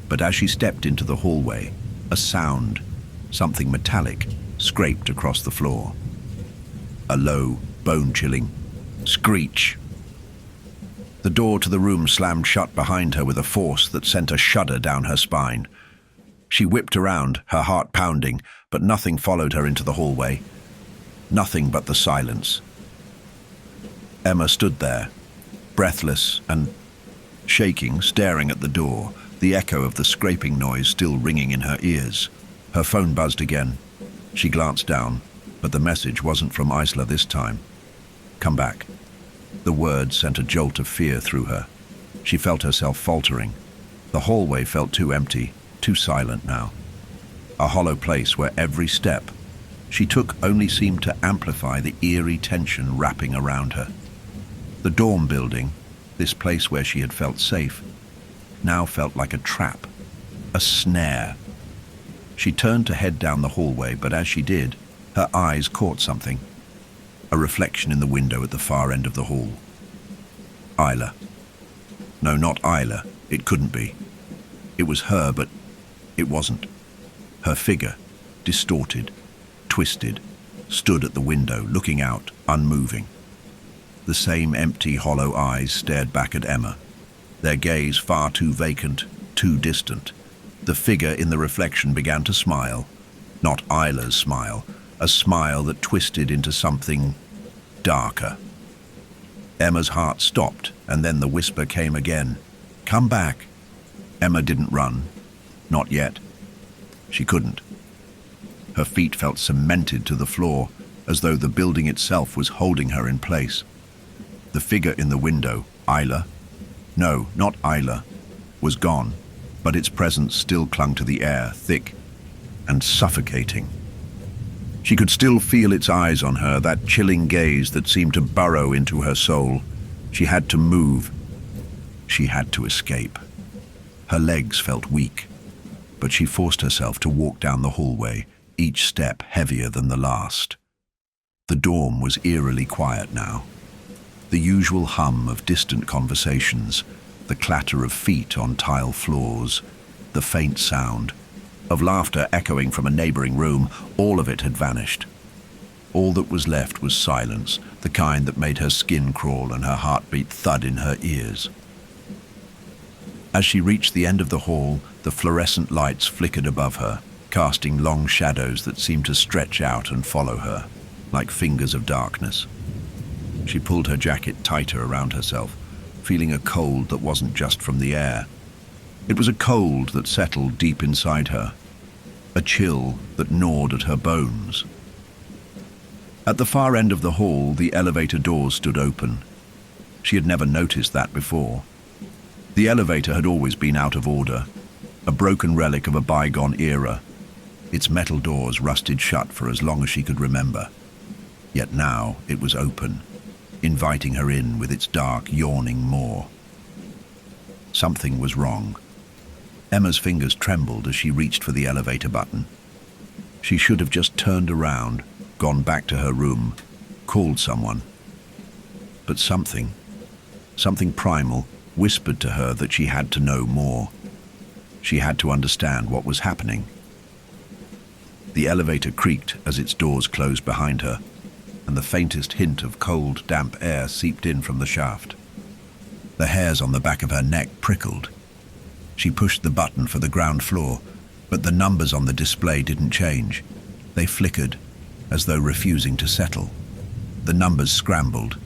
but as she stepped into the hallway, a sound, something metallic, scraped across the floor. A low, bone-chilling screech. The door to the room slammed shut behind her with a force that sent a shudder down her spine. She whipped around, her heart pounding, but nothing followed her into the hallway. Nothing but the silence. Emma stood there, breathless and shaking, staring at the door, the echo of the scraping noise still ringing in her ears. Her phone buzzed again. She glanced down, but the message wasn't from Isla this time. "Come back." The words sent a jolt of fear through her. She felt herself faltering. The hallway felt too empty, too silent now. A hollow place where every step she took only seemed to amplify the eerie tension wrapping around her. The dorm building, this place where she had felt safe, now felt like a trap, a snare. She turned to head down the hallway, but as she did, her eyes caught something. A reflection in the window at the far end of the hall. Isla. No, not Isla. It couldn't be. It was her, but it wasn't. Her figure, distorted, twisted, stood at the window, looking out, unmoving. The same empty, hollow eyes stared back at Emma, their gaze far too vacant, too distant. The figure in the reflection began to smile, not Isla's smile, a smile that twisted into something darker. Emma's heart stopped, and then the whisper came again. "Come back." Emma didn't run. Not yet. She couldn't. Her feet felt cemented to the floor, as though the building itself was holding her in place. The figure in the window, Isla, no, not Isla, was gone, but its presence still clung to the air, thick and suffocating. She could still feel its eyes on her, that chilling gaze that seemed to burrow into her soul. She had to move. She had to escape. Her legs felt weak, but she forced herself to walk down the hallway, each step heavier than the last. The dorm was eerily quiet now. The usual hum of distant conversations, the clatter of feet on tile floors, the faint sound of laughter echoing from a neighboring room, all of it had vanished. All that was left was silence, the kind that made her skin crawl and her heartbeat thud in her ears. As she reached the end of the hall, the fluorescent lights flickered above her, casting long shadows that seemed to stretch out and follow her, like fingers of darkness. She pulled her jacket tighter around herself, feeling a cold that wasn't just from the air. It was a cold that settled deep inside her, a chill that gnawed at her bones. At the far end of the hall, the elevator doors stood open. She had never noticed that before. The elevator had always been out of order, a broken relic of a bygone era. Its metal doors rusted shut for as long as she could remember. Yet now it was open, inviting her in with its dark, yawning maw. Something was wrong. Emma's fingers trembled as she reached for the elevator button. She should have just turned around, gone back to her room, called someone. But something primal, whispered to her that she had to know more. She had to understand what was happening. The elevator creaked as its doors closed behind her, and the faintest hint of cold, damp air seeped in from the shaft. The hairs on the back of her neck prickled. She pushed the button for the ground floor, but the numbers on the display didn't change. They flickered, as though refusing to settle. The numbers scrambled,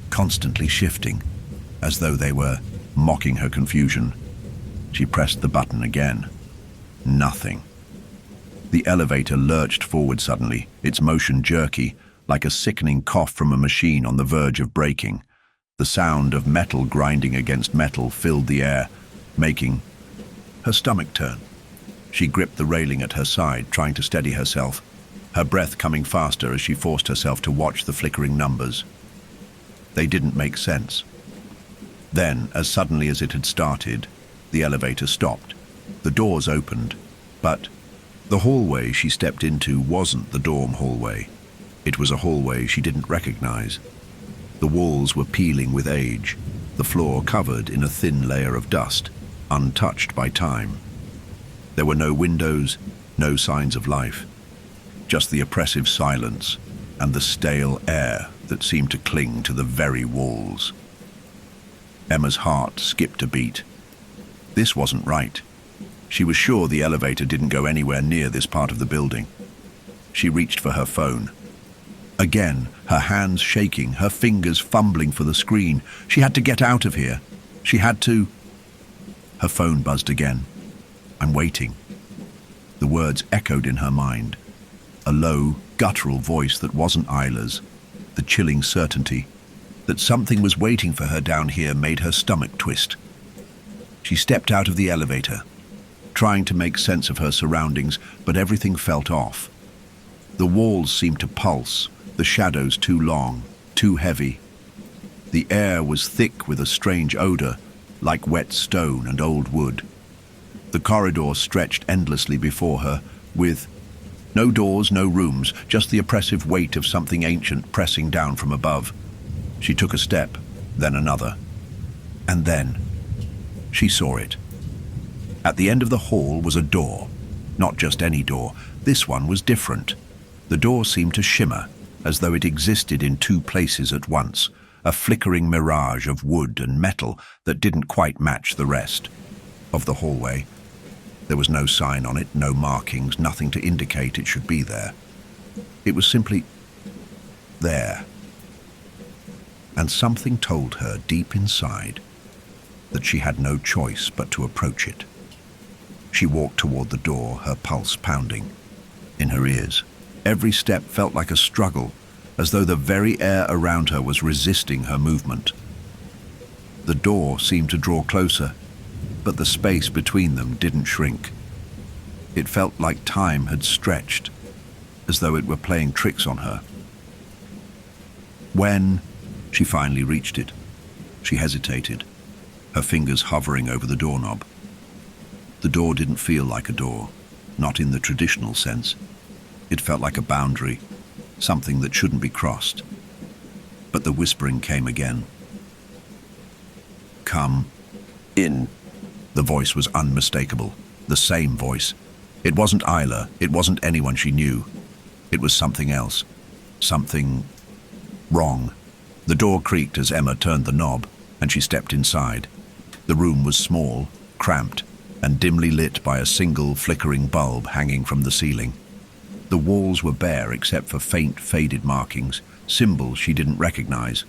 constantly shifting, as though they were mocking her confusion. She pressed the button again. Nothing. The elevator lurched forward suddenly, its motion jerky, like a sickening cough from a machine on the verge of breaking. The sound of metal grinding against metal filled the air, making her stomach turn. She gripped the railing at her side, trying to steady herself, her breath coming faster as she forced herself to watch the flickering numbers. They didn't make sense. Then, as suddenly as it had started, the elevator stopped. The doors opened, but the hallway she stepped into wasn't the dorm hallway. It was a hallway she didn't recognize. The walls were peeling with age, the floor covered in a thin layer of dust, untouched by time. There were no windows, no signs of life, just the oppressive silence and the stale air that seemed to cling to the very walls. Emma's heart skipped a beat. This wasn't right. She was sure the elevator didn't go anywhere near this part of the building. She reached for her phone. Again, her hands shaking, her fingers fumbling for the screen. She had to get out of here. She had to... Her phone buzzed again. "I'm waiting." The words echoed in her mind. A low, guttural voice that wasn't Isla's. The chilling certainty that something was waiting for her down here made her stomach twist. She stepped out of the elevator, trying to make sense of her surroundings, but everything felt off. The walls seemed to pulse, the shadows too long, too heavy. The air was thick with a strange odor, like wet stone and old wood. The corridor stretched endlessly before her, with no doors, no rooms, just the oppressive weight of something ancient pressing down from above. She took a step, then another. And then she saw it. At the end of the hall was a door. Not just any door. This one was different. The door seemed to shimmer, as though it existed in two places at once, a flickering mirage of wood and metal that didn't quite match the rest of the hallway. There was no sign on it, no markings, nothing to indicate it should be there. It was simply there. And something told her deep inside that she had no choice but to approach it. She walked toward the door, her pulse pounding in her ears. Every step felt like a struggle, as though the very air around her was resisting her movement. The door seemed to draw closer, but the space between them didn't shrink. It felt like time had stretched, as though it were playing tricks on her. When she finally reached it, she hesitated, her fingers hovering over the doorknob. The door didn't feel like a door, not in the traditional sense. It felt like a boundary, something that shouldn't be crossed. But the whispering came again. "Come in." The voice was unmistakable, the same voice. It wasn't Isla, it wasn't anyone she knew. It was something else, something wrong. The door creaked as Emma turned the knob, and she stepped inside. The room was small, cramped, and dimly lit by a single flickering bulb hanging from the ceiling. The walls were bare except for faint, faded markings, symbols she didn't recognize.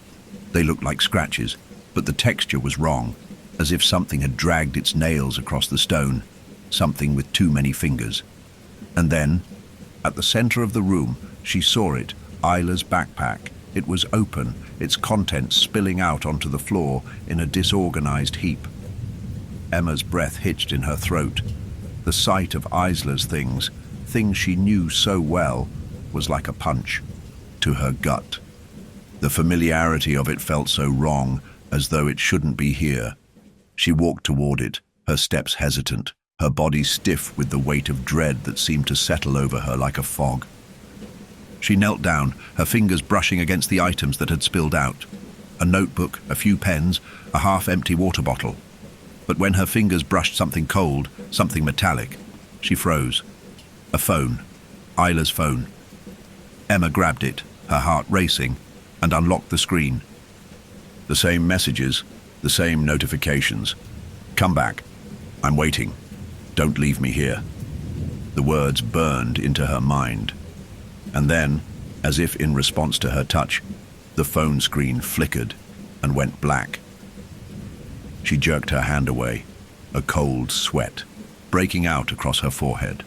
They looked like scratches, but the texture was wrong, as if something had dragged its nails across the stone, something with too many fingers. And then, at the center of the room, she saw it, Isla's backpack. It was open, its contents spilling out onto the floor in a disorganized heap. Emma's breath hitched in her throat. The sight of Isla's things she knew so well, was like a punch to her gut. The familiarity of it felt so wrong, as though it shouldn't be here. She walked toward it, her steps hesitant, her body stiff with the weight of dread that seemed to settle over her like a fog. She knelt down, her fingers brushing against the items that had spilled out. A notebook, a few pens, a half-empty water bottle. But when her fingers brushed something cold, something metallic, she froze. A phone. Isla's phone. Emma grabbed it, her heart racing, and unlocked the screen. The same messages, the same notifications. "Come back. I'm waiting. Don't leave me here." The words burned into her mind. And then, as if in response to her touch, the phone screen flickered and went black. She jerked her hand away, a cold sweat breaking out across her forehead.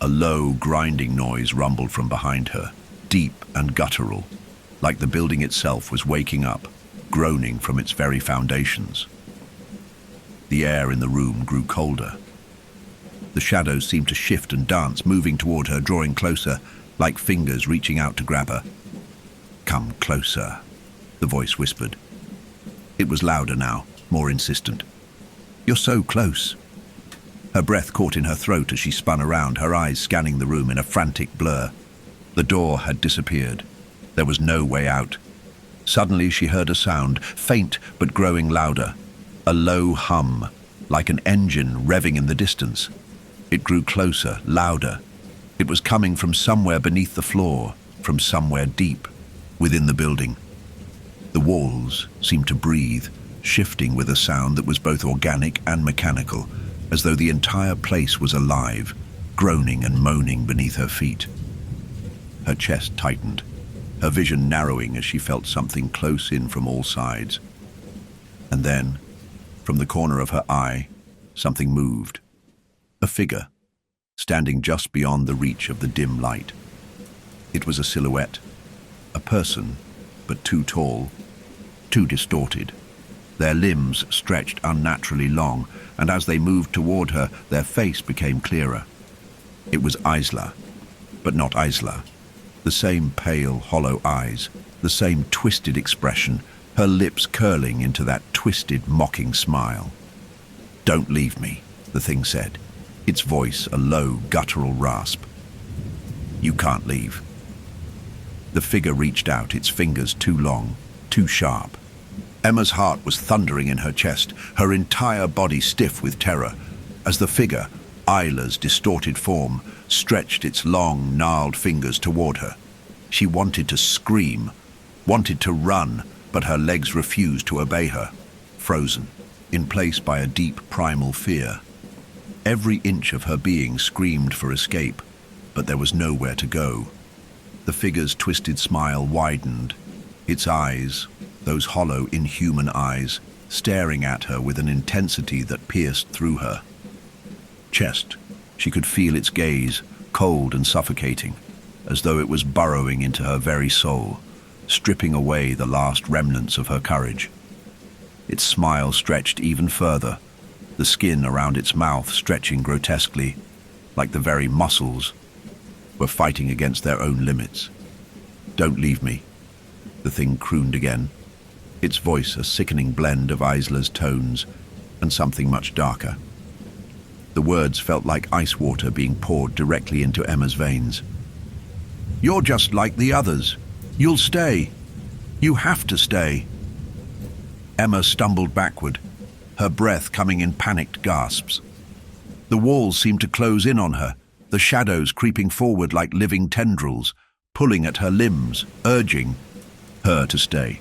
A low, grinding noise rumbled from behind her, deep and guttural, like the building itself was waking up, groaning from its very foundations. The air in the room grew colder. The shadows seemed to shift and dance, moving toward her, drawing closer, like fingers reaching out to grab her. "Come closer," the voice whispered. It was louder now, more insistent. "You're so close." Her breath caught in her throat as she spun around, her eyes scanning the room in a frantic blur. The door had disappeared. There was no way out. Suddenly she heard a sound, faint but growing louder. A low hum, like an engine revving in the distance. It grew closer, louder. It was coming from somewhere beneath the floor, from somewhere deep within the building. The walls seemed to breathe, shifting with a sound that was both organic and mechanical, as though the entire place was alive, groaning and moaning beneath her feet. Her chest tightened, her vision narrowing as she felt something close in from all sides. And then, from the corner of her eye, something moved. A figure, standing just beyond the reach of the dim light. It was a silhouette, a person, but too tall, too distorted. Their limbs stretched unnaturally long, and as they moved toward her, their face became clearer. It was Isla, but not Isla. The same pale, hollow eyes, the same twisted expression, her lips curling into that twisted, mocking smile. "Don't leave me," the thing said, its voice a low, guttural rasp. "You can't leave." The figure reached out, its fingers too long, too sharp. Emma's heart was thundering in her chest, her entire body stiff with terror, as the figure, Isla's distorted form, stretched its long, gnarled fingers toward her. She wanted to scream, wanted to run, but her legs refused to obey her, frozen, in place by a deep primal fear. Every inch of her being screamed for escape, but there was nowhere to go. The figure's twisted smile widened, its eyes, those hollow, inhuman eyes, staring at her with an intensity that pierced through her chest. She could feel its gaze, cold and suffocating, as though it was burrowing into her very soul, stripping away the last remnants of her courage. Its smile stretched even further, the skin around its mouth stretching grotesquely. like the very muscles were fighting against their own limits. "Don't leave me," the thing crooned again, its voice a sickening blend of Isla's tones and something much darker. The words felt like ice water being poured directly into Emma's veins. "You're just like the others. You'll stay. You have to stay." Emma stumbled backward, her breath coming in panicked gasps. The walls seemed to close in on her, the shadows creeping forward like living tendrils, pulling at her limbs, urging her to stay.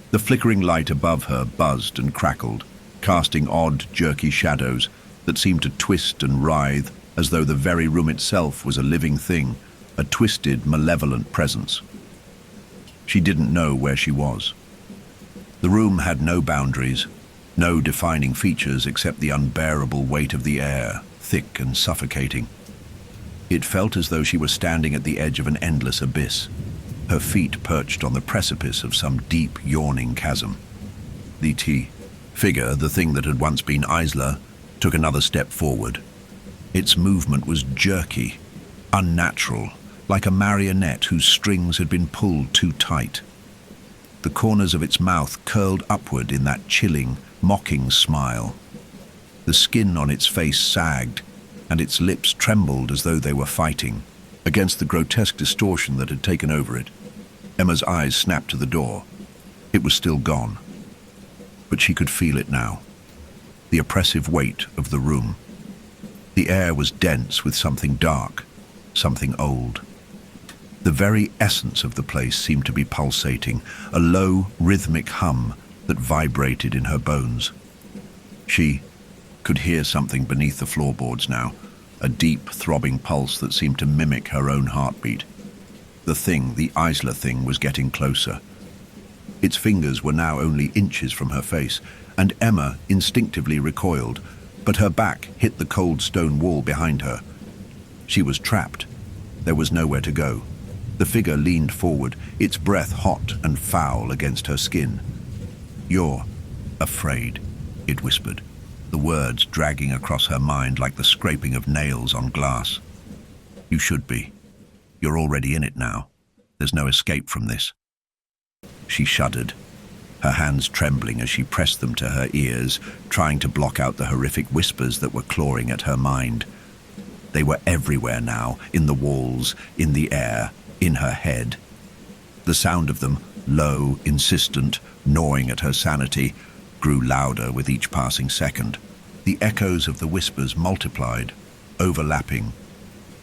The flickering light above her buzzed and crackled, casting odd, jerky shadows that seemed to twist and writhe as though the very room itself was a living thing, a twisted, malevolent presence. She didn't know where she was. The room had no boundaries, no defining features except the unbearable weight of the air, thick and suffocating. It felt as though she were standing at the edge of an endless abyss, her feet perched on the precipice of some deep, yawning chasm. The figure, the thing that had once been Isla, took another step forward. Its movement was jerky, unnatural, like a marionette whose strings had been pulled too tight. The corners of its mouth curled upward in that chilling, mocking smile. The skin on its face sagged, and its lips trembled as though they were fighting against the grotesque distortion that had taken over it. Emma's eyes snapped to the door. It was still gone, but she could feel it now. The oppressive weight of the room. The air was dense with something dark, something old. The very essence of the place seemed to be pulsating, a low, rhythmic hum that vibrated in her bones. She could hear something beneath the floorboards now, a deep, throbbing pulse that seemed to mimic her own heartbeat. The thing, the Isla thing, was getting closer. Its fingers were now only inches from her face, and Emma instinctively recoiled, but her back hit the cold stone wall behind her. She was trapped. There was nowhere to go. The figure leaned forward, its breath hot and foul against her skin. "You're afraid," it whispered, the words dragging across her mind like the scraping of nails on glass. "You should be. You're already in it now. There's no escape from this." She shuddered, her hands trembling as she pressed them to her ears, trying to block out the horrific whispers that were clawing at her mind. They were everywhere now, in the walls, in the air, in her head. The sound of them, low, insistent, gnawing at her sanity, grew louder with each passing second. The echoes of the whispers multiplied, overlapping,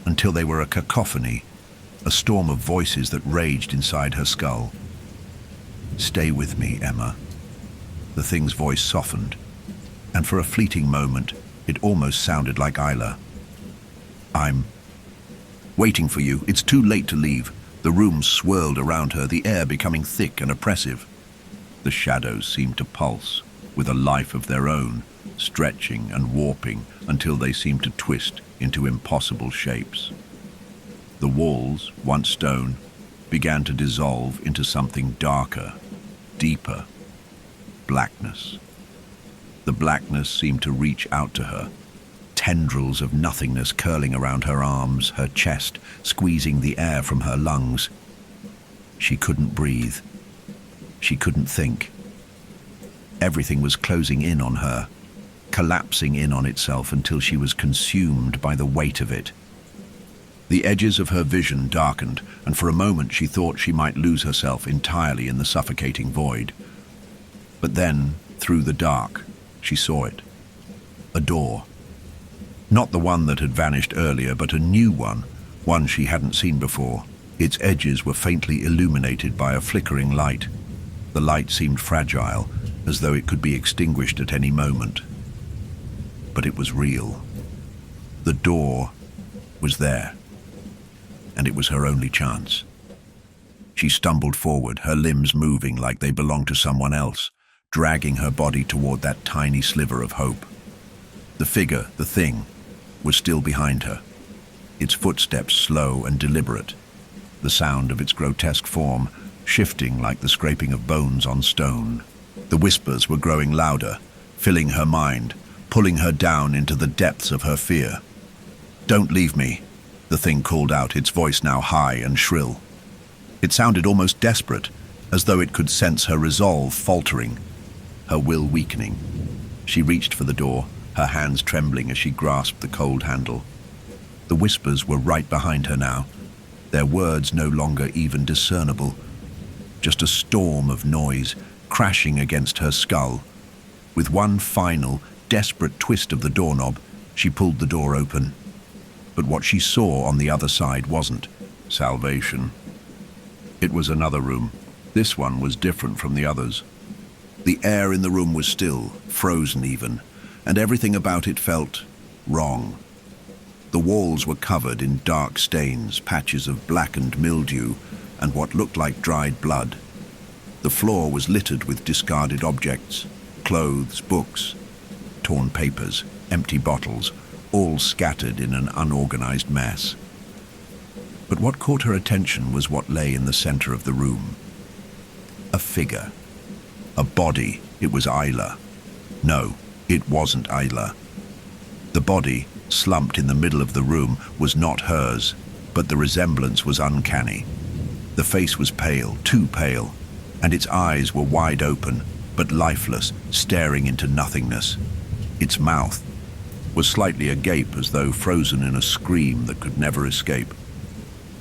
until they were a cacophony, a storm of voices that raged inside her skull. "Stay with me, Emma." The thing's voice softened, and for a fleeting moment, it almost sounded like Isla. "I'm waiting for you. It's too late to leave." The room swirled around her, the air becoming thick and oppressive. The shadows seemed to pulse, with a life of their own, stretching and warping until they seemed to twist into impossible shapes. The walls, once stone, began to dissolve into something darker, deeper, blackness. The blackness seemed to reach out to her, tendrils of nothingness curling around her arms, her chest, squeezing the air from her lungs. She couldn't breathe. She couldn't think. Everything was closing in on her, collapsing in on itself until she was consumed by the weight of it. The edges of her vision darkened, and for a moment she thought she might lose herself entirely in the suffocating void. But then, through the dark, she saw it. A door. Not the one that had vanished earlier, but a new one she hadn't seen before. Its edges were faintly illuminated by a flickering light. The light seemed fragile, as though it could be extinguished at any moment. But it was real. The door was there, and it was her only chance. She stumbled forward, her limbs moving like they belonged to someone else, dragging her body toward that tiny sliver of hope. The figure, the thing, was still behind her, its footsteps slow and deliberate, the sound of its grotesque form shifting like the scraping of bones on stone. The whispers were growing louder, filling her mind, pulling her down into the depths of her fear. "Don't leave me," the thing called out, its voice now high and shrill. It sounded almost desperate, as though it could sense her resolve faltering, her will weakening. She reached for the door, her hands trembling as she grasped the cold handle. The whispers were right behind her now, their words no longer even discernible, just a storm of noise crashing against her skull. With one final, desperate twist of the doorknob, she pulled the door open. But what she saw on the other side wasn't salvation. It was another room. This one was different from the others. The air in the room was still, frozen even, and everything about it felt wrong. The walls were covered in dark stains, patches of blackened mildew, and what looked like dried blood. The floor was littered with discarded objects, clothes, books, torn papers, empty bottles, all scattered in an unorganized mess. But what caught her attention was what lay in the center of the room. A figure. A body. It was Isla. No, it wasn't Isla. The body, slumped in the middle of the room, was not hers, but the resemblance was uncanny. The face was pale, too pale, and its eyes were wide open, but lifeless, staring into nothingness. Its mouth was slightly agape, as though frozen in a scream that could never escape.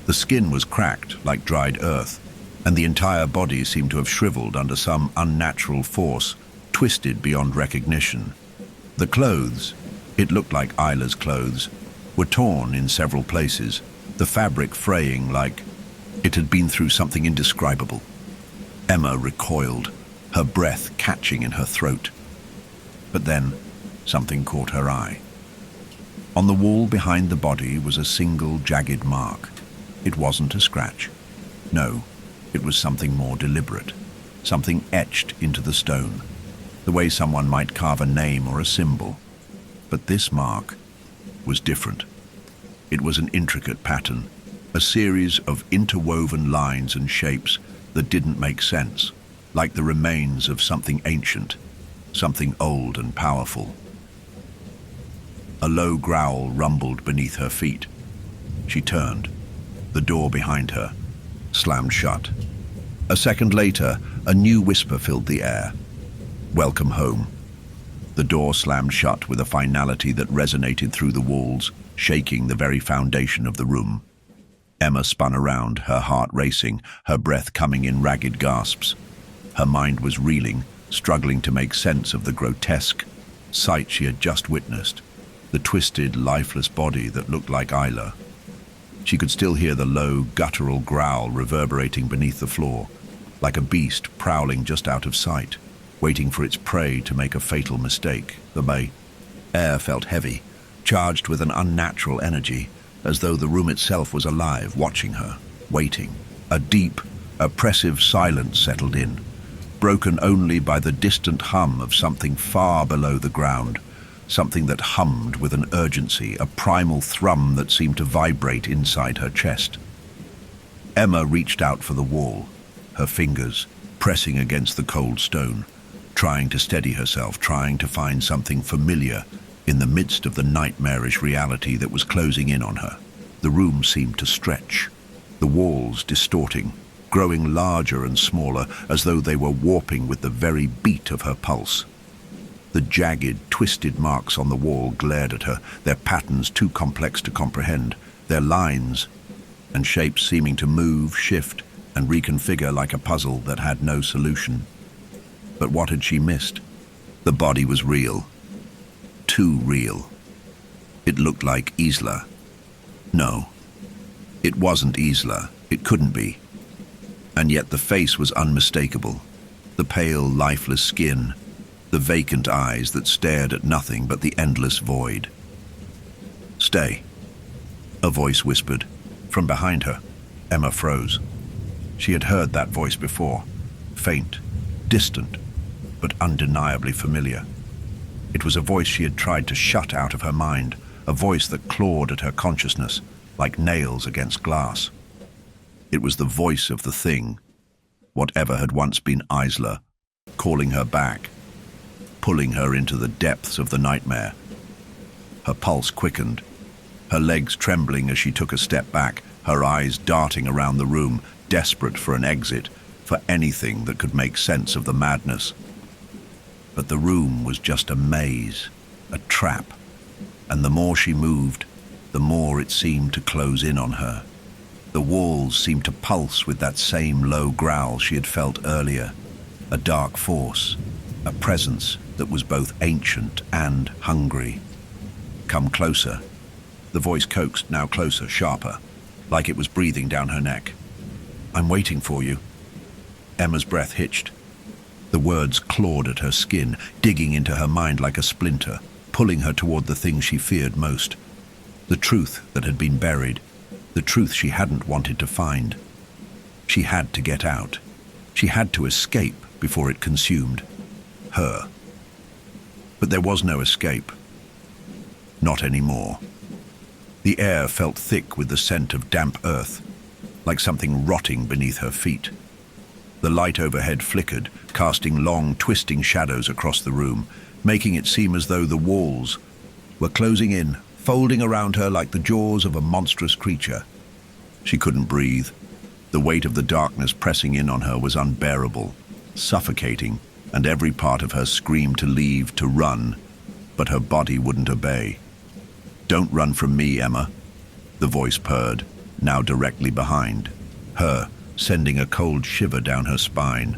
The skin was cracked, like dried earth, and the entire body seemed to have shriveled under some unnatural force, twisted beyond recognition. The clothes, it looked like Isla's clothes, were torn in several places, the fabric fraying like it had been through something indescribable. Emma recoiled, her breath catching in her throat. But then, something caught her eye. On the wall behind the body was a single jagged mark. It wasn't a scratch. No, it was something more deliberate, something etched into the stone, the way someone might carve a name or a symbol. But this mark was different. It was an intricate pattern, a series of interwoven lines and shapes that didn't make sense, like the remains of something ancient, something old and powerful. A low growl rumbled beneath her feet. She turned. The door behind her slammed shut. A second later, a new whisper filled the air. "Welcome home." The door slammed shut with a finality that resonated through the walls, shaking the very foundation of the room. Emma spun around, her heart racing, her breath coming in ragged gasps. Her mind was reeling, struggling to make sense of the grotesque sight she had just witnessed, the twisted, lifeless body that looked like Isla. She could still hear the low, guttural growl reverberating beneath the floor, like a beast prowling just out of sight, waiting for its prey to make a fatal mistake. The air felt heavy, charged with an unnatural energy, as though the room itself was alive, watching her, waiting. A deep, oppressive silence settled in, broken only by the distant hum of something far below the ground, something that hummed with an urgency, a primal thrum that seemed to vibrate inside her chest. Emma reached out for the wall, her fingers pressing against the cold stone, trying to steady herself, trying to find something familiar in the midst of the nightmarish reality that was closing in on her. The room seemed to stretch, the walls distorting, growing larger and smaller, as though they were warping with the very beat of her pulse. The jagged, twisted marks on the wall glared at her, their patterns too complex to comprehend, their lines and shapes seeming to move, shift, and reconfigure like a puzzle that had no solution. But what had she missed? The body was real. Too real. It looked like Isla. No, it wasn't Isla. It couldn't be. And yet the face was unmistakable. The pale, lifeless skin, the vacant eyes that stared at nothing but the endless void. "Stay," a voice whispered. From behind her, Emma froze. She had heard that voice before, faint, distant, but undeniably familiar. It was a voice she had tried to shut out of her mind, a voice that clawed at her consciousness like nails against glass. It was the voice of the thing, whatever had once been Isla, calling her back, pulling her into the depths of the nightmare. Her pulse quickened. her legs trembling as she took a step back, her eyes darting around the room, desperate for an exit, for anything that could make sense of the madness. But the room was just a maze, a trap, and the more she moved, the more it seemed to close in on her. The walls seemed to pulse with that same low growl she had felt earlier, a dark force, a presence that was both ancient and hungry. "Come closer." The voice coaxed, now closer, sharper, like it was breathing down her neck. "I'm waiting for you." Emma's breath hitched. The words clawed at her skin, digging into her mind like a splinter, pulling her toward the thing she feared most. The truth that had been buried, the truth she hadn't wanted to find. She had to get out. She had to escape before it consumed her. But there was no escape. Not anymore. The air felt thick with the scent of damp earth, like something rotting beneath her feet. The light overhead flickered, casting long, twisting shadows across the room, making it seem as though the walls were closing in, folding around her like the jaws of a monstrous creature. She couldn't breathe. The weight of the darkness pressing in on her was unbearable, suffocating, and every part of her screamed to leave, to run, but her body wouldn't obey. "Don't run from me, Emma," the voice purred, now directly behind her, sending a cold shiver down her spine.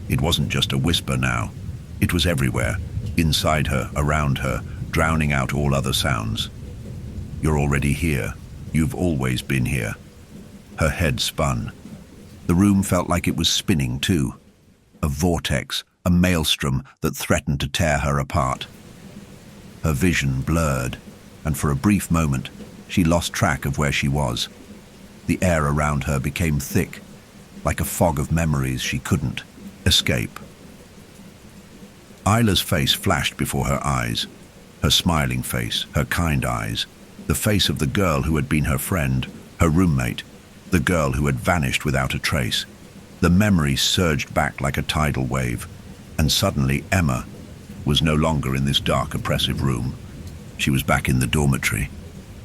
It wasn't just a whisper now. It was everywhere, inside her, around her, drowning out all other sounds. "You're already here. You've always been here." Her head spun. The room felt like it was spinning too. A vortex, a maelstrom that threatened to tear her apart. Her vision blurred, and for a brief moment, she lost track of where she was. The air around her became thick, like a fog of memories she couldn't escape. Isla's face flashed before her eyes, her smiling face, her kind eyes, the face of the girl who had been her friend, her roommate, the girl who had vanished without a trace. The memory surged back like a tidal wave, and suddenly Emma was no longer in this dark, oppressive room. She was back in the dormitory,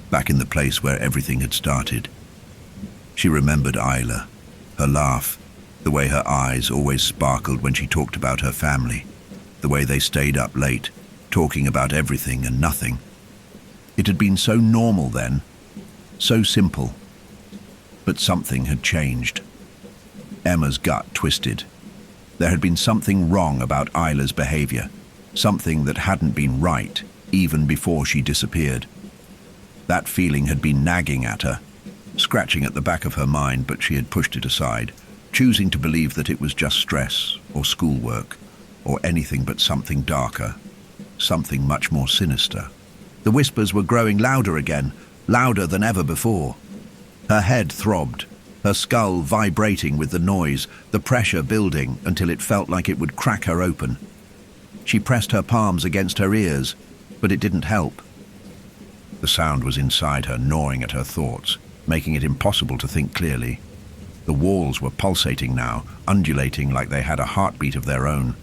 back in the place where everything had started. She remembered Isla, her laugh, the way her eyes always sparkled when she talked about her family, the way they stayed up late, talking about everything and nothing. It had been so normal then, so simple. But something had changed. Emma's gut twisted. There had been something wrong about Isla's behavior, something that hadn't been right even before she disappeared. That feeling had been nagging at her, scratching at the back of her mind, but she had pushed it aside, choosing to believe that it was just stress or schoolwork or anything but something darker, something much more sinister. The whispers were growing louder again, louder than ever before. Her head throbbed, her skull vibrating with the noise, the pressure building until it felt like it would crack her open. She pressed her palms against her ears, but it didn't help. The sound was inside her, gnawing at her thoughts, making it impossible to think clearly. The walls were pulsating now, undulating like they had a heartbeat of their own.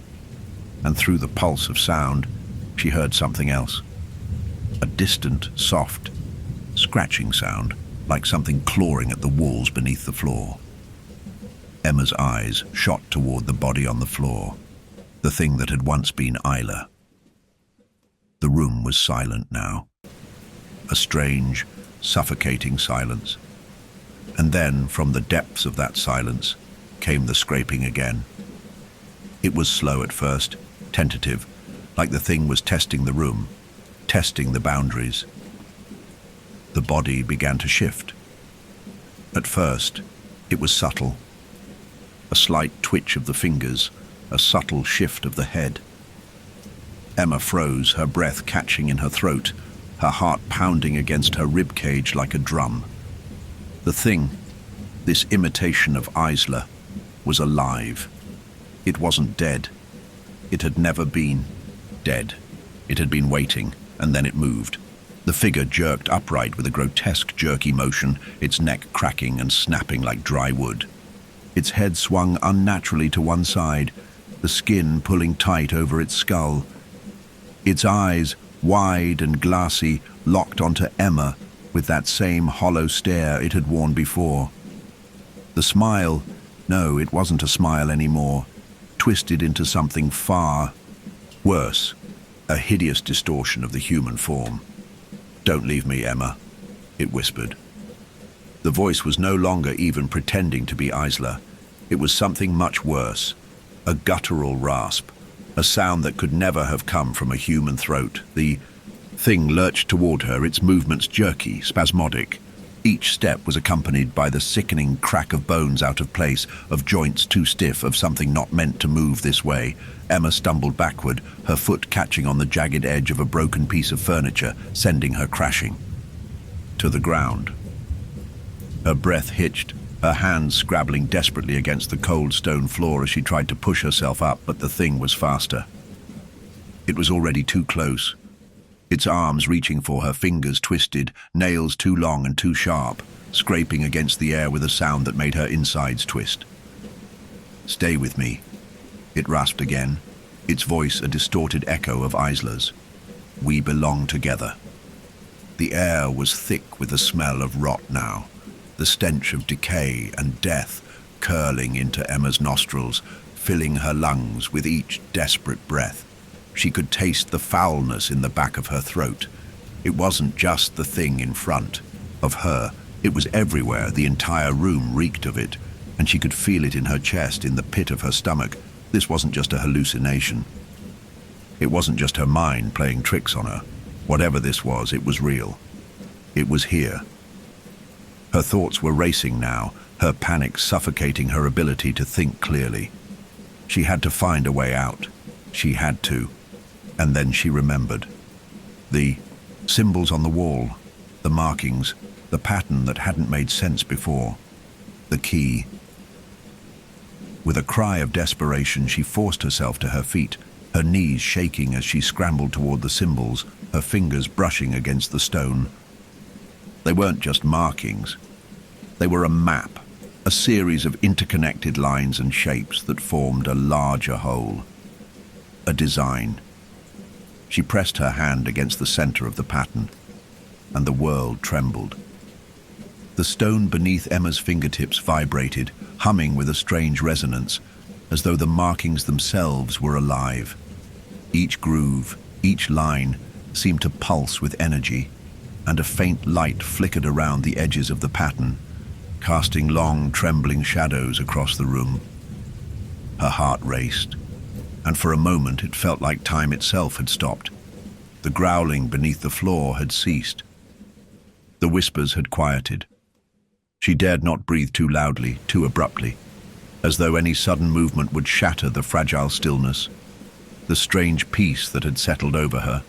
And through the pulse of sound, she heard something else. A distant, soft, scratching sound, like something clawing at the walls beneath the floor. Emma's eyes shot toward the body on the floor, the thing that had once been Isla. The room was silent now. A strange, suffocating silence. And then, from the depths of that silence, came the scraping again. It was slow at first, tentative, like the thing was testing the room, testing the boundaries. The body began to shift. At first, it was subtle. A slight twitch of the fingers, a subtle shift of the head. Emma froze, her breath catching in her throat, her heart pounding against her rib cage like a drum. The thing, this imitation of Isla, was alive. It wasn't dead. It had never been dead. It had been waiting, and then it moved. The figure jerked upright with a grotesque jerky motion, its neck cracking and snapping like dry wood. Its head swung unnaturally to one side, the skin pulling tight over its skull. Its eyes, wide and glassy, locked onto Emma, with that same hollow stare it had worn before. The smile, no, it wasn't a smile anymore, twisted into something far worse, a hideous distortion of the human form. "Don't leave me, Emma," it whispered. The voice was no longer even pretending to be Isla. It was something much worse, a guttural rasp, a sound that could never have come from a human throat. The thing lurched toward her, its movements jerky, spasmodic. Each step was accompanied by the sickening crack of bones out of place, of joints too stiff, of something not meant to move this way. Emma stumbled backward, her foot catching on the jagged edge of a broken piece of furniture, sending her crashing to the ground. Her breath hitched, her hands scrabbling desperately against the cold stone floor as she tried to push herself up, but the thing was faster. It was already too close. Its arms reaching for her, fingers twisted, nails too long and too sharp, scraping against the air with a sound that made her insides twist. "Stay with me," it rasped again, its voice a distorted echo of Isla's. "We belong together." The air was thick with the smell of rot now, the stench of decay and death curling into Emma's nostrils, filling her lungs with each desperate breath. She could taste the foulness in the back of her throat. It wasn't just the thing in front of her. It was everywhere. The entire room reeked of it, and she could feel it in her chest, in the pit of her stomach. This wasn't just a hallucination. It wasn't just her mind playing tricks on her. Whatever this was, it was real. It was here. Her thoughts were racing now, her panic suffocating her ability to think clearly. She had to find a way out. She had to. And then she remembered. The symbols on the wall, the markings, the pattern that hadn't made sense before. The key. With a cry of desperation, she forced herself to her feet, her knees shaking as she scrambled toward the symbols, her fingers brushing against the stone. They weren't just markings. They were a map, a series of interconnected lines and shapes that formed a larger whole. A design. She pressed her hand against the center of the pattern, and the world trembled. The stone beneath Emma's fingertips vibrated, humming with a strange resonance, as though the markings themselves were alive. Each groove, each line, seemed to pulse with energy, and a faint light flickered around the edges of the pattern, casting long, trembling shadows across the room. Her heart raced, and for a moment it felt like time itself had stopped. The growling beneath the floor had ceased. The whispers had quieted. She dared not breathe too loudly, too abruptly, as though any sudden movement would shatter the fragile stillness, the strange peace that had settled over her.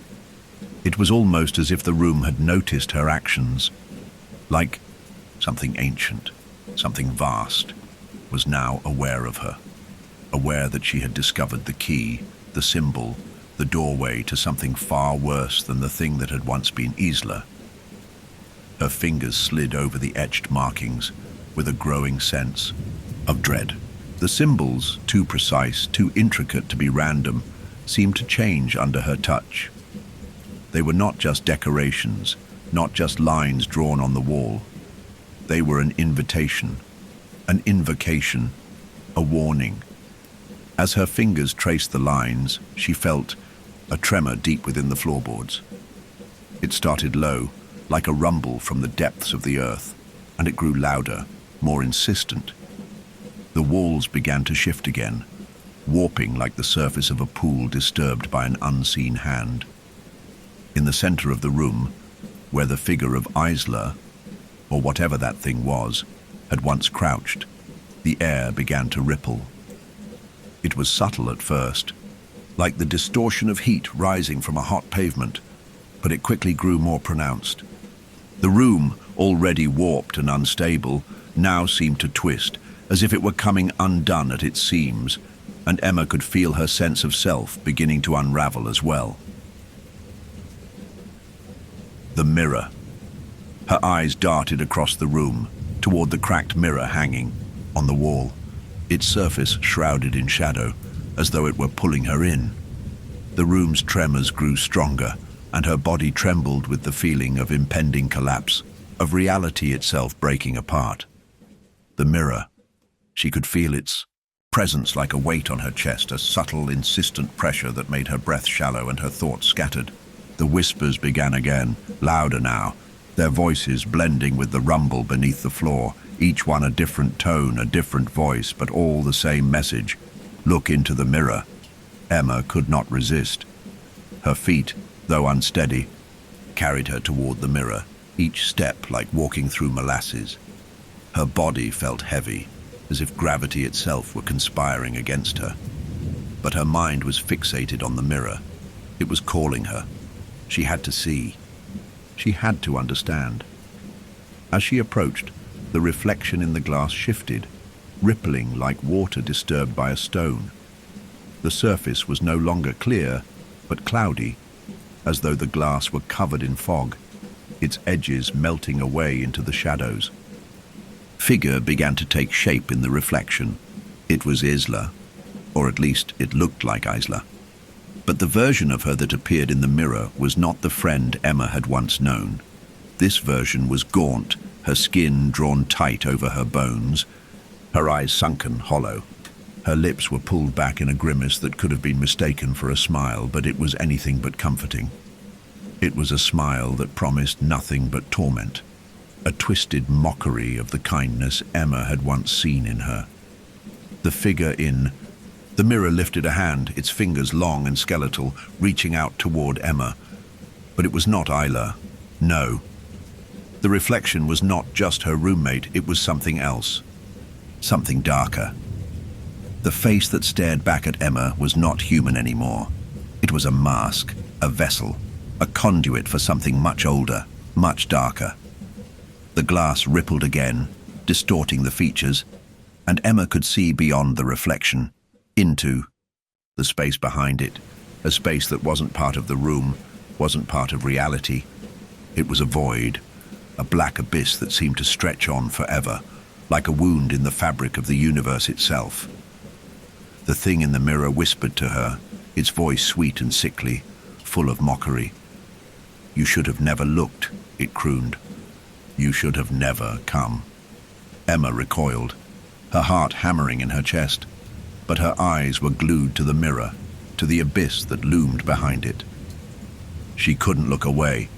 It was almost as if the room had noticed her actions, like something ancient, something vast, was now aware of her, aware that she had discovered the key, the symbol, the doorway to something far worse than the thing that had once been Isla. Her fingers slid over the etched markings with a growing sense of dread. The symbols, too precise, too intricate to be random, seemed to change under her touch. They were not just decorations, not just lines drawn on the wall. They were an invitation, an invocation, a warning. As her fingers traced the lines, she felt a tremor deep within the floorboards. It started low, like a rumble from the depths of the earth, and it grew louder, more insistent. The walls began to shift again, warping like the surface of a pool disturbed by an unseen hand. In the center of the room, where the figure of Isla, or whatever that thing was, had once crouched, the air began to ripple. It was subtle at first, like the distortion of heat rising from a hot pavement, but it quickly grew more pronounced. The room, already warped and unstable, now seemed to twist, as if it were coming undone at its seams, and Emma could feel her sense of self beginning to unravel as well. The mirror. Her eyes darted across the room, toward the cracked mirror hanging on the wall, its surface shrouded in shadow, as though it were pulling her in. The room's tremors grew stronger, and her body trembled with the feeling of impending collapse. of reality itself breaking apart. The mirror. She could feel its presence like a weight on her chest, a subtle, insistent pressure that made her breath shallow and her thoughts scattered. The whispers began again, louder now, their voices blending with the rumble beneath the floor, each one a different tone, a different voice, but all the same message. Look into the mirror. Emma could not resist. Her feet, though unsteady, carried her toward the mirror, each step like walking through molasses. Her body felt heavy, as if gravity itself were conspiring against her. But her mind was fixated on the mirror. It was calling her. She had to see. She had to understand. As she approached, the reflection in the glass shifted, rippling like water disturbed by a stone. The surface was no longer clear, but cloudy, as though the glass were covered in fog, its edges melting away into the shadows. Figure began to take shape in the reflection. It was Isla, or at least it looked like Isla. But the version of her that appeared in the mirror was not the friend Emma had once known. This version was gaunt, her skin drawn tight over her bones, her eyes sunken, hollow. Her lips were pulled back in a grimace that could have been mistaken for a smile, but it was anything but comforting. It was a smile that promised nothing but torment, a twisted mockery of the kindness Emma had once seen in her. The figure in the mirror lifted a hand, its fingers long and skeletal, reaching out toward Emma. But it was not Isla. No. The reflection was not just her roommate, it was something else. Something darker. The face that stared back at Emma was not human anymore. It was a mask, a vessel, a conduit for something much older, much darker. The glass rippled again, distorting the features, and Emma could see beyond the reflection, into the space behind it, a space that wasn't part of the room, wasn't part of reality. It was a void, a black abyss that seemed to stretch on forever, like a wound in the fabric of the universe itself. The thing in the mirror whispered to her, its voice sweet and sickly, full of mockery. "You should have never looked," it crooned. "You should have never come." Emma recoiled, her heart hammering in her chest, but her eyes were glued to the mirror, to the abyss that loomed behind it. She couldn't look away.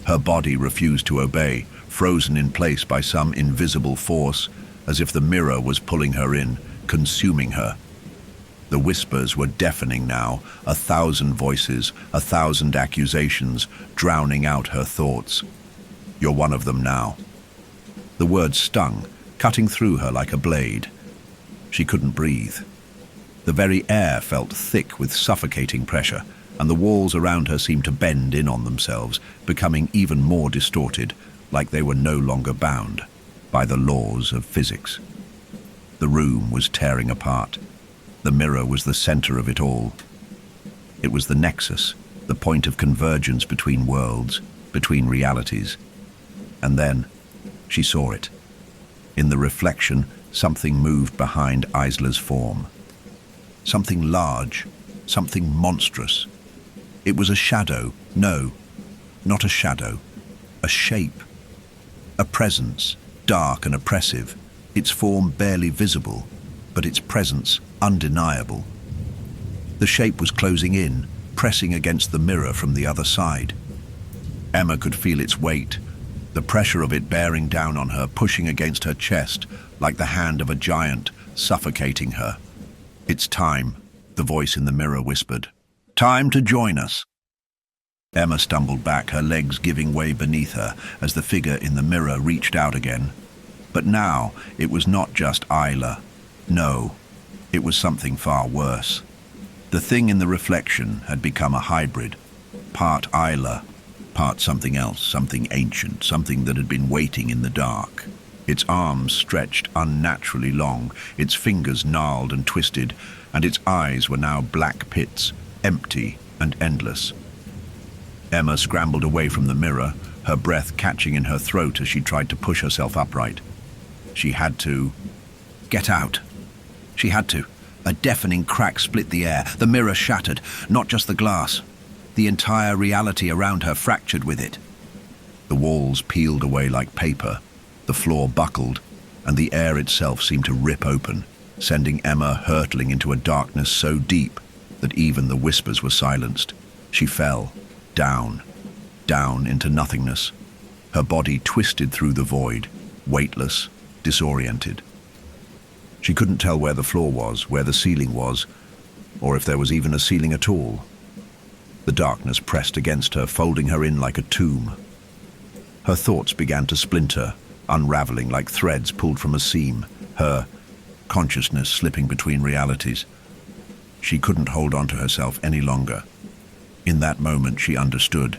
Her body refused to obey, frozen in place by some invisible force, as if the mirror was pulling her in, consuming her. The whispers were deafening now, 1,000 voices, 1,000 accusations, drowning out her thoughts. "You're one of them now." The words stung, cutting through her like a blade. She couldn't breathe. The very air felt thick with suffocating pressure, and the walls around her seemed to bend in on themselves, becoming even more distorted, like they were no longer bound by the laws of physics. The room was tearing apart. The mirror was the center of it all. It was the nexus, the point of convergence between worlds, between realities. And then she saw it. In the reflection, something moved behind Isla's form. Something large, something monstrous. It was a shadow. No, not a shadow. A shape. A presence, dark and oppressive, its form barely visible, but its presence undeniable. The shape was closing in, pressing against the mirror from the other side. Emma could feel its weight, the pressure of it bearing down on her, pushing against her chest, like the hand of a giant, suffocating her. "It's time," the voice in the mirror whispered. "Time to join us." Emma stumbled back, her legs giving way beneath her as the figure in the mirror reached out again. But now it was not just Isla. No, it was something far worse. The thing in the reflection had become a hybrid, part Isla, part something else, something ancient, something that had been waiting in the dark. Its arms stretched unnaturally long, its fingers gnarled and twisted, and its eyes were now black pits, empty and endless. Emma scrambled away from the mirror, her breath catching in her throat as she tried to push herself upright. She had to get out. She had to. A deafening crack split the air. The mirror shattered, not just the glass. The entire reality around her fractured with it. The walls peeled away like paper, the floor buckled, and the air itself seemed to rip open, sending Emma hurtling into a darkness so deep that even the whispers were silenced. She fell, down into nothingness. Her body twisted through the void, weightless, disoriented. She couldn't tell where the floor was, where the ceiling was, or if there was even a ceiling at all. The darkness pressed against her, folding her in like a tomb. Her thoughts began to splinter, unraveling like threads pulled from a seam, her consciousness slipping between realities. She couldn't hold on to herself any longer. In that moment, she understood.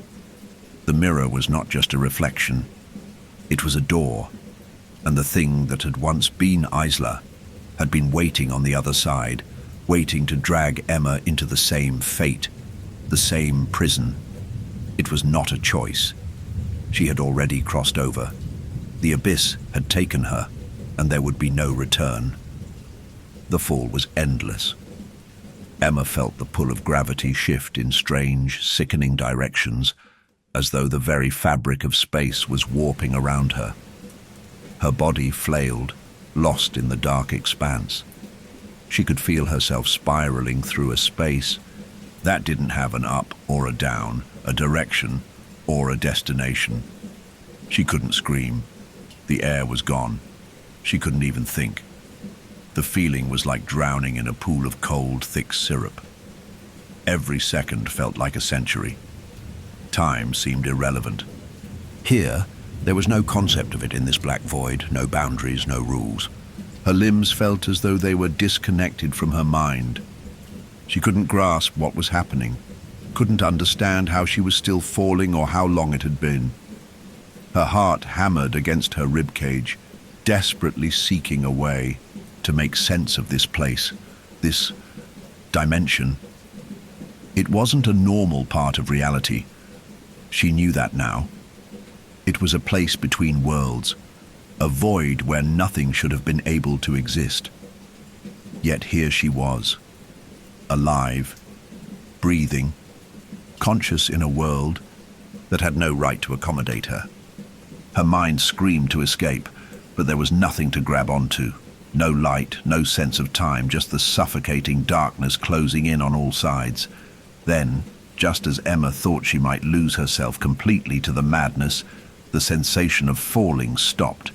The mirror was not just a reflection. It was a door, and the thing that had once been Isla had been waiting on the other side, waiting to drag Emma into the same fate, the same prison. It was not a choice. She had already crossed over. The abyss had taken her, and there would be no return. The fall was endless. Emma felt the pull of gravity shift in strange, sickening directions, as though the very fabric of space was warping around her. Her body flailed, lost in the dark expanse. She could feel herself spiraling through a space that didn't have an up or a down, a direction or a destination. She couldn't scream. The air was gone. She couldn't even think. The feeling was like drowning in a pool of cold, thick syrup. Every second felt like a century. Time seemed irrelevant. Here, there was no concept of it in this black void, no boundaries, no rules. Her limbs felt as though they were disconnected from her mind. She couldn't grasp what was happening, couldn't understand how she was still falling or how long it had been. Her heart hammered against her ribcage, desperately seeking a way to make sense of this place, this dimension. It wasn't a normal part of reality. She knew that now. It was a place between worlds, a void where nothing should have been able to exist. Yet here she was, alive, breathing, conscious in a world that had no right to accommodate her. Her mind screamed to escape, but there was nothing to grab onto. No light, no sense of time, just the suffocating darkness closing in on all sides. Then, just as Emma thought she might lose herself completely to the madness, the sensation of falling stopped.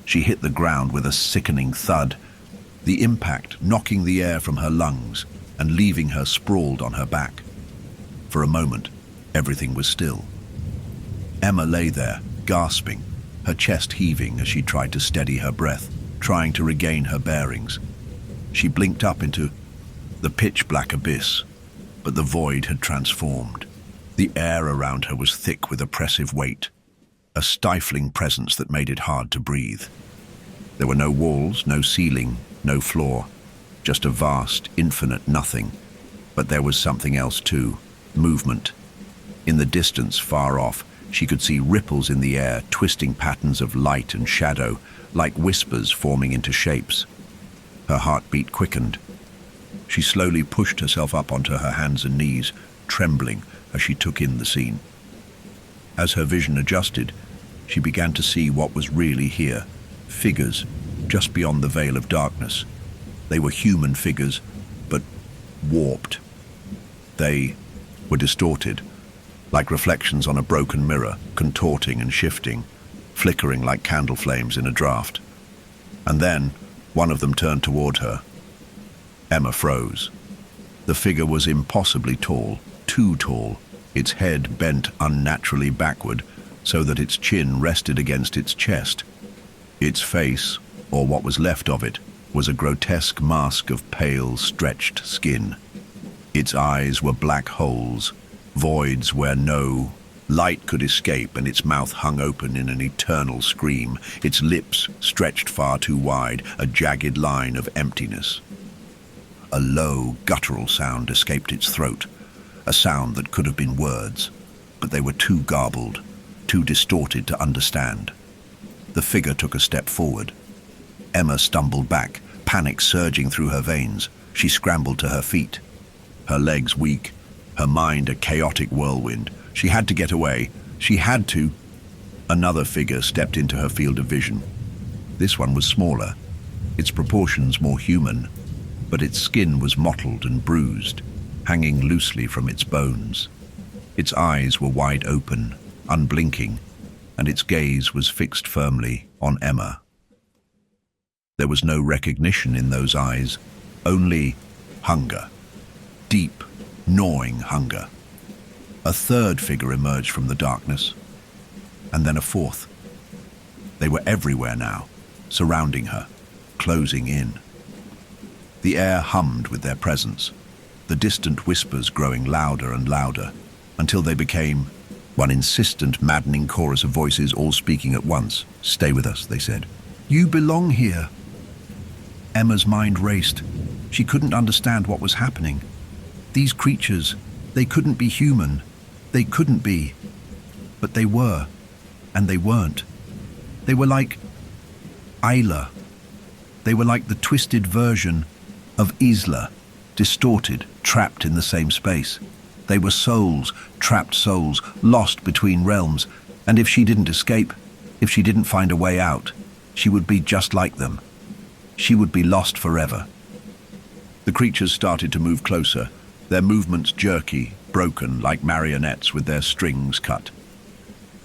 She hit the ground with a sickening thud, the impact knocking the air from her lungs and leaving her sprawled on her back. For a moment, everything was still. Emma lay there, gasping, her chest heaving as she tried to steady her breath, trying to regain her bearings. She blinked up into the pitch-black abyss, but the void had transformed. The air around her was thick with oppressive weight, a stifling presence that made it hard to breathe. There were no walls, no ceiling, no floor, just a vast, infinite nothing. But there was something else too, movement. In the distance, far off, she could see ripples in the air, twisting patterns of light and shadow, like whispers forming into shapes. Her heartbeat quickened. She slowly pushed herself up onto her hands and knees, trembling as she took in the scene. As her vision adjusted, she began to see what was really here, figures just beyond the veil of darkness. They were human figures, but warped. They were distorted, like reflections on a broken mirror, contorting and shifting, flickering like candle flames in a draught. And then, one of them turned toward her. Emma froze. The figure was impossibly tall, too tall, its head bent unnaturally backward so that its chin rested against its chest. Its face, or what was left of it, was a grotesque mask of pale, stretched skin. Its eyes were black holes, voids where no light could escape, and its mouth hung open in an eternal scream, its lips stretched far too wide, a jagged line of emptiness. A low, guttural sound escaped its throat, a sound that could have been words, but they were too garbled, too distorted to understand. The figure took a step forward. Emma stumbled back, panic surging through her veins. She scrambled to her feet, her legs weak, her mind a chaotic whirlwind. She had to get away. She had to. Another figure stepped into her field of vision. This one was smaller, its proportions more human, but its skin was mottled and bruised, hanging loosely from its bones. Its eyes were wide open, unblinking, and its gaze was fixed firmly on Emma. There was no recognition in those eyes, only hunger. Deep, gnawing hunger. A third figure emerged from the darkness, and then a fourth. They were everywhere now, surrounding her, closing in. The air hummed with their presence, the distant whispers growing louder and louder, until they became one insistent, maddening chorus of voices all speaking at once. "Stay with us," they said. "You belong here." Emma's mind raced. She couldn't understand what was happening. These creatures, they couldn't be human. They couldn't be. But they were, and they weren't. They were like Isla. They were like the twisted version of Isla, distorted, trapped in the same space. They were souls, trapped souls, lost between realms, and if she didn't escape, if she didn't find a way out, she would be just like them. She would be lost forever. The creatures started to move closer, their movements jerky, broken like marionettes with their strings cut.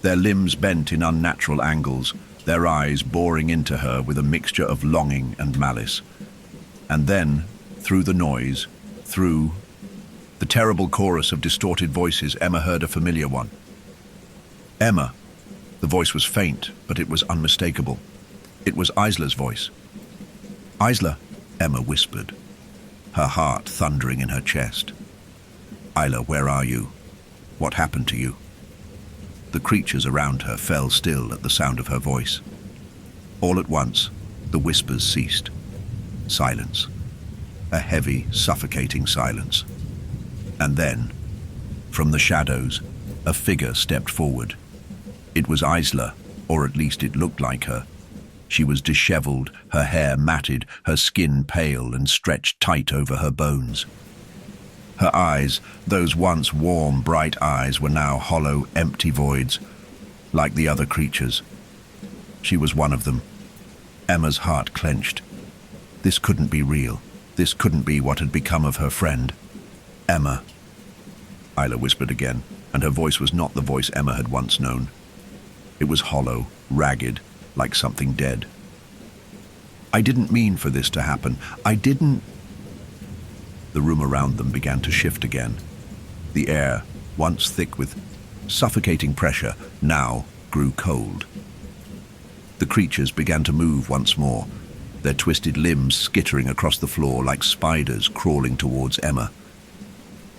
Their limbs bent in unnatural angles, their eyes boring into her with a mixture of longing and malice. And then, through the noise, through the terrible chorus of distorted voices, Emma heard a familiar one. Emma. The voice was faint, but it was unmistakable. It was Isla's voice. "Isla," Emma whispered, her heart thundering in her chest. "Isla, where are you? What happened to you?" The creatures around her fell still at the sound of her voice. All at once, the whispers ceased. Silence. A heavy, suffocating silence. And then, from the shadows, a figure stepped forward. It was Isla, or at least it looked like her. She was disheveled, her hair matted, her skin pale and stretched tight over her bones. Her eyes, those once warm, bright eyes, were now hollow, empty voids, like the other creatures. She was one of them. Emma's heart clenched. This couldn't be real. This couldn't be what had become of her friend. "Emma," Isla whispered again, and her voice was not the voice Emma had once known. It was hollow, ragged, like something dead. "I didn't mean for this to happen. I didn't..." The room around them began to shift again. The air, once thick with suffocating pressure, now grew cold. The creatures began to move once more, their twisted limbs skittering across the floor like spiders crawling towards Emma.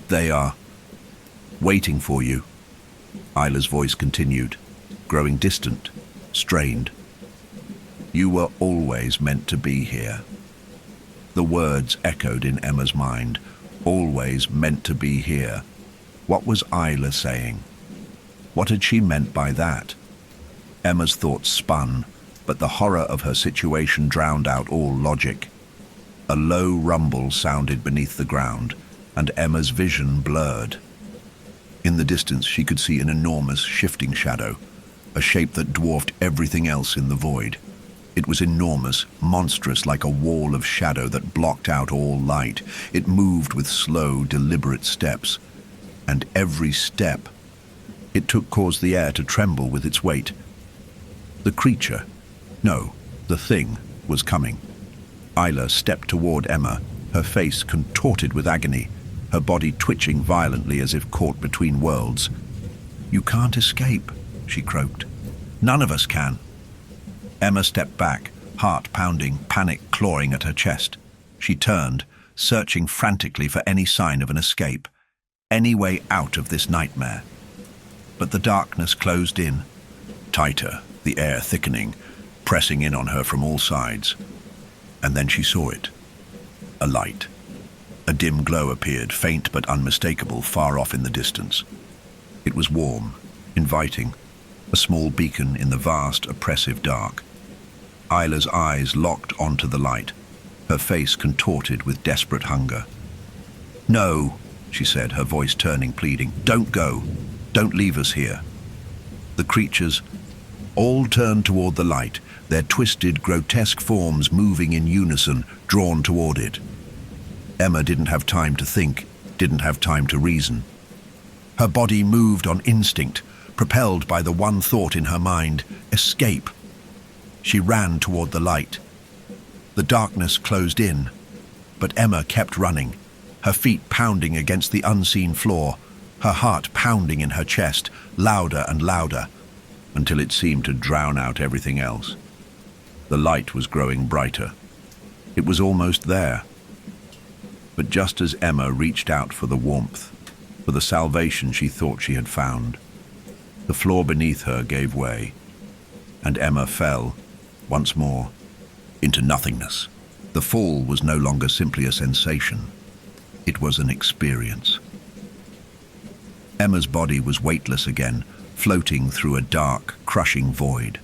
"They are waiting for you," Isla's voice continued, growing distant, strained. "You were always meant to be here." The words echoed in Emma's mind. Always meant to be here. What was Isla saying? What had she meant by that? Emma's thoughts spun, but the horror of her situation drowned out all logic. A low rumble sounded beneath the ground, and Emma's vision blurred. In the distance she could see an enormous shifting shadow, a shape that dwarfed everything else in the void. It was enormous, monstrous, like a wall of shadow that blocked out all light. It moved with slow, deliberate steps, and every step it took caused the air to tremble with its weight. The creature, no, the thing, was coming. Isla stepped toward Emma, her face contorted with agony, her body twitching violently as if caught between worlds. "You can't escape," she croaked. "None of us can." Emma stepped back, heart pounding, panic clawing at her chest. She turned, searching frantically for any sign of an escape, any way out of this nightmare. But the darkness closed in, tighter, the air thickening, pressing in on her from all sides. And then she saw it. A light. A dim glow appeared, faint but unmistakable, far off in the distance. It was warm, inviting, a small beacon in the vast, oppressive dark. Isla's eyes locked onto the light, her face contorted with desperate hunger. "No," she said, her voice turning, pleading. "Don't go. Don't leave us here." The creatures, All turned toward the light, their twisted, grotesque forms moving in unison, drawn toward it. Emma didn't have time to think, didn't have time to reason. Her body moved on instinct, propelled by the one thought in her mind: escape. She ran toward the light. The darkness closed in, but Emma kept running, her feet pounding against the unseen floor, her heart pounding in her chest, louder and louder, until it seemed to drown out everything else. The light was growing brighter. It was almost there. But just as Emma reached out for the warmth, for the salvation she thought she had found, the floor beneath her gave way, and Emma fell, once more, into nothingness. The fall was no longer simply a sensation. It was an experience. Emma's body was weightless again, floating through a dark, crushing void.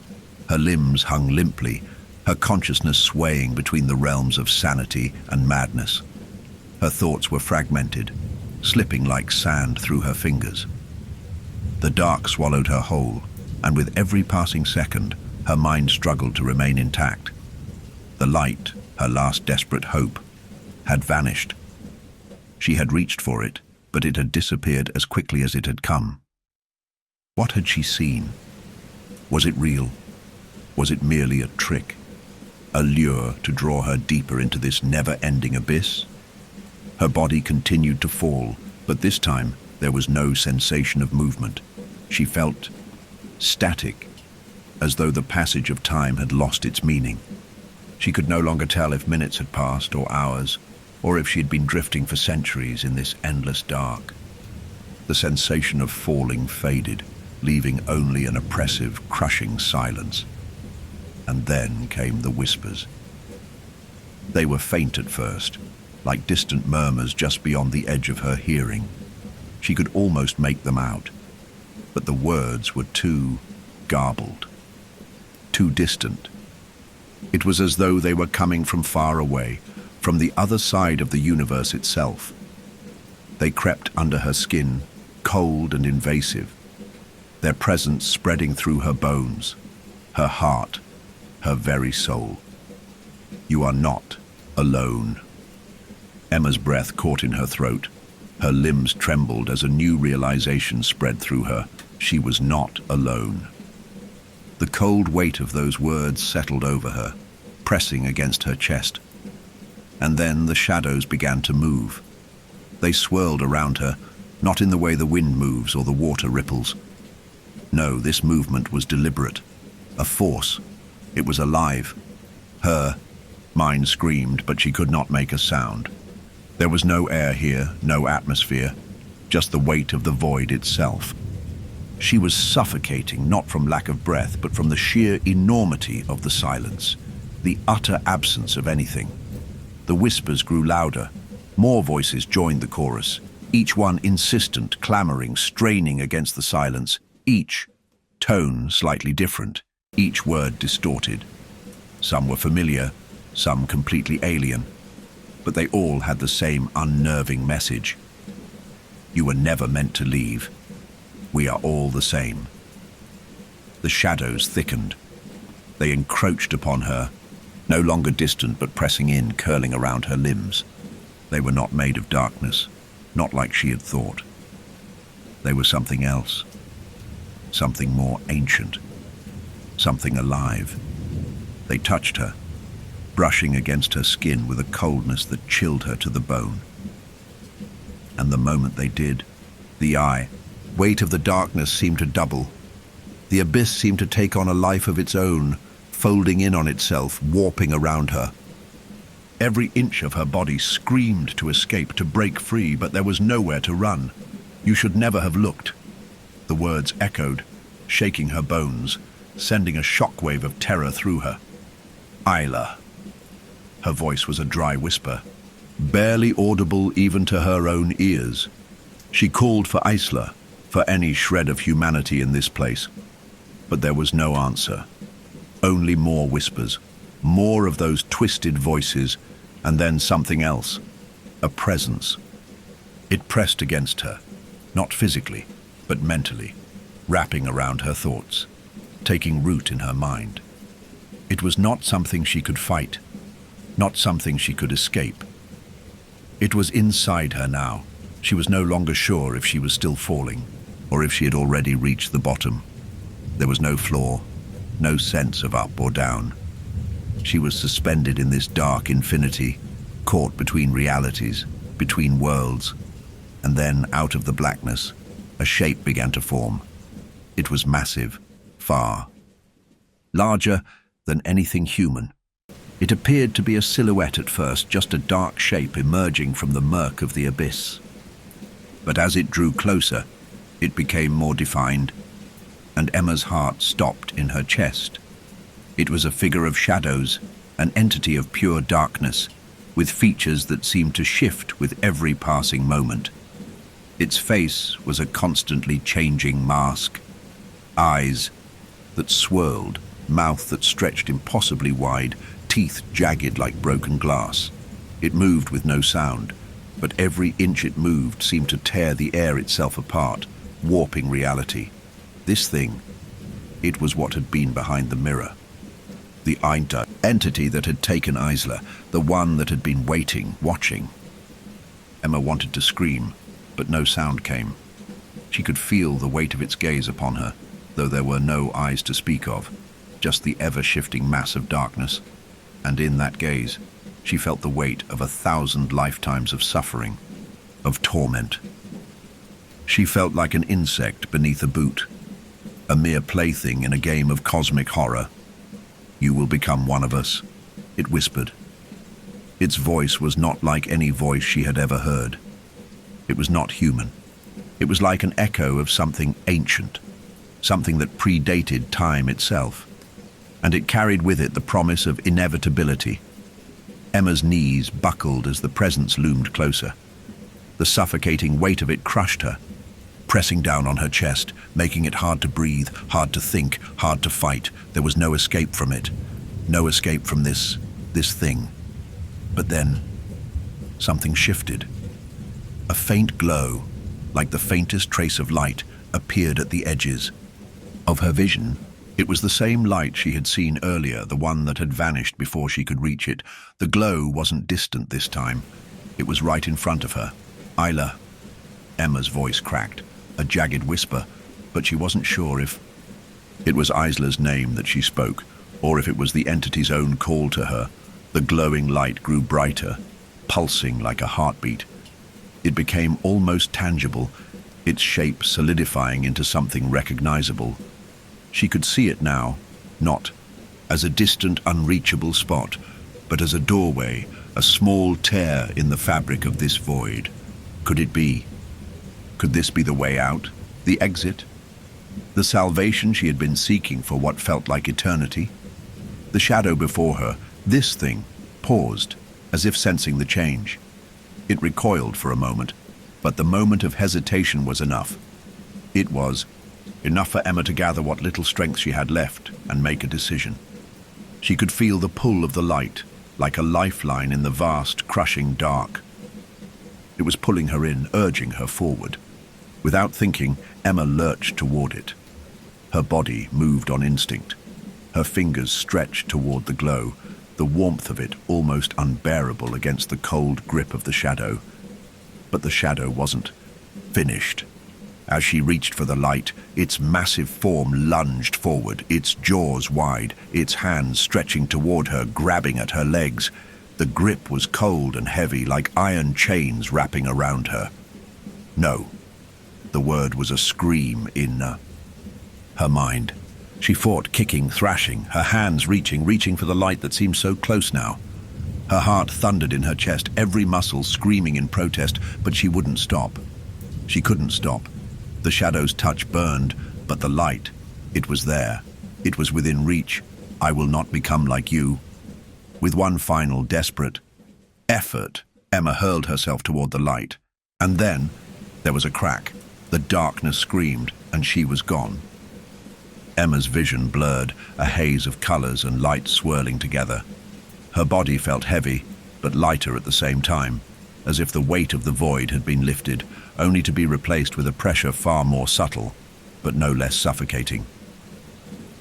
Her limbs hung limply, her consciousness swaying between the realms of sanity and madness. Her thoughts were fragmented, slipping like sand through her fingers. The dark swallowed her whole, and with every passing second, her mind struggled to remain intact. The light, her last desperate hope, had vanished. She had reached for it, but it had disappeared as quickly as it had come. What had she seen? Was it real? Was it merely a trick? A lure to draw her deeper into this never-ending abyss? Her body continued to fall, but this time there was no sensation of movement. She felt static, as though the passage of time had lost its meaning. She could no longer tell if minutes had passed or hours, or if she had been drifting for centuries in this endless dark. The sensation of falling faded, leaving only an oppressive, crushing silence. And then came the whispers. They were faint at first, like distant murmurs just beyond the edge of her hearing. She could almost make them out, but the words were too garbled, too distant. It was as though they were coming from far away, from the other side of the universe itself. They crept under her skin, cold and invasive, their presence spreading through her bones, her heart, her very soul. You are not alone. Emma's breath caught in her throat. Her limbs trembled as a new realization spread through her. She was not alone. The cold weight of those words settled over her, pressing against her chest. And then the shadows began to move. They swirled around her, not in the way the wind moves or the water ripples. No, this movement was deliberate, a force. It was alive. Her mind screamed, but she could not make a sound. There was no air here, no atmosphere, just the weight of the void itself. She was suffocating, not from lack of breath, but from the sheer enormity of the silence, the utter absence of anything. The whispers grew louder. More voices joined the chorus, each one insistent, clamoring, straining against the silence, each tone slightly different, each word distorted. Some were familiar, some completely alien, but they all had the same unnerving message. You were never meant to leave. We are all the same. The shadows thickened. They encroached upon her, no longer distant but pressing in, curling around her limbs. They were not made of darkness, not like she had thought. They were something else, something more ancient, something alive. They touched her, brushing against her skin with a coldness that chilled her to the bone. And the moment they did, the weight of the darkness seemed to double. The abyss seemed to take on a life of its own, folding in on itself, warping around her. Every inch of her body screamed to escape, to break free, but there was nowhere to run. You should never have looked. The words echoed, shaking her bones, sending a shockwave of terror through her. Isla. Her voice was a dry whisper, barely audible even to her own ears. She called for Isla, for any shred of humanity in this place. But there was no answer. Only more whispers, more of those twisted voices, and then something else, a presence. It pressed against her, not physically, but mentally, wrapping around her thoughts. taking root in her mind. It was not something she could fight, not something she could escape. It was inside her now. She was no longer sure if she was still falling, or if she had already reached the bottom. There was no floor, no sense of up or down. She was suspended in this dark infinity, caught between realities, between worlds. And then, out of the blackness, a shape began to form. It was massive, far, larger than anything human. It appeared to be a silhouette at first, just a dark shape emerging from the murk of the abyss. But as it drew closer, it became more defined, and Emma's heart stopped in her chest. It was a figure of shadows, an entity of pure darkness, with features that seemed to shift with every passing moment. Its face was a constantly changing mask. Eyes that swirled, mouth that stretched impossibly wide, teeth jagged like broken glass. It moved with no sound, but every inch it moved seemed to tear the air itself apart, warping reality. This thing, it was what had been behind the mirror. The entity that had taken Isla, the one that had been waiting, watching. Emma wanted to scream, but no sound came. She could feel the weight of its gaze upon her, though there were no eyes to speak of, just the ever-shifting mass of darkness. And in that gaze, she felt the weight of 1,000 lifetimes of suffering, of torment. She felt like an insect beneath a boot, a mere plaything in a game of cosmic horror. "You will become one of us," it whispered. Its voice was not like any voice she had ever heard. It was not human. It was like an echo of something ancient, something that predated time itself. And it carried with it the promise of inevitability. Emma's knees buckled as the presence loomed closer. The suffocating weight of it crushed her, pressing down on her chest, making it hard to breathe, hard to think, hard to fight. There was no escape from it, no escape from this thing. But then, something shifted. A faint glow, like the faintest trace of light, appeared at the edges of her vision. It was the same light she had seen earlier, the one that had vanished before she could reach it. The glow wasn't distant this time. It was right in front of her. "Isla." Emma's voice cracked, a jagged whisper, but she wasn't sure if it was Isla's name that she spoke, or if it was the entity's own call to her. The glowing light grew brighter, pulsing like a heartbeat. It became almost tangible, its shape solidifying into something recognizable. She could see it now, not as a distant, unreachable spot, but as a doorway, a small tear in the fabric of this void. Could it be? Could this be the way out, the exit? The salvation she had been seeking for what felt like eternity? The shadow before her, this thing, paused, as if sensing the change. It recoiled for a moment, but the moment of hesitation was enough. It was enough for Emma to gather what little strength she had left and make a decision. She could feel the pull of the light, like a lifeline in the vast, crushing dark. It was pulling her in, urging her forward. Without thinking, Emma lurched toward it. Her body moved on instinct. Her fingers stretched toward the glow, the warmth of it almost unbearable against the cold grip of the shadow. But the shadow wasn't finished. As she reached for the light, its massive form lunged forward, its jaws wide, its hands stretching toward her, grabbing at her legs. The grip was cold and heavy, like iron chains wrapping around her. No. The word was a scream in her mind. She fought, kicking, thrashing, her hands reaching for the light that seemed so close now. Her heart thundered in her chest, every muscle screaming in protest, but she wouldn't stop. She couldn't stop. The shadow's touch burned, but the light, it was there. It was within reach. "I will not become like you." With one final desperate effort, Emma hurled herself toward the light. And then there was a crack. The darkness screamed, and she was gone. Emma's vision blurred, a haze of colors and light swirling together. Her body felt heavy, but lighter at the same time, as if the weight of the void had been lifted, only to be replaced with a pressure far more subtle, but no less suffocating.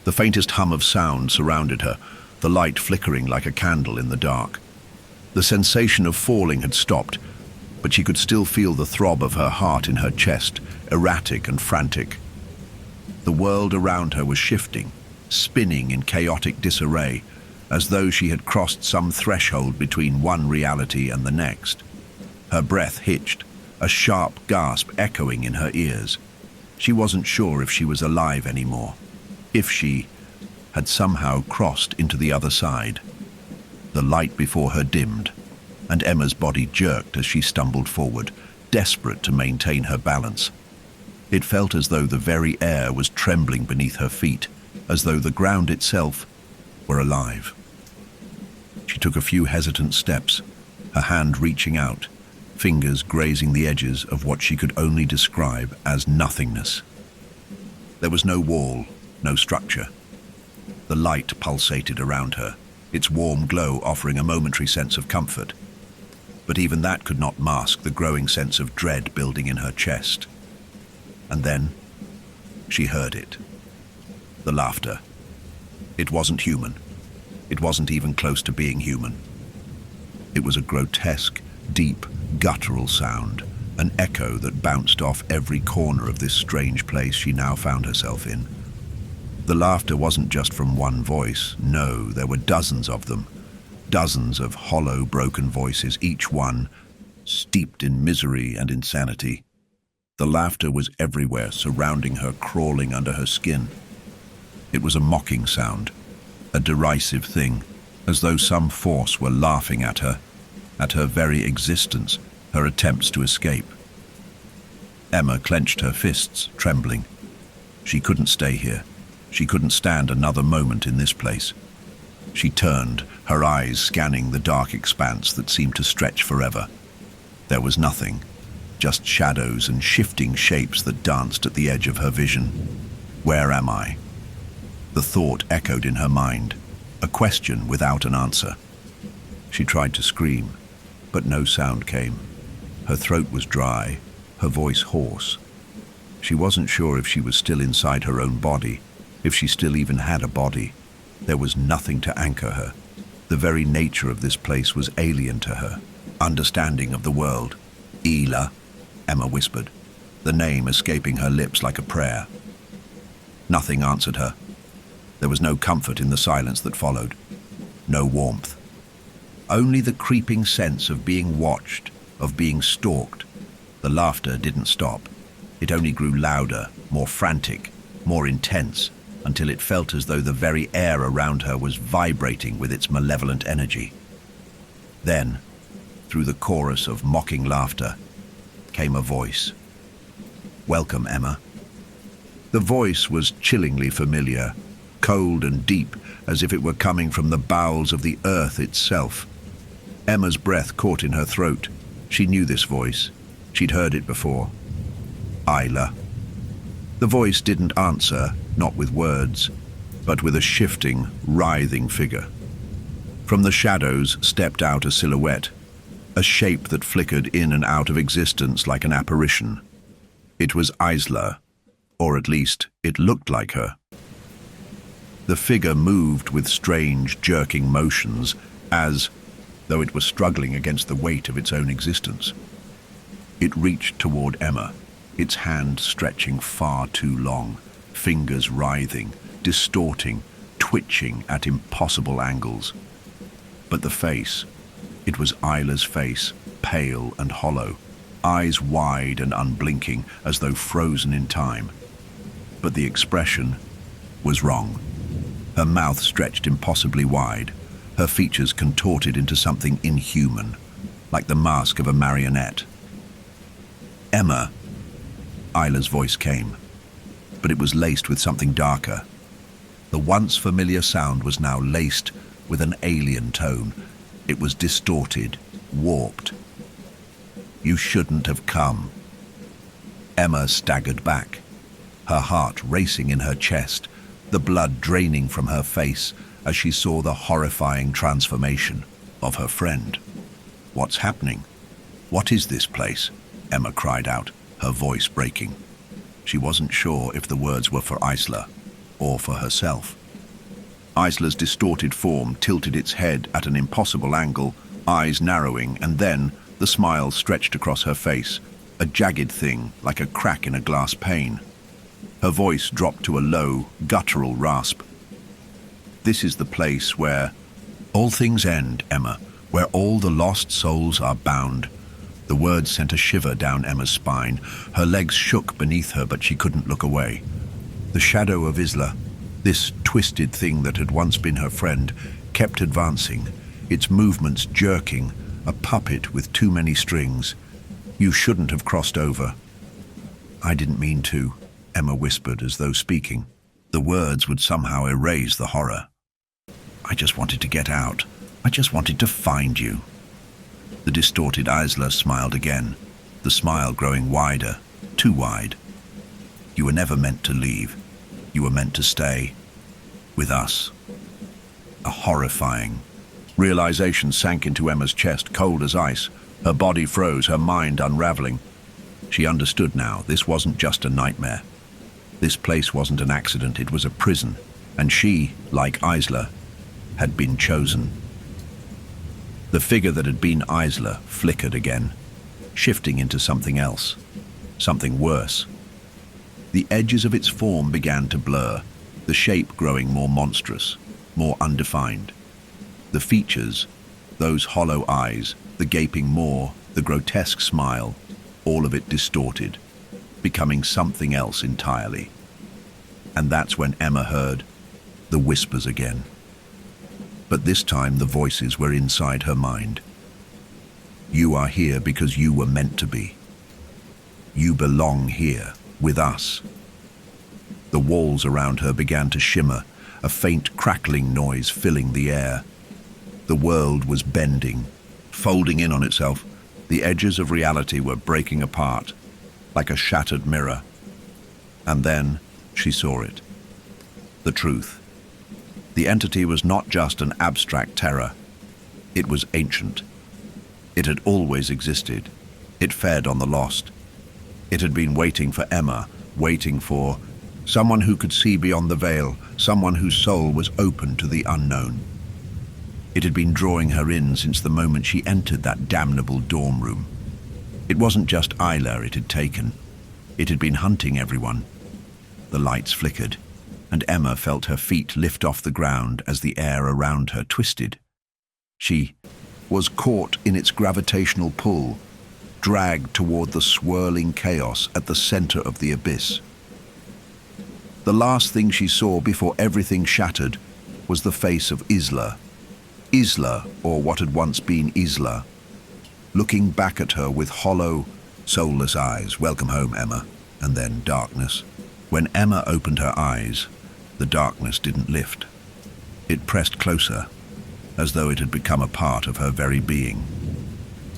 The faintest hum of sound surrounded her, the light flickering like a candle in the dark. The sensation of falling had stopped, but she could still feel the throb of her heart in her chest, erratic and frantic. The world around her was shifting, spinning in chaotic disarray, as though she had crossed some threshold between one reality and the next. Her breath hitched, a sharp gasp echoing in her ears. She wasn't sure if she was alive anymore, if she had somehow crossed into the other side. The light before her dimmed, and Emma's body jerked as she stumbled forward, desperate to maintain her balance. It felt as though the very air was trembling beneath her feet, as though the ground itself were alive. She took a few hesitant steps, her hand reaching out, fingers grazing the edges of what she could only describe as nothingness. There was no wall, no structure. The light pulsated around her, its warm glow offering a momentary sense of comfort. But even that could not mask the growing sense of dread building in her chest. And then, she heard it. The laughter. It wasn't human. It wasn't even close to being human. It was a grotesque, deep, guttural sound, an echo that bounced off every corner of this strange place she now found herself in. The laughter wasn't just from one voice. No, there were dozens of them. Dozens of hollow, broken voices, each one steeped in misery and insanity. The laughter was everywhere, surrounding her, crawling under her skin. It was a mocking sound, a derisive thing, as though some force were laughing at her very existence, her attempts to escape. Emma clenched her fists, trembling. She couldn't stay here. She couldn't stand another moment in this place. She turned, her eyes scanning the dark expanse that seemed to stretch forever. There was nothing, just shadows and shifting shapes that danced at the edge of her vision. Where am I? The thought echoed in her mind, a question without an answer. She tried to scream, but no sound came. Her throat was dry, her voice hoarse. She wasn't sure if she was still inside her own body, if she still even had a body. There was nothing to anchor her. The very nature of this place was alien to her, understanding of the world. Ela, Emma whispered, the name escaping her lips like a prayer. Nothing answered her. There was no comfort in the silence that followed, no warmth. Only the creeping sense of being watched, of being stalked. The laughter didn't stop. It only grew louder, more frantic, more intense, until it felt as though the very air around her was vibrating with its malevolent energy. Then, through the chorus of mocking laughter, came a voice. "Welcome, Emma." The voice was chillingly familiar, cold and deep, as if it were coming from the bowels of the earth itself. Emma's breath caught in her throat. She knew this voice. She'd heard it before. Isla. The voice didn't answer, not with words, but with a shifting, writhing figure. From the shadows stepped out a silhouette, a shape that flickered in and out of existence like an apparition. It was Isla, or at least it looked like her. The figure moved with strange, jerking motions, as though it were struggling against the weight of its own existence. It reached toward Emma, its hand stretching far too long, fingers writhing, distorting, twitching at impossible angles. But the face, it was Isla's face, pale and hollow, eyes wide and unblinking as though frozen in time. But the expression was wrong. Her mouth stretched impossibly wide, her features contorted into something inhuman, like the mask of a marionette. "Emma," Isla's voice came, but it was laced with something darker. The once familiar sound was now laced with an alien tone. It was distorted, warped. "You shouldn't have come." Emma staggered back, her heart racing in her chest, the blood draining from her face as she saw the horrifying transformation of her friend. "What's happening? What is this place?" Emma cried out, her voice breaking. She wasn't sure if the words were for Isla, or for herself. Isla's distorted form tilted its head at an impossible angle, eyes narrowing, and then the smile stretched across her face, a jagged thing like a crack in a glass pane. Her voice dropped to a low, guttural rasp. "This is the place where all things end, Emma, where all the lost souls are bound." The words sent a shiver down Emma's spine. Her legs shook beneath her, but she couldn't look away. The shadow of Isla, this twisted thing that had once been her friend, kept advancing, its movements jerking, a puppet with too many strings. "You shouldn't have crossed over." "I didn't mean to," Emma whispered as though speaking. The words would somehow erase the horror. "I just wanted to get out. I just wanted to find you." The distorted Isla smiled again, the smile growing wider, too wide. "You were never meant to leave. You were meant to stay. With us." A horrifying realization sank into Emma's chest, cold as ice. Her body froze, her mind unraveling. She understood now. This wasn't just a nightmare. This place wasn't an accident, it was a prison. And she, like Isla, had been chosen. The figure that had been Isla flickered again, shifting into something else, something worse. The edges of its form began to blur, the shape growing more monstrous, more undefined. The features, those hollow eyes, the gaping maw, the grotesque smile, all of it distorted, becoming something else entirely. And that's when Emma heard the whispers again. But this time the voices were inside her mind. "You are here because you were meant to be. You belong here, with us." The walls around her began to shimmer, a faint crackling noise filling the air. The world was bending, folding in on itself. The edges of reality were breaking apart, like a shattered mirror. And then she saw it. The truth. The entity was not just an abstract terror. It was ancient. It had always existed. It fed on the lost. It had been waiting for Emma, waiting for someone who could see beyond the veil, someone whose soul was open to the unknown. It had been drawing her in since the moment she entered that damnable dorm room. It wasn't just Isla it had taken. It had been hunting everyone. The lights flickered, and Emma felt her feet lift off the ground as the air around her twisted. She was caught in its gravitational pull, dragged toward the swirling chaos at the center of the abyss. The last thing she saw before everything shattered was the face of Isla. Isla, or what had once been Isla, looking back at her with hollow, soulless eyes. "Welcome home, Emma." And then darkness. When Emma opened her eyes, the darkness didn't lift. It pressed closer, as though it had become a part of her very being.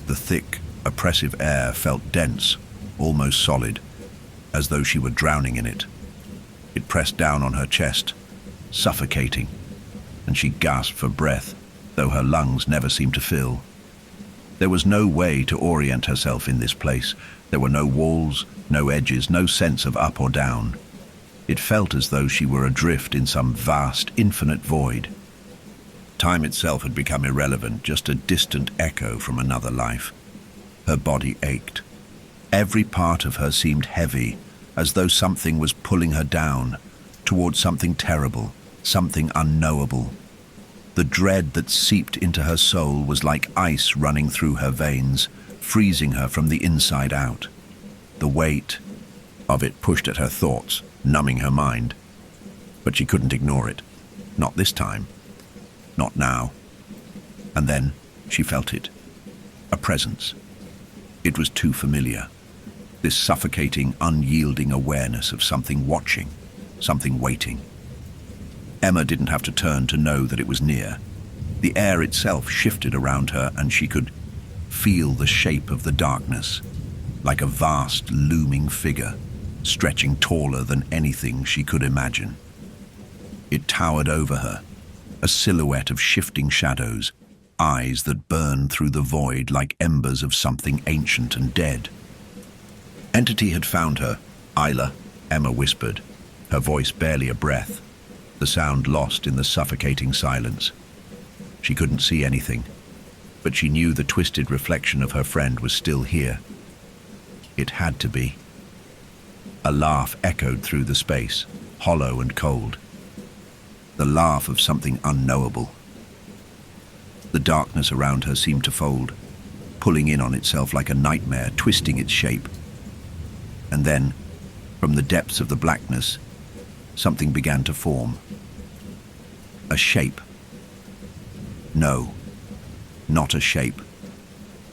The thick, oppressive air felt dense, almost solid, as though she were drowning in it. It pressed down on her chest, suffocating, and she gasped for breath, though her lungs never seemed to fill. There was no way to orient herself in this place. There were no walls, no edges, no sense of up or down. It felt as though she were adrift in some vast, infinite void. Time itself had become irrelevant, just a distant echo from another life. Her body ached. Every part of her seemed heavy, as though something was pulling her down, towards something terrible, something unknowable. The dread that seeped into her soul was like ice running through her veins, freezing her from the inside out. The weight of it pushed at her thoughts, numbing her mind. But she couldn't ignore it. Not this time. Not now. And then she felt it. A presence. It was too familiar. This suffocating, unyielding awareness of something watching, something waiting. Emma didn't have to turn to know that it was near. The air itself shifted around her, and she could feel the shape of the darkness, like a vast, looming figure, stretching taller than anything she could imagine. It towered over her, a silhouette of shifting shadows, eyes that burned through the void like embers of something ancient and dead. Entity had found her. "Isla," Emma whispered, her voice barely a breath. the sound lost in the suffocating silence. She couldn't see anything, but she knew the twisted reflection of her friend was still here. It had to be. A laugh echoed through the space, hollow and cold. The laugh of something unknowable. The darkness around her seemed to fold, pulling in on itself like a nightmare, twisting its shape. And then, from the depths of the blackness, something began to form. A shape. No, not a shape.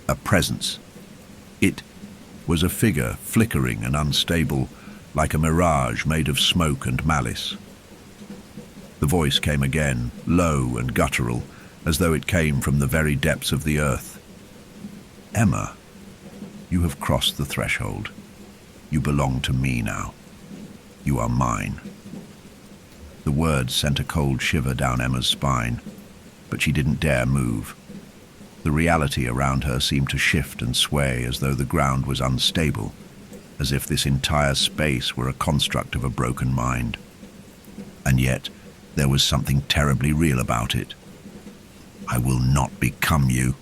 A presence. It was a figure, flickering and unstable, like a mirage made of smoke and malice. The voice came again, low and guttural, as though it came from the very depths of the earth. "Emma, you have crossed the threshold. You belong to me now. You are mine." The words sent a cold shiver down Emma's spine, but she didn't dare move. The reality around her seemed to shift and sway as though the ground was unstable, as if this entire space were a construct of a broken mind. And yet, there was something terribly real about it. "I will not become you,"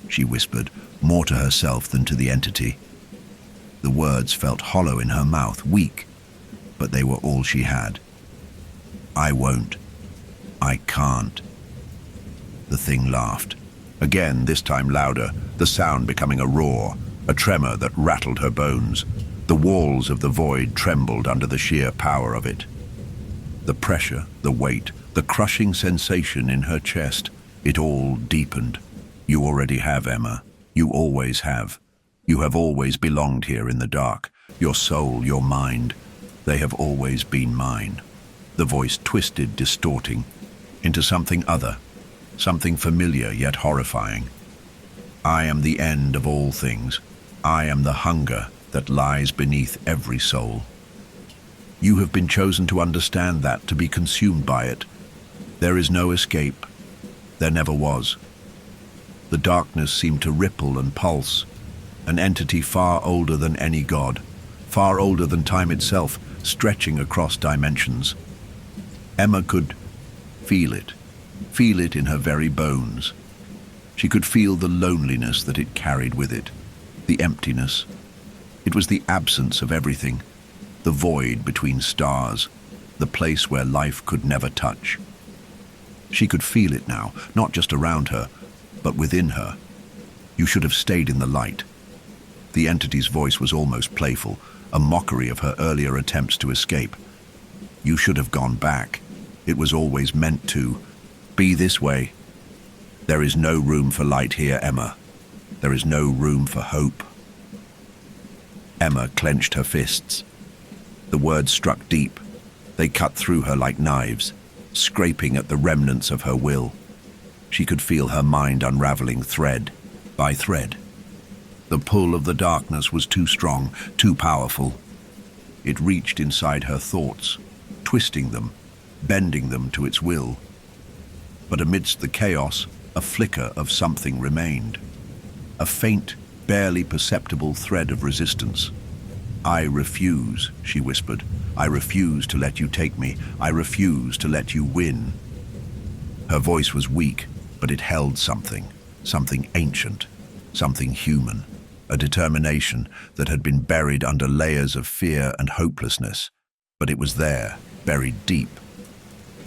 she whispered, more to herself than to the entity. The words felt hollow in her mouth, weak, but they were all she had. "I won't. I can't." The thing laughed. Again, this time louder, the sound becoming a roar, a tremor that rattled her bones. The walls of the void trembled under the sheer power of it. The pressure, the weight, the crushing sensation in her chest, it all deepened. "You already have, Emma. You always have. You have always belonged here in the dark. Your soul, your mind, they have always been mine." The voice twisted, distorting, into something other, something familiar yet horrifying. "I am the end of all things. I am the hunger that lies beneath every soul. You have been chosen to understand that, to be consumed by it. There is no escape. There never was." The darkness seemed to ripple and pulse, an entity far older than any god, far older than time itself, stretching across dimensions. Emma could feel it in her very bones. She could feel the loneliness that it carried with it, the emptiness. It was the absence of everything, the void between stars, the place where life could never touch. She could feel it now, not just around her, but within her. "You should have stayed in the light." The entity's voice was almost playful, a mockery of her earlier attempts to escape. "You should have gone back. It was always meant to be this way. There is no room for light here, Emma. There is no room for hope." Emma clenched her fists. The words struck deep. They cut through her like knives, scraping at the remnants of her will. She could feel her mind unraveling thread by thread. The pull of the darkness was too strong, too powerful. It reached inside her thoughts, twisting them, bending them to its will. But amidst the chaos, a flicker of something remained. A faint, barely perceptible thread of resistance. "I refuse," she whispered. "I refuse to let you take me. I refuse to let you win." Her voice was weak, but it held something ancient, something human, a determination that had been buried under layers of fear and hopelessness. But it was there, buried deep.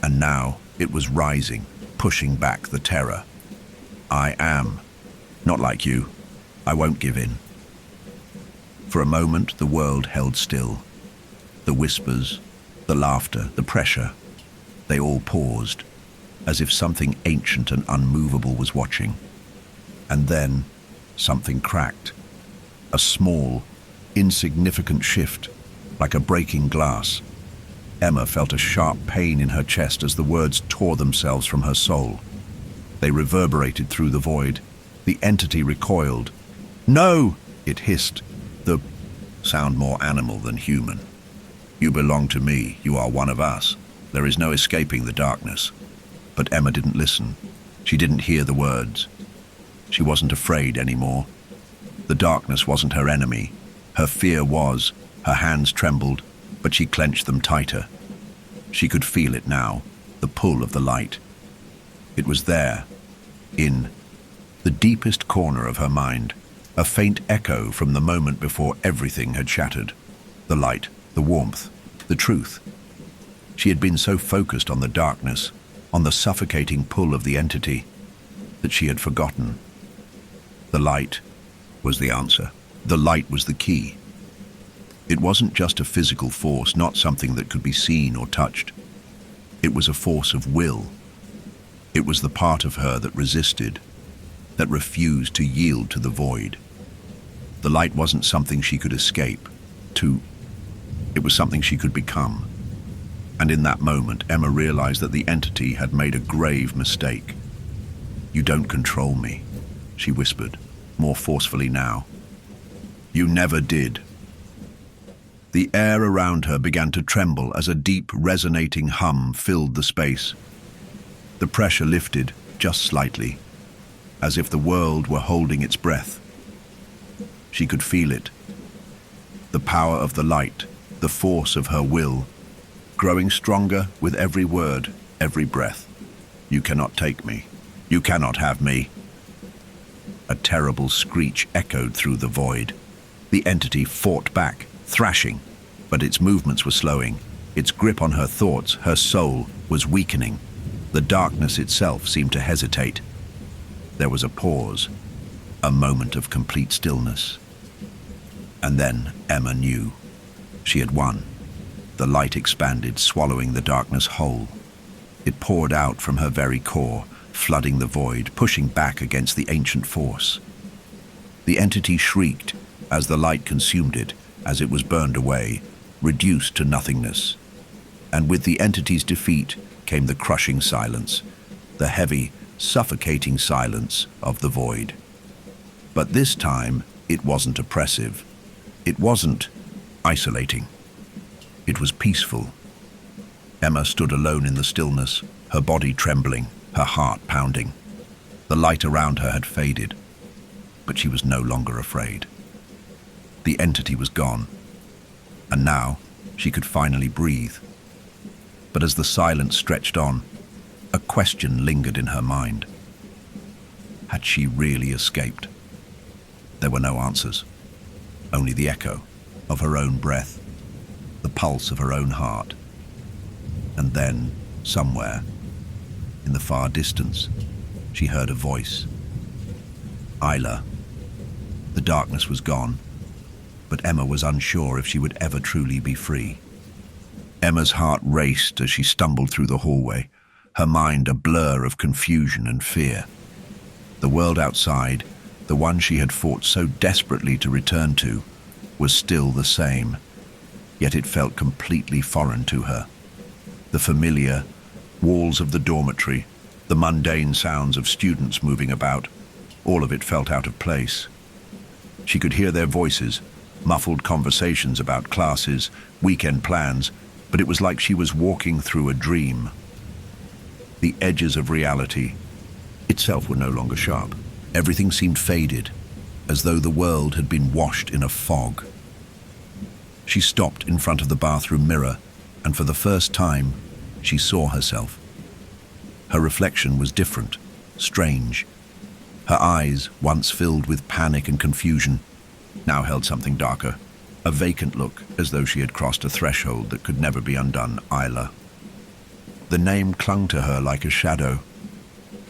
And now it was rising, pushing back the terror. "I am. Not like you. I won't give in." For a moment, the world held still. The whispers, the laughter, the pressure, they all paused, as if something ancient and unmovable was watching. And then, something cracked. A small, insignificant shift, like a breaking glass. Emma felt a sharp pain in her chest as the words tore themselves from her soul. They reverberated through the void. The entity recoiled. "No!" it hissed, the sound more animal than human. "You belong to me. You are one of us. There is no escaping the darkness." But Emma didn't listen. She didn't hear the words. She wasn't afraid anymore. The darkness wasn't her enemy. Her fear was. Her hands trembled, but she clenched them tighter. She could feel it now, the pull of the light. It was there, in the deepest corner of her mind, a faint echo from the moment before everything had shattered. The light, the warmth, the truth. She had been so focused on the darkness, on the suffocating pull of the entity, that she had forgotten. The light was the answer. The light was the key. It wasn't just a physical force, not something that could be seen or touched. It was a force of will. It was the part of her that resisted, that refused to yield to the void. The light wasn't something she could escape to. It was something she could become. And in that moment, Emma realized that the entity had made a grave mistake. "You don't control me," she whispered, more forcefully now. "You never did." The air around her began to tremble as a deep, resonating hum filled the space. The pressure lifted, just slightly, as if the world were holding its breath. She could feel it. The power of the light, the force of her will, growing stronger with every word, every breath. "You cannot take me. You cannot have me." A terrible screech echoed through the void. The entity fought back, thrashing, but its movements were slowing. Its grip on her thoughts, her soul, was weakening. The darkness itself seemed to hesitate. There was a pause, a moment of complete stillness. And then Emma knew. She had won. The light expanded, swallowing the darkness whole. It poured out from her very core, flooding the void, pushing back against the ancient force. The entity shrieked as the light consumed it, as it was burned away, reduced to nothingness. And with the entity's defeat came the crushing silence, the heavy, suffocating silence of the void. But this time, it wasn't oppressive. It wasn't isolating. It was peaceful. Emma stood alone in the stillness, her body trembling, her heart pounding. The light around her had faded, but she was no longer afraid. The entity was gone, and now she could finally breathe. But as the silence stretched on, a question lingered in her mind. Had she really escaped? There were no answers, only the echo of her own breath, the pulse of her own heart. And then, somewhere, in the far distance, she heard a voice. Isla. The darkness was gone, but Emma was unsure if she would ever truly be free. Emma's heart raced as she stumbled through the hallway, her mind a blur of confusion and fear. The world outside, the one she had fought so desperately to return to, was still the same, yet it felt completely foreign to her. The familiar walls of the dormitory, the mundane sounds of students moving about, all of it felt out of place. She could hear their voices, muffled conversations about classes, weekend plans, but it was like she was walking through a dream. The edges of reality itself were no longer sharp. Everything seemed faded, as though the world had been washed in a fog. She stopped in front of the bathroom mirror, and for the first time, she saw herself. Her reflection was different, strange. Her eyes, once filled with panic and confusion, now held something darker, a vacant look, as though she had crossed a threshold that could never be undone. Isla. The name clung to her like a shadow.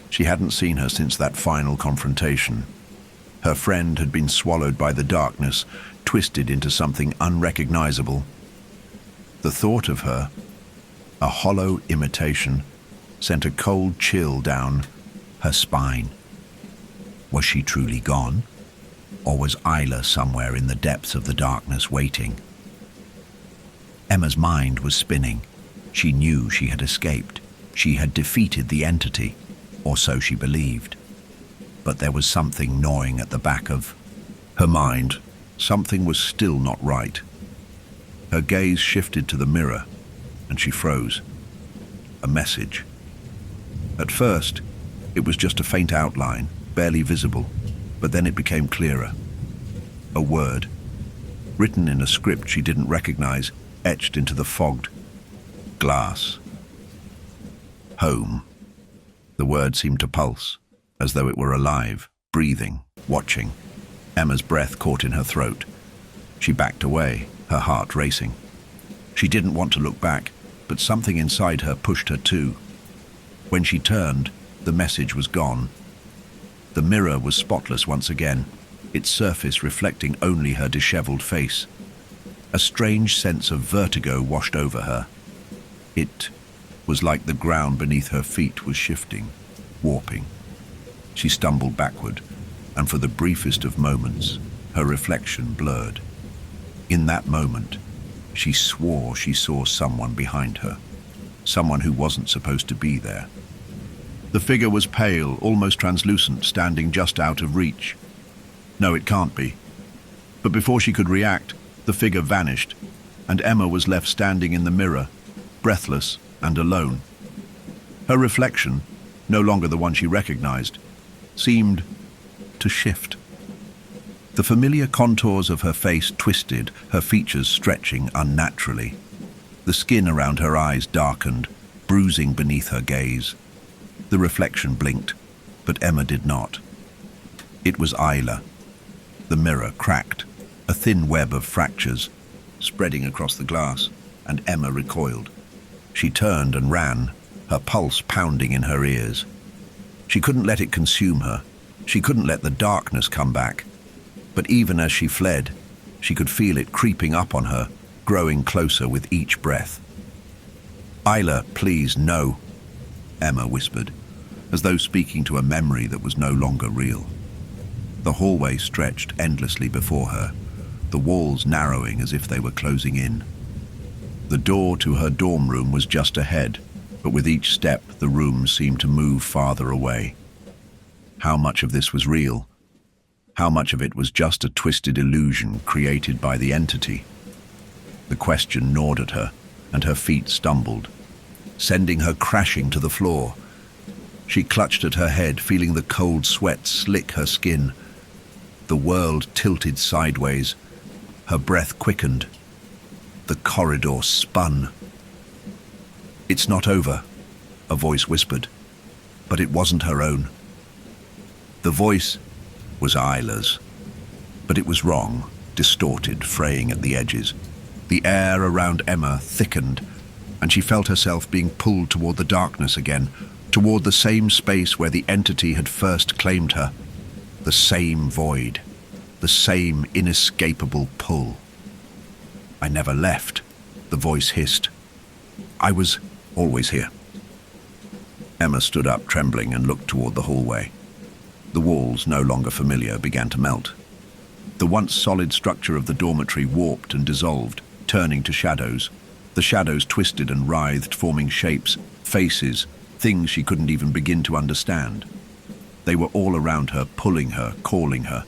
She hadn't seen her since that final confrontation. Her friend had been swallowed by the darkness, twisted into something unrecognizable. The thought of her, a hollow imitation, sent a cold chill down her spine. Was she truly gone? Or was Isla somewhere in the depths of the darkness waiting? Emma's mind was spinning. She knew she had escaped. She had defeated the entity, or so she believed. But there was something gnawing at the back of her mind. Something was still not right. Her gaze shifted to the mirror, and she froze. A message. At first, it was just a faint outline, barely visible, but then it became clearer. A word, written in a script she didn't recognize, etched into the fogged glass. Home. The word seemed to pulse, as though it were alive, breathing, watching. Emma's breath caught in her throat. She backed away, her heart racing. She didn't want to look back, but something inside her pushed her to. When she turned, the message was gone. The mirror was spotless once again, its surface reflecting only her disheveled face. A strange sense of vertigo washed over her. It was like the ground beneath her feet was shifting, warping. She stumbled backward, and for the briefest of moments, her reflection blurred. In that moment, she swore she saw someone behind her, someone who wasn't supposed to be there. The figure was pale, almost translucent, standing just out of reach. No, it can't be. But before she could react, the figure vanished, and Emma was left standing in the mirror, breathless and alone. Her reflection, no longer the one she recognized, seemed to shift. The familiar contours of her face twisted, her features stretching unnaturally. The skin around her eyes darkened, bruising beneath her gaze. The reflection blinked, but Emma did not. It was Isla. The mirror cracked, a thin web of fractures spreading across the glass, and Emma recoiled. She turned and ran, her pulse pounding in her ears. She couldn't let it consume her. She couldn't let the darkness come back. But even as she fled, she could feel it creeping up on her, growing closer with each breath. "Isla, please, no," Emma whispered, as though speaking to a memory that was no longer real. The hallway stretched endlessly before her, the walls narrowing as if they were closing in. The door to her dorm room was just ahead, but with each step the room seemed to move farther away. How much of this was real? How much of it was just a twisted illusion created by the entity? The question gnawed at her, and her feet stumbled, sending her crashing to the floor. She clutched at her head, feeling the cold sweat slick her skin. The world tilted sideways. Her breath quickened. The corridor spun. "It's not over," a voice whispered, but it wasn't her own. The voice was Isla's, but it was wrong, distorted, fraying at the edges. The air around Emma thickened, and she felt herself being pulled toward the darkness again, toward the same space where the entity had first claimed her. The same void, the same inescapable pull. "I never left," the voice hissed. "I was always here." Emma stood up, trembling, and looked toward the hallway. The walls, no longer familiar, began to melt. The once solid structure of the dormitory warped and dissolved, turning to shadows. The shadows twisted and writhed, forming shapes, faces, things she couldn't even begin to understand. They were all around her, pulling her, calling her.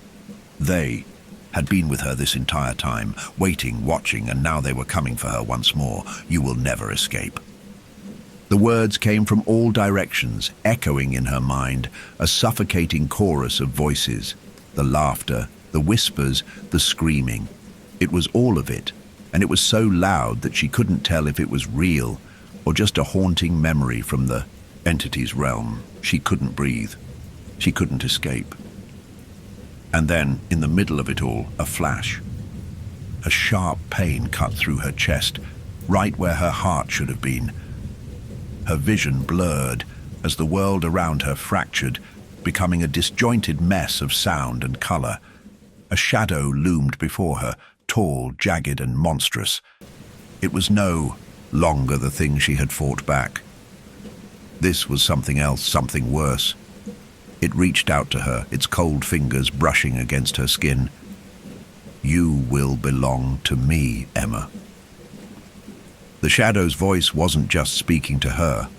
They had been with her this entire time, waiting, watching, and now they were coming for her once more. "You will never escape." The words came from all directions, echoing in her mind, a suffocating chorus of voices. The laughter, the whispers, the screaming. It was all of it, and it was so loud that she couldn't tell if it was real or just a haunting memory from the entity's realm. She couldn't breathe. She couldn't escape. And then, in the middle of it all, a flash. A sharp pain cut through her chest, right where her heart should have been. Her vision blurred as the world around her fractured, becoming a disjointed mess of sound and color. A shadow loomed before her, tall, jagged, and monstrous. It was no longer the thing she had fought back. This was something else, something worse. It reached out to her, its cold fingers brushing against her skin. "You will belong to me, Emma." The shadow's voice wasn't just speaking to her.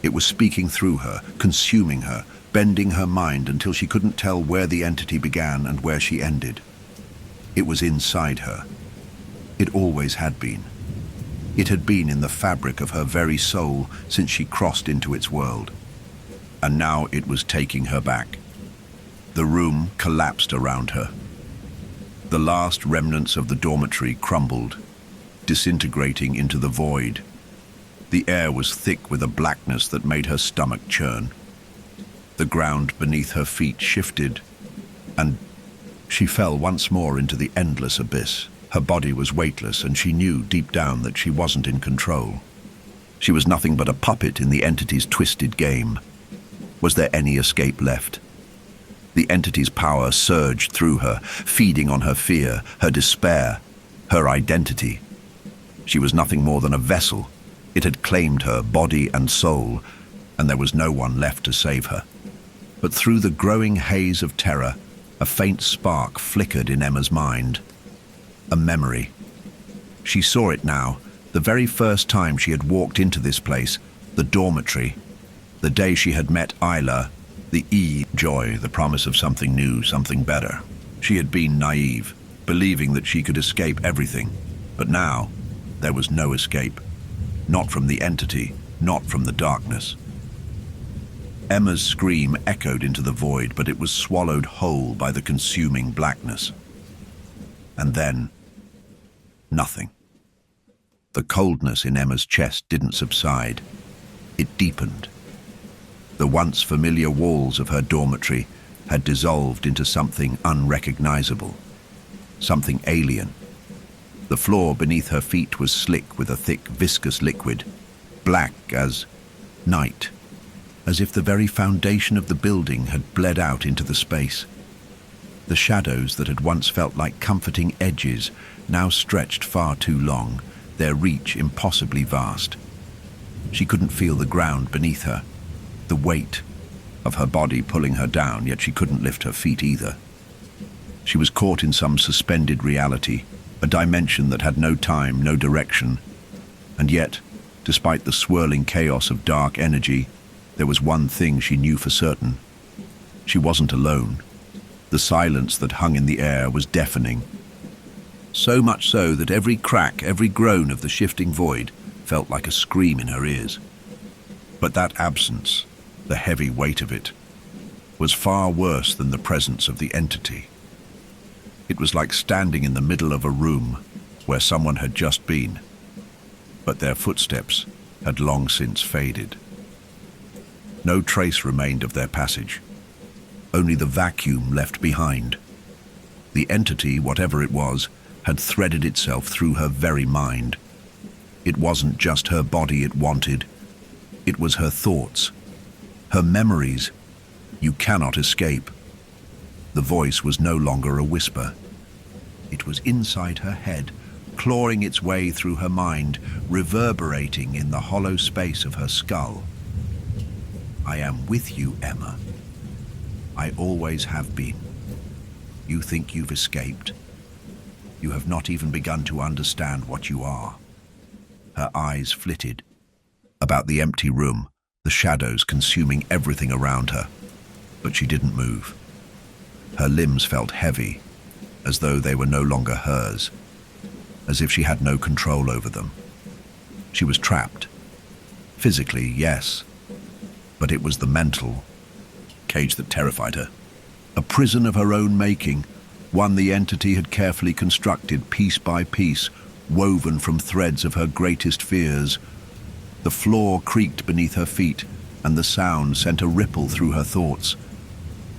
It was speaking through her, consuming her, bending her mind until she couldn't tell where the entity began and where she ended. It was inside her. It always had been. It had been in the fabric of her very soul since she crossed into its world. And now it was taking her back. The room collapsed around her. The last remnants of the dormitory crumbled, disintegrating into the void. The air was thick with a blackness that made her stomach churn. The ground beneath her feet shifted, and she fell once more into the endless abyss. Her body was weightless, and she knew deep down that she wasn't in control. She was nothing but a puppet in the entity's twisted game. Was there any escape left? The entity's power surged through her, feeding on her fear, her despair, her identity. She was nothing more than a vessel. It had claimed her body and soul, and there was no one left to save her. But through the growing haze of terror, a faint spark flickered in Emma's mind. A memory. She saw it now, the very first time she had walked into this place, the dormitory, the day she had met Isla, the joy, the promise of something new, something better. She had been naive, believing that she could escape everything. But now, there was no escape. Not from the entity, not from the darkness. Emma's scream echoed into the void, but it was swallowed whole by the consuming blackness. And then, nothing. The coldness in Emma's chest didn't subside. It deepened. The once familiar walls of her dormitory had dissolved into something unrecognizable, something alien. The floor beneath her feet was slick with a thick, viscous liquid, black as night, as if the very foundation of the building had bled out into the space. The shadows that had once felt like comforting edges now stretched far too long, their reach impossibly vast. She couldn't feel the ground beneath her, the weight of her body pulling her down, yet she couldn't lift her feet either. She was caught in some suspended reality, a dimension that had no time, no direction. And yet, despite the swirling chaos of dark energy, there was one thing she knew for certain. She wasn't alone. The silence that hung in the air was deafening. So much so that every crack, every groan of the shifting void felt like a scream in her ears. But that absence, the heavy weight of it, was far worse than the presence of the entity. It was like standing in the middle of a room where someone had just been, but their footsteps had long since faded. No trace remained of their passage, only the vacuum left behind. The entity, whatever it was, had threaded itself through her very mind. It wasn't just her body it wanted, it was her thoughts, her memories. You cannot escape. The voice was no longer a whisper. It was inside her head, clawing its way through her mind, reverberating in the hollow space of her skull. I am with you, Emma. I always have been. You think you've escaped. You have not even begun to understand what you are. Her eyes flitted about the empty room, the shadows consuming everything around her. But she didn't move. Her limbs felt heavy, as though they were no longer hers, as if she had no control over them. She was trapped. Physically, yes, but it was the mental cage that terrified her. A prison of her own making, one the entity had carefully constructed piece by piece, woven from threads of her greatest fears. The floor creaked beneath her feet, and the sound sent a ripple through her thoughts.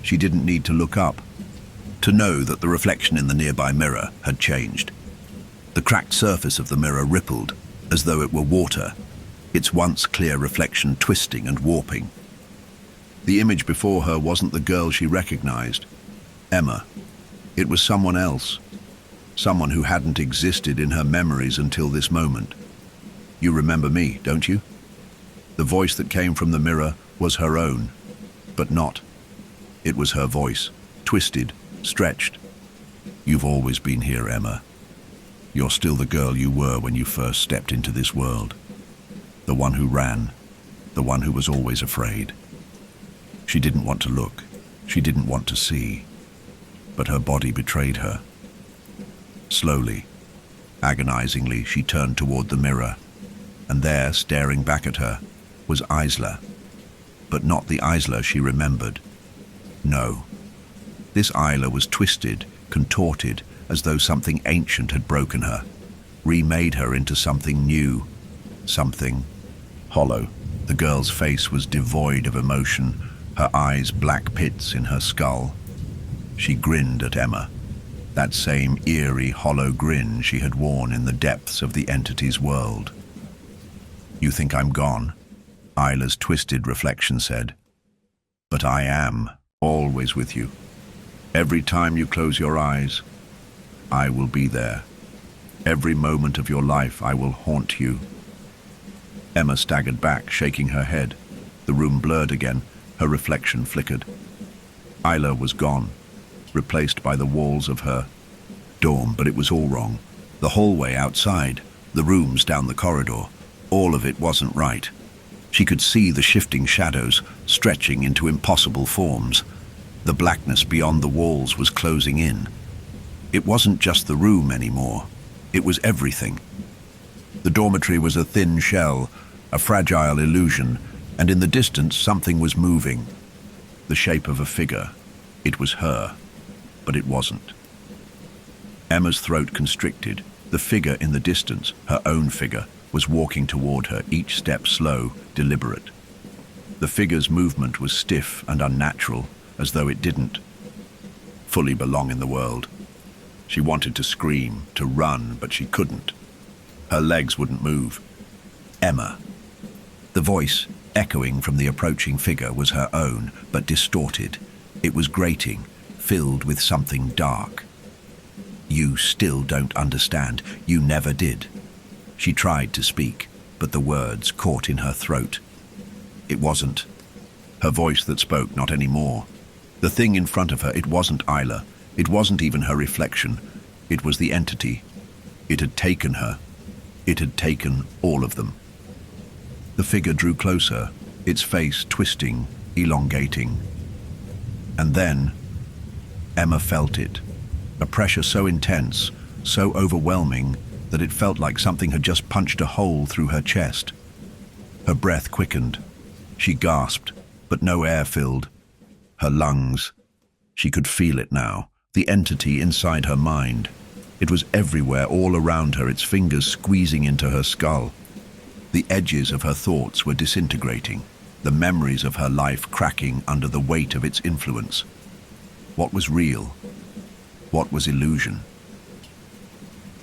She didn't need to look up to know that the reflection in the nearby mirror had changed. The cracked surface of the mirror rippled, as though it were water, its once clear reflection twisting and warping. The image before her wasn't the girl she recognized, Emma. It was someone else, someone who hadn't existed in her memories until this moment. You remember me, don't you? The voice that came from the mirror was her own, but not. It was her voice, twisted, stretched. You've always been here, Emma. You're still the girl you were when you first stepped into this world. The one who ran, the one who was always afraid. She didn't want to look, she didn't want to see, but her body betrayed her. Slowly, agonizingly, she turned toward the mirror, and there, staring back at her, was Isla, but not the Isla she remembered. No, this Isla was twisted, contorted, as though something ancient had broken her, remade her into something new, something hollow. The girl's face was devoid of emotion, her eyes black pits in her skull. She grinned at Emma, that same eerie, hollow grin she had worn in the depths of the entity's world. "You think I'm gone?" Isla's twisted reflection said. "But I am, always with you. Every time you close your eyes, I will be there. Every moment of your life I will haunt you." Emma staggered back, shaking her head. The room blurred again, her reflection flickered. Isla was gone, replaced by the walls of her dorm, but it was all wrong. The hallway outside, the rooms down the corridor, all of it wasn't right. She could see the shifting shadows, stretching into impossible forms. The blackness beyond the walls was closing in. It wasn't just the room anymore. It was everything. The dormitory was a thin shell, a fragile illusion, and in the distance something was moving. The shape of a figure. It was her, but it wasn't. Emma's throat constricted. The figure in the distance, her own figure, was walking toward her, each step slow, deliberate. The figure's movement was stiff and unnatural, as though it didn't fully belong in the world. She wanted to scream, to run, but she couldn't. Her legs wouldn't move. Emma. The voice, echoing from the approaching figure, was her own, but distorted. It was grating, filled with something dark. "You still don't understand. You never did." She tried to speak, but the words caught in her throat. It wasn't her voice that spoke, not anymore. The thing in front of her, it wasn't Isla. It wasn't even her reflection. It was the entity. It had taken her. It had taken all of them. The figure drew closer, its face twisting, elongating. And then, Emma felt it. A pressure so intense, so overwhelming, that it felt like something had just punched a hole through her chest. Her breath quickened. She gasped, but no air filled her lungs. She could feel it now, the entity inside her mind. It was everywhere, all around her, its fingers squeezing into her skull. The edges of her thoughts were disintegrating, the memories of her life cracking under the weight of its influence. What was real? What was illusion?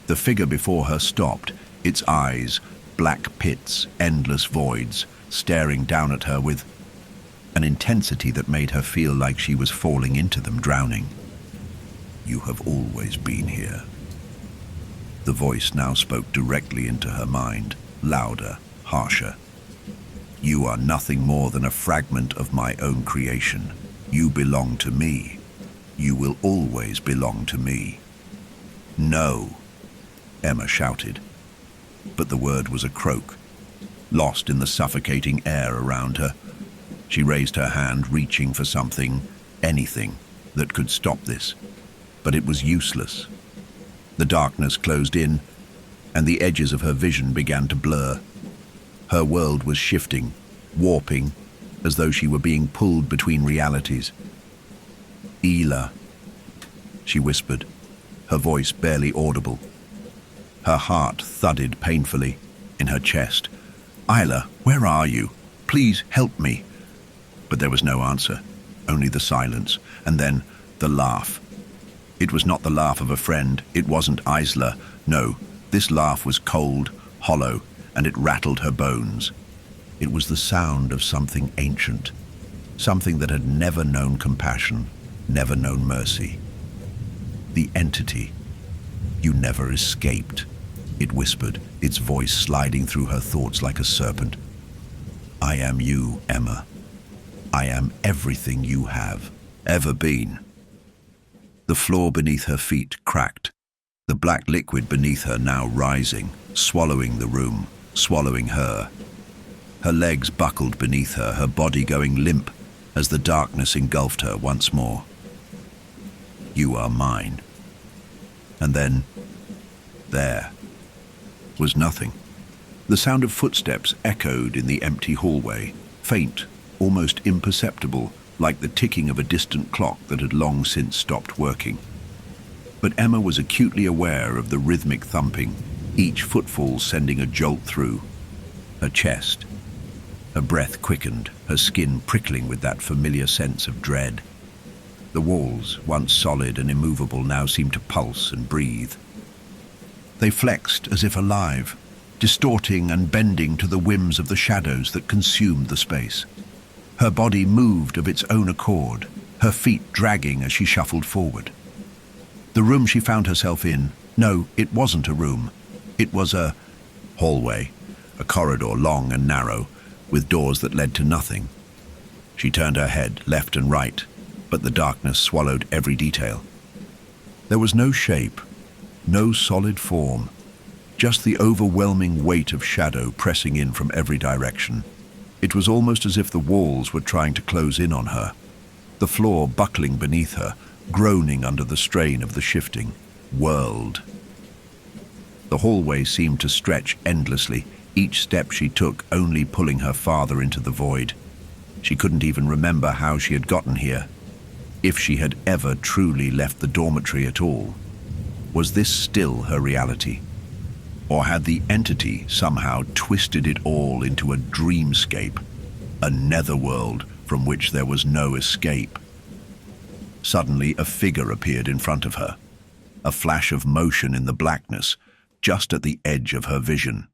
The figure before her stopped, its eyes, black pits, endless voids, staring down at her with an intensity that made her feel like she was falling into them, drowning. "You have always been here." The voice now spoke directly into her mind, louder, harsher. "You are nothing more than a fragment of my own creation. You belong to me. You will always belong to me." "No," Emma shouted. But the word was a croak, lost in the suffocating air around her. She raised her hand, reaching for something, anything, that could stop this. But it was useless. The darkness closed in, and the edges of her vision began to blur. Her world was shifting, warping, as though she were being pulled between realities. "Ela," she whispered, her voice barely audible. Her heart thudded painfully in her chest. "Isla, where are you? Please help me." But there was no answer, only the silence, and then the laugh. It was not the laugh of a friend. It wasn't Isla. No, this laugh was cold, hollow, and it rattled her bones. It was the sound of something ancient, something that had never known compassion, never known mercy. The entity. "You never escaped," it whispered, its voice sliding through her thoughts like a serpent. "I am you, Emma. I am everything you have ever been." The floor beneath her feet cracked, the black liquid beneath her now rising, swallowing the room, swallowing her. Her legs buckled beneath her, her body going limp as the darkness engulfed her once more. "You are mine." And then, there was nothing. The sound of footsteps echoed in the empty hallway, faint, almost imperceptible, like the ticking of a distant clock that had long since stopped working. But Emma was acutely aware of the rhythmic thumping, each footfall sending a jolt through her chest. Her breath quickened, her skin prickling with that familiar sense of dread. The walls, once solid and immovable, now seemed to pulse and breathe. They flexed as if alive, distorting and bending to the whims of the shadows that consumed the space. Her body moved of its own accord, her feet dragging as she shuffled forward. The room she found herself in, no, it wasn't a room. It was a hallway, a corridor long and narrow, with doors that led to nothing. She turned her head left and right, but the darkness swallowed every detail. There was no shape, no solid form, just the overwhelming weight of shadow pressing in from every direction. It was almost as if the walls were trying to close in on her, the floor buckling beneath her, groaning under the strain of the shifting world. The hallway seemed to stretch endlessly, each step she took only pulling her farther into the void. She couldn't even remember how she had gotten here, if she had ever truly left the dormitory at all. Was this still her reality? Or had the entity somehow twisted it all into a dreamscape, a netherworld from which there was no escape? Suddenly, a figure appeared in front of her, a flash of motion in the blackness, just at the edge of her vision.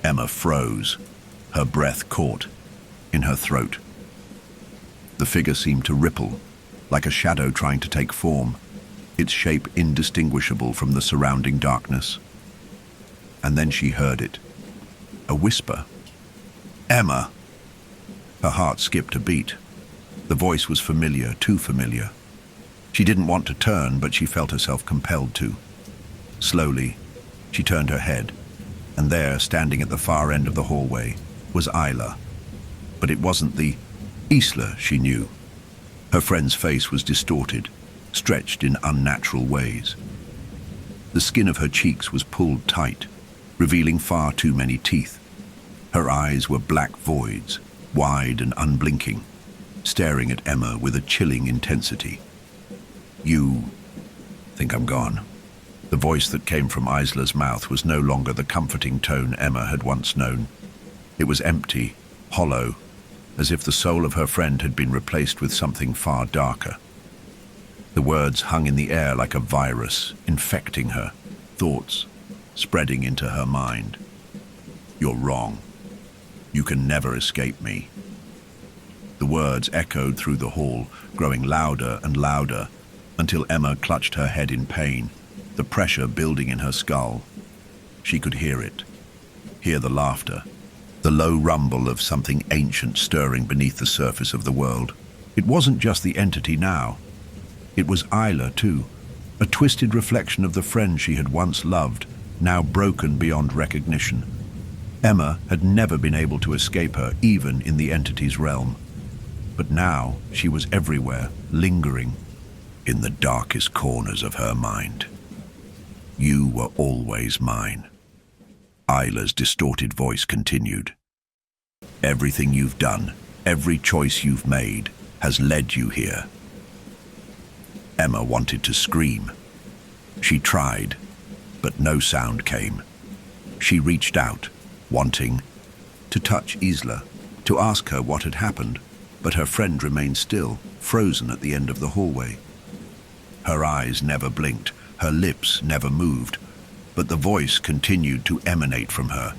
Emma froze, her breath caught in her throat. The figure seemed to ripple, like a shadow trying to take form, its shape indistinguishable from the surrounding darkness. And then she heard it, a whisper. "Emma!" Her heart skipped a beat. The voice was familiar, too familiar. She didn't want to turn, but she felt herself compelled to. Slowly, she turned her head, and there, standing at the far end of the hallway, was Isla. But it wasn't the Isla she knew. Her friend's face was distorted, stretched in unnatural ways. The skin of her cheeks was pulled tight, revealing far too many teeth. Her eyes were black voids, wide and unblinking, staring at Emma with a chilling intensity. "You think I'm gone?" The voice that came from Isla's mouth was no longer the comforting tone Emma had once known. It was empty, hollow, as if the soul of her friend had been replaced with something far darker. The words hung in the air like a virus, infecting her, thoughts spreading into her mind. "You're wrong. You can never escape me." The words echoed through the hall, growing louder and louder, until Emma clutched her head in pain, the pressure building in her skull. She could hear it, hear the laughter, the low rumble of something ancient stirring beneath the surface of the world. It wasn't just the entity now. It was Isla, too, a twisted reflection of the friend she had once loved, now broken beyond recognition. Emma had never been able to escape her, even in the entity's realm. But now she was everywhere, lingering in the darkest corners of her mind. "You were always mine," Isla's distorted voice continued. "Everything you've done, every choice you've made, has led you here." Emma wanted to scream. She tried, but no sound came. She reached out, wanting to touch Isla, to ask her what had happened, but her friend remained still, frozen at the end of the hallway. Her eyes never blinked, her lips never moved, but the voice continued to emanate from her,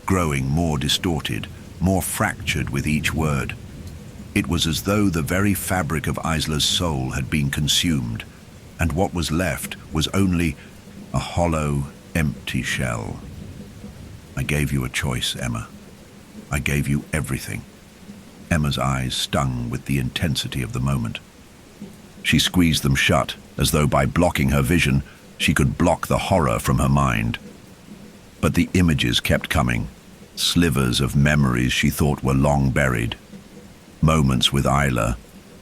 growing more distorted, more fractured with each word. It was as though the very fabric of Isla's soul had been consumed, and what was left was only a hollow, empty shell. "I gave you a choice, Emma. I gave you everything." Emma's eyes stung with the intensity of the moment. She squeezed them shut, as though by blocking her vision, she could block the horror from her mind. But the images kept coming, slivers of memories she thought were long buried. Moments with Isla,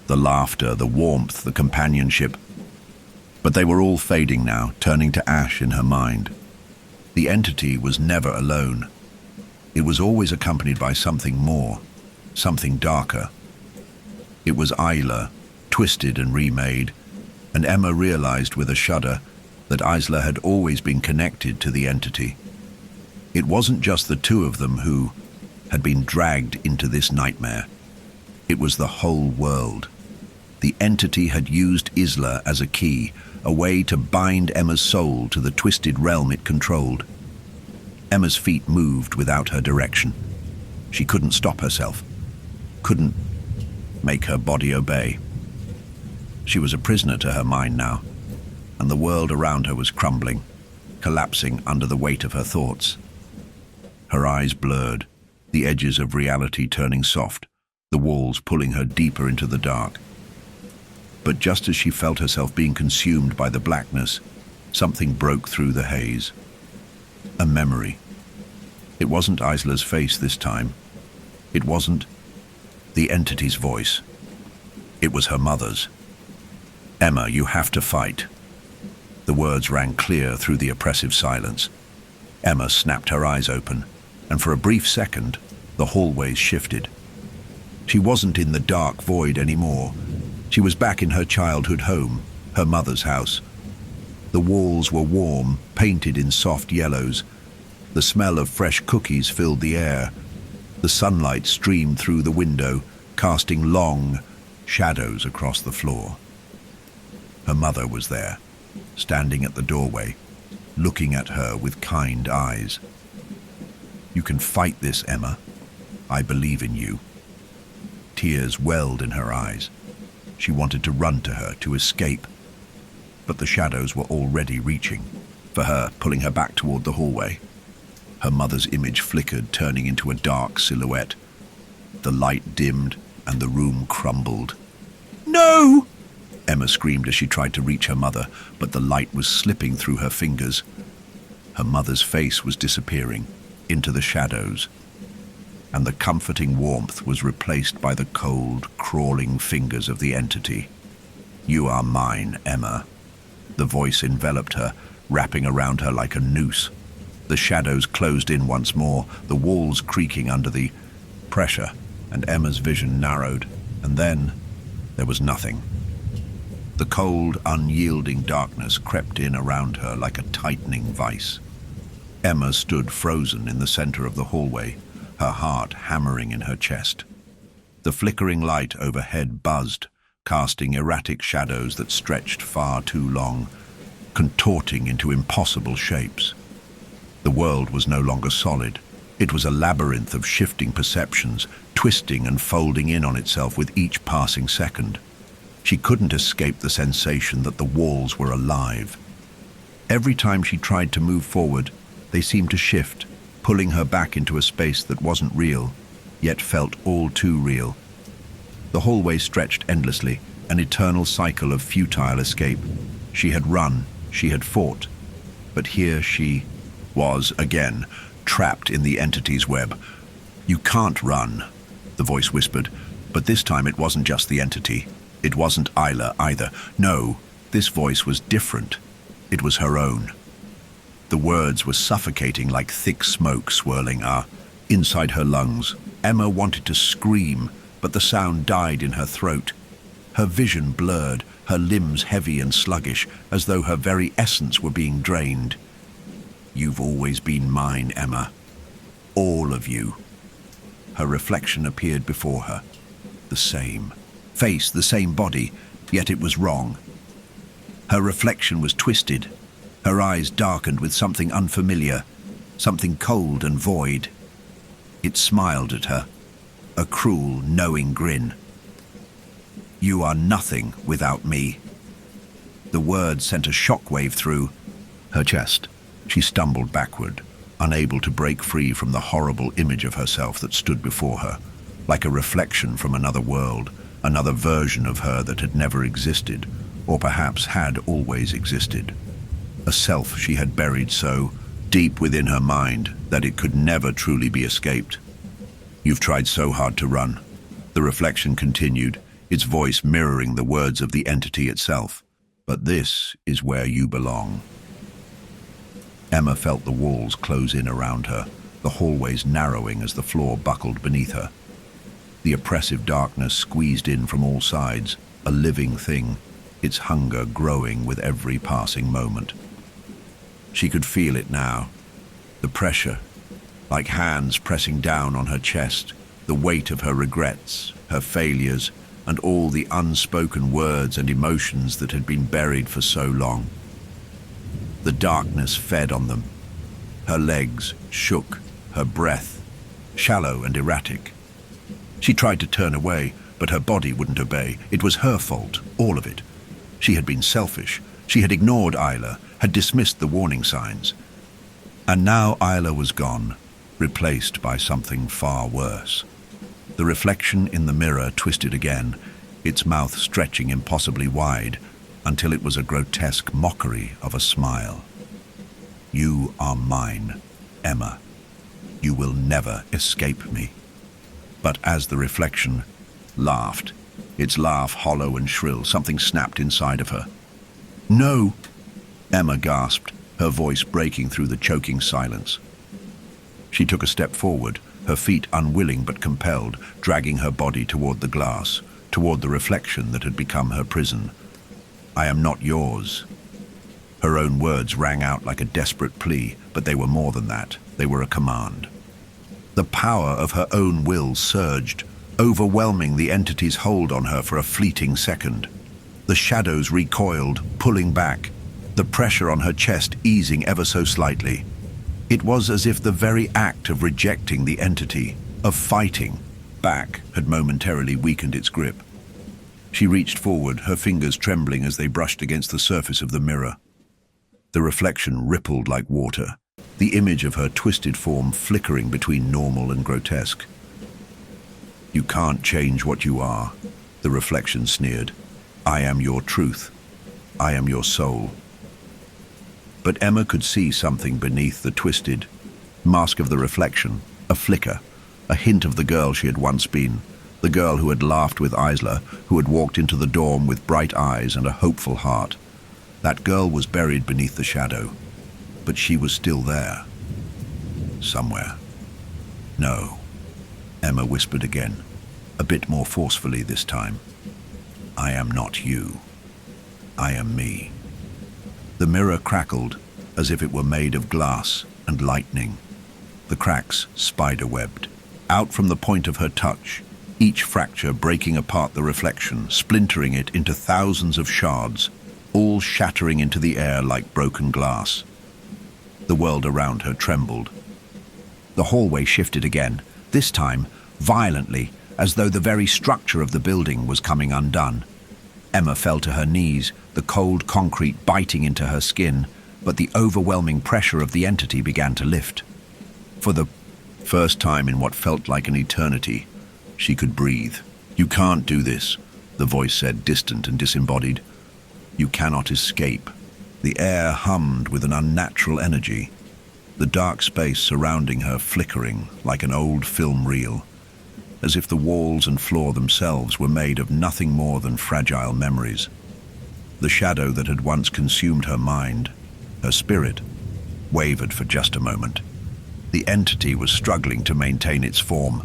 the laughter, the warmth, the companionship. But they were all fading now, turning to ash in her mind. The entity was never alone. It was always accompanied by something more, something darker. It was Isla, twisted and remade, and Emma realized with a shudder that Isla had always been connected to the entity. It wasn't just the two of them who, had been dragged into this nightmare. It was the whole world. The entity had used Isla as a key, a way to bind Emma's soul to the twisted realm it controlled. Emma's feet moved without her direction. She couldn't stop herself, couldn't make her body obey. She was a prisoner to her mind now, and the world around her was crumbling, collapsing under the weight of her thoughts. Her eyes blurred, the edges of reality turning soft, the walls pulling her deeper into the dark. But just as she felt herself being consumed by the blackness, something broke through the haze. A memory. It wasn't Isla's face this time. It wasn't the entity's voice. It was her mother's. "Emma, you have to fight." The words rang clear through the oppressive silence. Emma snapped her eyes open, and for a brief second, the hallways shifted. She wasn't in the dark void anymore. She was back in her childhood home, her mother's house. The walls were warm, painted in soft yellows. The smell of fresh cookies filled the air. The sunlight streamed through the window, casting long shadows across the floor. Her mother was there, standing at the doorway, looking at her with kind eyes. "You can fight this, Emma. I believe in you." Tears welled in her eyes. She wanted to run to her, to escape, but the shadows were already reaching for her, pulling her back toward the hallway. Her mother's image flickered, turning into a dark silhouette. The light dimmed, and the room crumbled. "No!" Emma screamed as she tried to reach her mother, but the light was slipping through her fingers. Her mother's face was disappearing into the shadows, and the comforting warmth was replaced by the cold, crawling fingers of the entity. "You are mine, Emma." The voice enveloped her, wrapping around her like a noose. The shadows closed in once more, the walls creaking under the pressure, and Emma's vision narrowed, and then there was nothing. The cold, unyielding darkness crept in around her like a tightening vice. Emma stood frozen in the center of the hallway, her heart hammering in her chest. The flickering light overhead buzzed, casting erratic shadows that stretched far too long, contorting into impossible shapes. The world was no longer solid. It was a labyrinth of shifting perceptions, twisting and folding in on itself with each passing second. She couldn't escape the sensation that the walls were alive. Every time she tried to move forward, they seemed to shift, pulling her back into a space that wasn't real, yet felt all too real. The hallway stretched endlessly, an eternal cycle of futile escape. She had run, she had fought, but here she was again, trapped in the entity's web. "You can't run," the voice whispered, but this time it wasn't just the entity. It wasn't Isla either. No, this voice was different. It was her own. The words were suffocating like thick smoke swirling inside her lungs. Emma wanted to scream, but the sound died in her throat. Her vision blurred, her limbs heavy and sluggish, as though her very essence were being drained. "You've always been mine, Emma. All of you." Her reflection appeared before her. The same face, the same body, yet it was wrong. Her reflection was twisted, her eyes darkened with something unfamiliar, something cold and void. It smiled at her, a cruel, knowing grin. "You are nothing without me." The word sent a shockwave through her chest. She stumbled backward, unable to break free from the horrible image of herself that stood before her, like a reflection from another world, another version of her that had never existed, or perhaps had always existed. A self she had buried so deep within her mind that it could never truly be escaped. "You've tried so hard to run," the reflection continued, its voice mirroring the words of the entity itself. "But this is where you belong." Emma felt the walls close in around her, the hallways narrowing as the floor buckled beneath her. The oppressive darkness squeezed in from all sides, a living thing, its hunger growing with every passing moment. She could feel it now, the pressure, like hands pressing down on her chest, the weight of her regrets, her failures, and all the unspoken words and emotions that had been buried for so long. The darkness fed on them. Her legs shook, her breath shallow and erratic. She tried to turn away, but her body wouldn't obey. It was her fault, all of it. She had been selfish. She had ignored Isla, had dismissed the warning signs. And now Isla was gone, replaced by something far worse. The reflection in the mirror twisted again, its mouth stretching impossibly wide, until it was a grotesque mockery of a smile. "You are mine, Emma. You will never escape me." But as the reflection laughed, its laugh hollow and shrill, something snapped inside of her. "No!" Emma gasped, her voice breaking through the choking silence. She took a step forward, her feet unwilling but compelled, dragging her body toward the glass, toward the reflection that had become her prison. "I am not yours." Her own words rang out like a desperate plea, but they were more than that. They were a command. The power of her own will surged, overwhelming the entity's hold on her for a fleeting second. The shadows recoiled, pulling back, the pressure on her chest easing ever so slightly. It was as if the very act of rejecting the entity, of fighting back, had momentarily weakened its grip. She reached forward, her fingers trembling as they brushed against the surface of the mirror. The reflection rippled like water, the image of her twisted form flickering between normal and grotesque. "You can't change what you are," the reflection sneered. "I am your truth. I am your soul." But Emma could see something beneath the twisted mask of the reflection, a flicker, a hint of the girl she had once been, the girl who had laughed with Isla, who had walked into the dorm with bright eyes and a hopeful heart. That girl was buried beneath the shadow, but she was still there. Somewhere. "No," Emma whispered again, a bit more forcefully this time. "I am not you. I am me." The mirror crackled, as if it were made of glass and lightning. The cracks spider-webbed. Out from the point of her touch, each fracture breaking apart the reflection, splintering it into thousands of shards, all shattering into the air like broken glass. The world around her trembled. The hallway shifted again, this time violently, as though the very structure of the building was coming undone. Emma fell to her knees, the cold concrete biting into her skin, but the overwhelming pressure of the entity began to lift. For the first time in what felt like an eternity, she could breathe. "You can't do this," the voice said, distant and disembodied. "You cannot escape." The air hummed with an unnatural energy, the dark space surrounding her flickering like an old film reel, as if the walls and floor themselves were made of nothing more than fragile memories. The shadow that had once consumed her mind, her spirit, wavered for just a moment. The entity was struggling to maintain its form,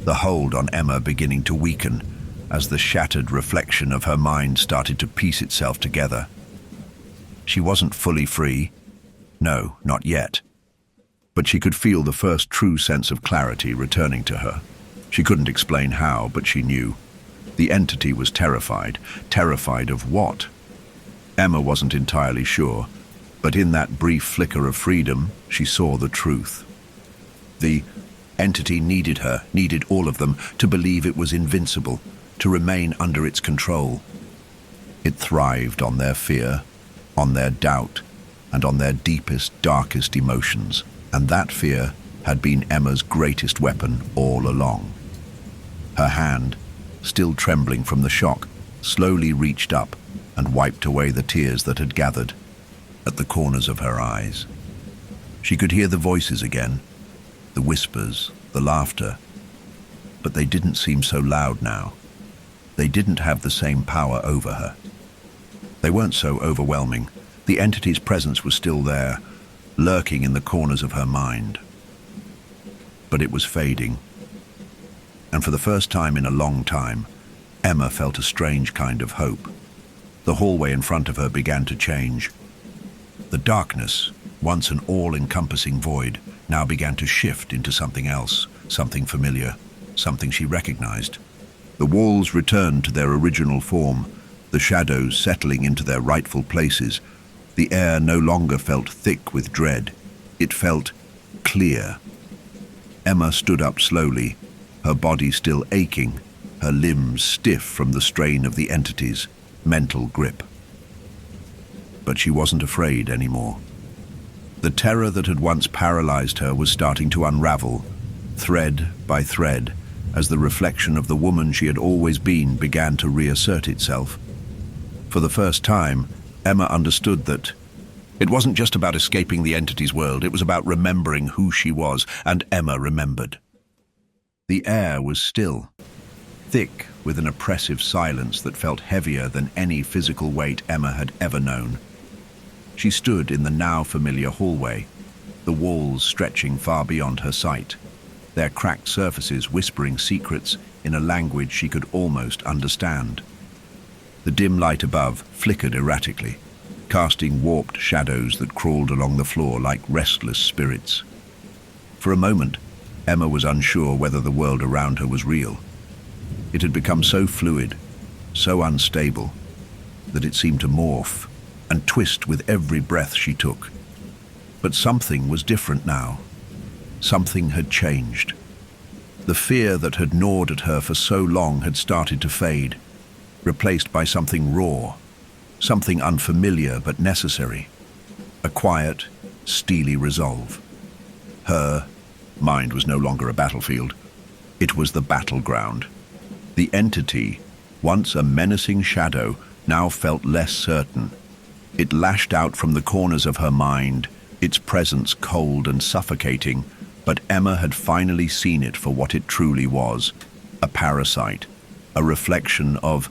the hold on Emma beginning to weaken as the shattered reflection of her mind started to piece itself together. She wasn't fully free. No, not yet. But she could feel the first true sense of clarity returning to her. She couldn't explain how, but she knew. The entity was terrified. Terrified of what? Emma wasn't entirely sure, but in that brief flicker of freedom, she saw the truth. The entity needed her, needed all of them, to believe it was invincible, to remain under its control. It thrived on their fear, on their doubt, and on their deepest, darkest emotions. And that fear had been Emma's greatest weapon all along. Her hand, still trembling from the shock, slowly reached up and wiped away the tears that had gathered at the corners of her eyes. She could hear the voices again, the whispers, the laughter, but they didn't seem so loud now. They didn't have the same power over her. They weren't so overwhelming. The entity's presence was still there, lurking in the corners of her mind. But it was fading. And for the first time in a long time, Emma felt a strange kind of hope. The hallway in front of her began to change. The darkness, once an all-encompassing void, now began to shift into something else, something familiar, something she recognized. The walls returned to their original form, the shadows settling into their rightful places. The air no longer felt thick with dread. It felt clear. Emma stood up slowly, her body still aching, her limbs stiff from the strain of the entity's mental grip. But she wasn't afraid anymore. The terror that had once paralyzed her was starting to unravel, thread by thread, as the reflection of the woman she had always been began to reassert itself. For the first time, Emma understood that it wasn't just about escaping the entity's world, it was about remembering who she was, and Emma remembered. The air was still, thick with an oppressive silence that felt heavier than any physical weight Emma had ever known. She stood in the now familiar hallway, the walls stretching far beyond her sight, their cracked surfaces whispering secrets in a language she could almost understand. The dim light above flickered erratically, casting warped shadows that crawled along the floor like restless spirits. For a moment, Emma was unsure whether the world around her was real. It had become so fluid, so unstable, that it seemed to morph and twist with every breath she took. But something was different now. Something had changed. The fear that had gnawed at her for so long had started to fade, replaced by something raw, something unfamiliar but necessary. A quiet, steely resolve. Her mind was no longer a battlefield. It was the battleground. The entity, once a menacing shadow, now felt less certain. It lashed out from the corners of her mind, its presence cold and suffocating, but Emma had finally seen it for what it truly was, a parasite, a reflection of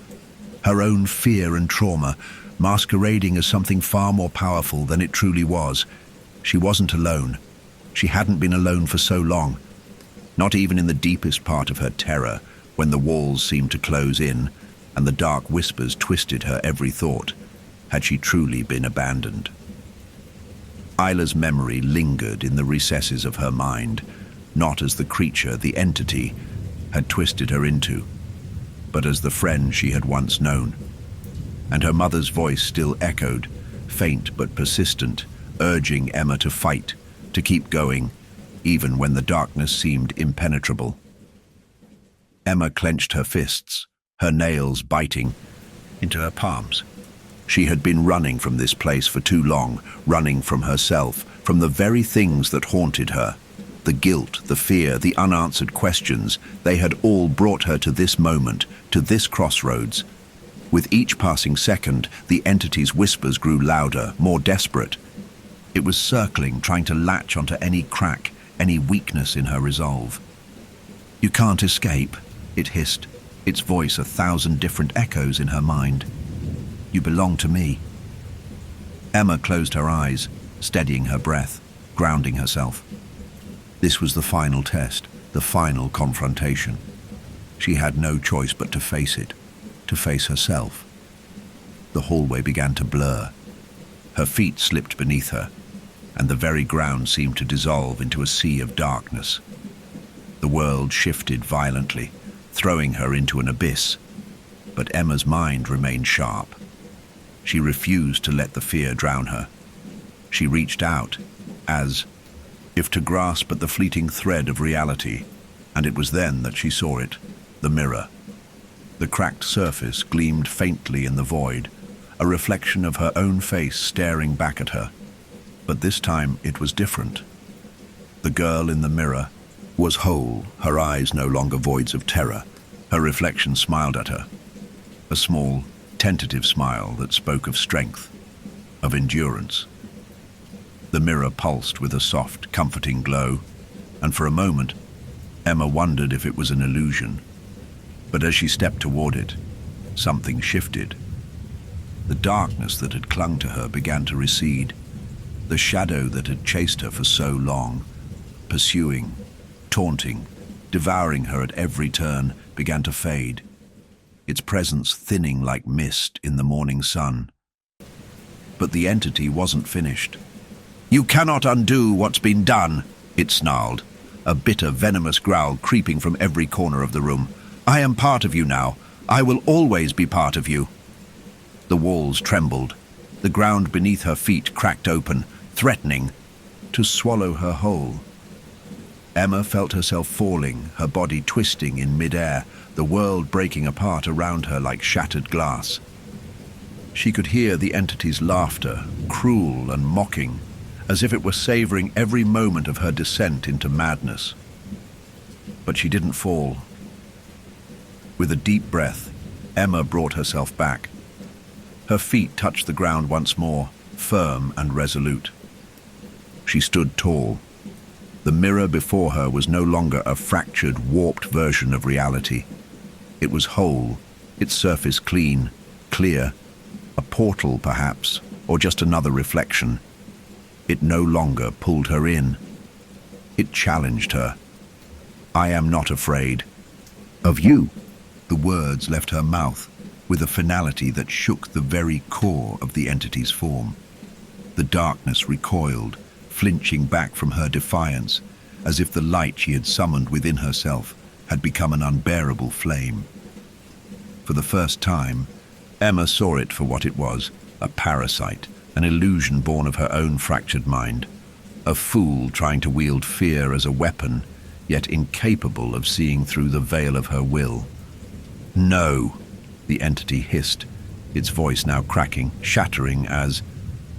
her own fear and trauma, masquerading as something far more powerful than it truly was. She wasn't alone. She hadn't been alone for so long. Not even in the deepest part of her terror, when the walls seemed to close in and the dark whispers twisted her every thought, had she truly been abandoned. Isla's memory lingered in the recesses of her mind, not as the creature, the entity, had twisted her into, but as the friend she had once known. And her mother's voice still echoed, faint but persistent, urging Emma to fight, to keep going, even when the darkness seemed impenetrable. Emma clenched her fists, her nails biting into her palms. She had been running from this place for too long, running from herself, from the very things that haunted her. The guilt, the fear, the unanswered questions, they had all brought her to this moment, to this crossroads. With each passing second, the entity's whispers grew louder, more desperate. It was circling, trying to latch onto any crack, any weakness in her resolve. "You can't escape," it hissed, its voice 1,000 different echoes in her mind. "You belong to me." Emma closed her eyes, steadying her breath, grounding herself. This was the final test, the final confrontation. She had no choice but to face it, to face herself. The hallway began to blur. Her feet slipped beneath her, and the very ground seemed to dissolve into a sea of darkness. The world shifted violently, throwing her into an abyss, but Emma's mind remained sharp. She refused to let the fear drown her. She reached out, as if to grasp at the fleeting thread of reality, and it was then that she saw it, the mirror. The cracked surface gleamed faintly in the void, a reflection of her own face staring back at her. But this time it was different. The girl in the mirror was whole, her eyes no longer voids of terror. Her reflection smiled at her, a small, tentative smile that spoke of strength, of endurance. The mirror pulsed with a soft, comforting glow, and for a moment, Emma wondered if it was an illusion. But as she stepped toward it, something shifted. The darkness that had clung to her began to recede. The shadow that had chased her for so long, pursuing, taunting, devouring her at every turn, began to fade, its presence thinning like mist in the morning sun. But the entity wasn't finished. "You cannot undo what's been done," it snarled, a bitter, venomous growl creeping from every corner of the room. "I am part of you now. I will always be part of you." The walls trembled. The ground beneath her feet cracked open, threatening to swallow her whole. Emma felt herself falling, her body twisting in mid-air, the world breaking apart around her like shattered glass. She could hear the entity's laughter, cruel and mocking, as if it were savoring every moment of her descent into madness. But she didn't fall. With a deep breath, Emma brought herself back. Her feet touched the ground once more, firm and resolute. She stood tall. The mirror before her was no longer a fractured, warped version of reality. It was whole, its surface clean, clear, a portal perhaps, or just another reflection. It no longer pulled her in. It challenged her. "I am not afraid of you." The words left her mouth with a finality that shook the very core of the entity's form. The darkness recoiled, flinching back from her defiance, as if the light she had summoned within herself had become an unbearable flame. For the first time, Emma saw it for what it was, a parasite, an illusion born of her own fractured mind, a fool trying to wield fear as a weapon, yet incapable of seeing through the veil of her will. "No," the entity hissed, its voice now cracking, shattering as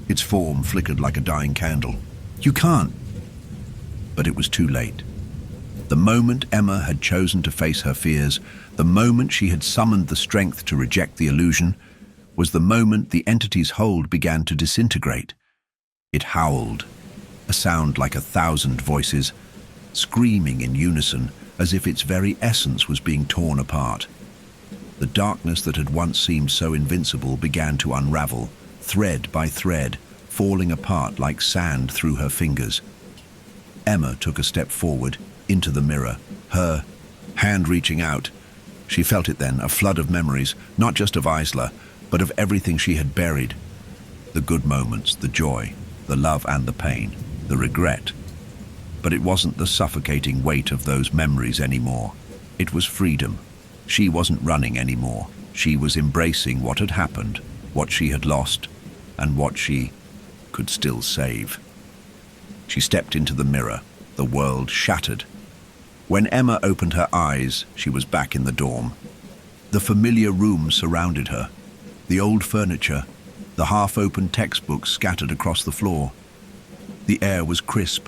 its form flickered like a dying candle. "You can't." But it was too late. The moment Emma had chosen to face her fears, the moment she had summoned the strength to reject the illusion, was the moment the entity's hold began to disintegrate. It howled, a sound like 1,000 voices, screaming in unison as if its very essence was being torn apart. The darkness that had once seemed so invincible began to unravel, thread by thread, falling apart like sand through her fingers. Emma took a step forward, into the mirror, her hand reaching out. She felt it then, a flood of memories, not just of Isla, but of everything she had buried. The good moments, the joy, the love and the pain, the regret. But it wasn't the suffocating weight of those memories anymore. It was freedom. She wasn't running anymore. She was embracing what had happened, what she had lost, and what she could still save. She stepped into the mirror, the world shattered. When Emma opened her eyes, she was back in the dorm. The familiar room surrounded her, the old furniture, the half-open textbooks scattered across the floor. The air was crisp,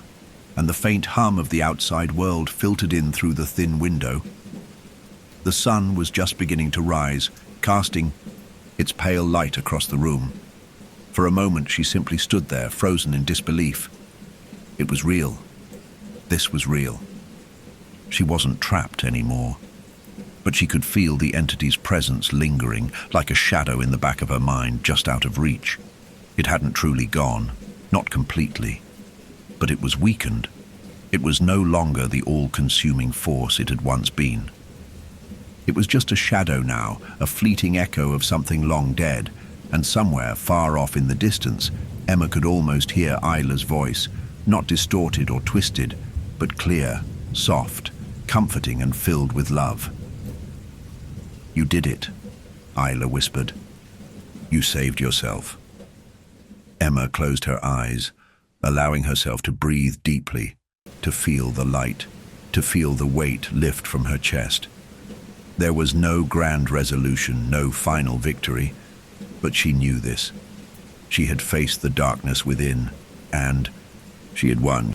and the faint hum of the outside world filtered in through the thin window. The sun was just beginning to rise, casting its pale light across the room. For a moment she simply stood there, frozen in disbelief. It was real. This was real. She wasn't trapped anymore, but she could feel the entity's presence lingering, like a shadow in the back of her mind, just out of reach. It hadn't truly gone, not completely, but it was weakened. It was no longer the all-consuming force it had once been. It was just a shadow now, a fleeting echo of something long dead, and somewhere far off in the distance, Emma could almost hear Isla's voice, not distorted or twisted, but clear, soft, comforting and filled with love. "You did it," Isla whispered. "You saved yourself." Emma closed her eyes, allowing herself to breathe deeply, to feel the light, to feel the weight lift from her chest. There was no grand resolution, no final victory, but she knew this. She had faced the darkness within, and she had won.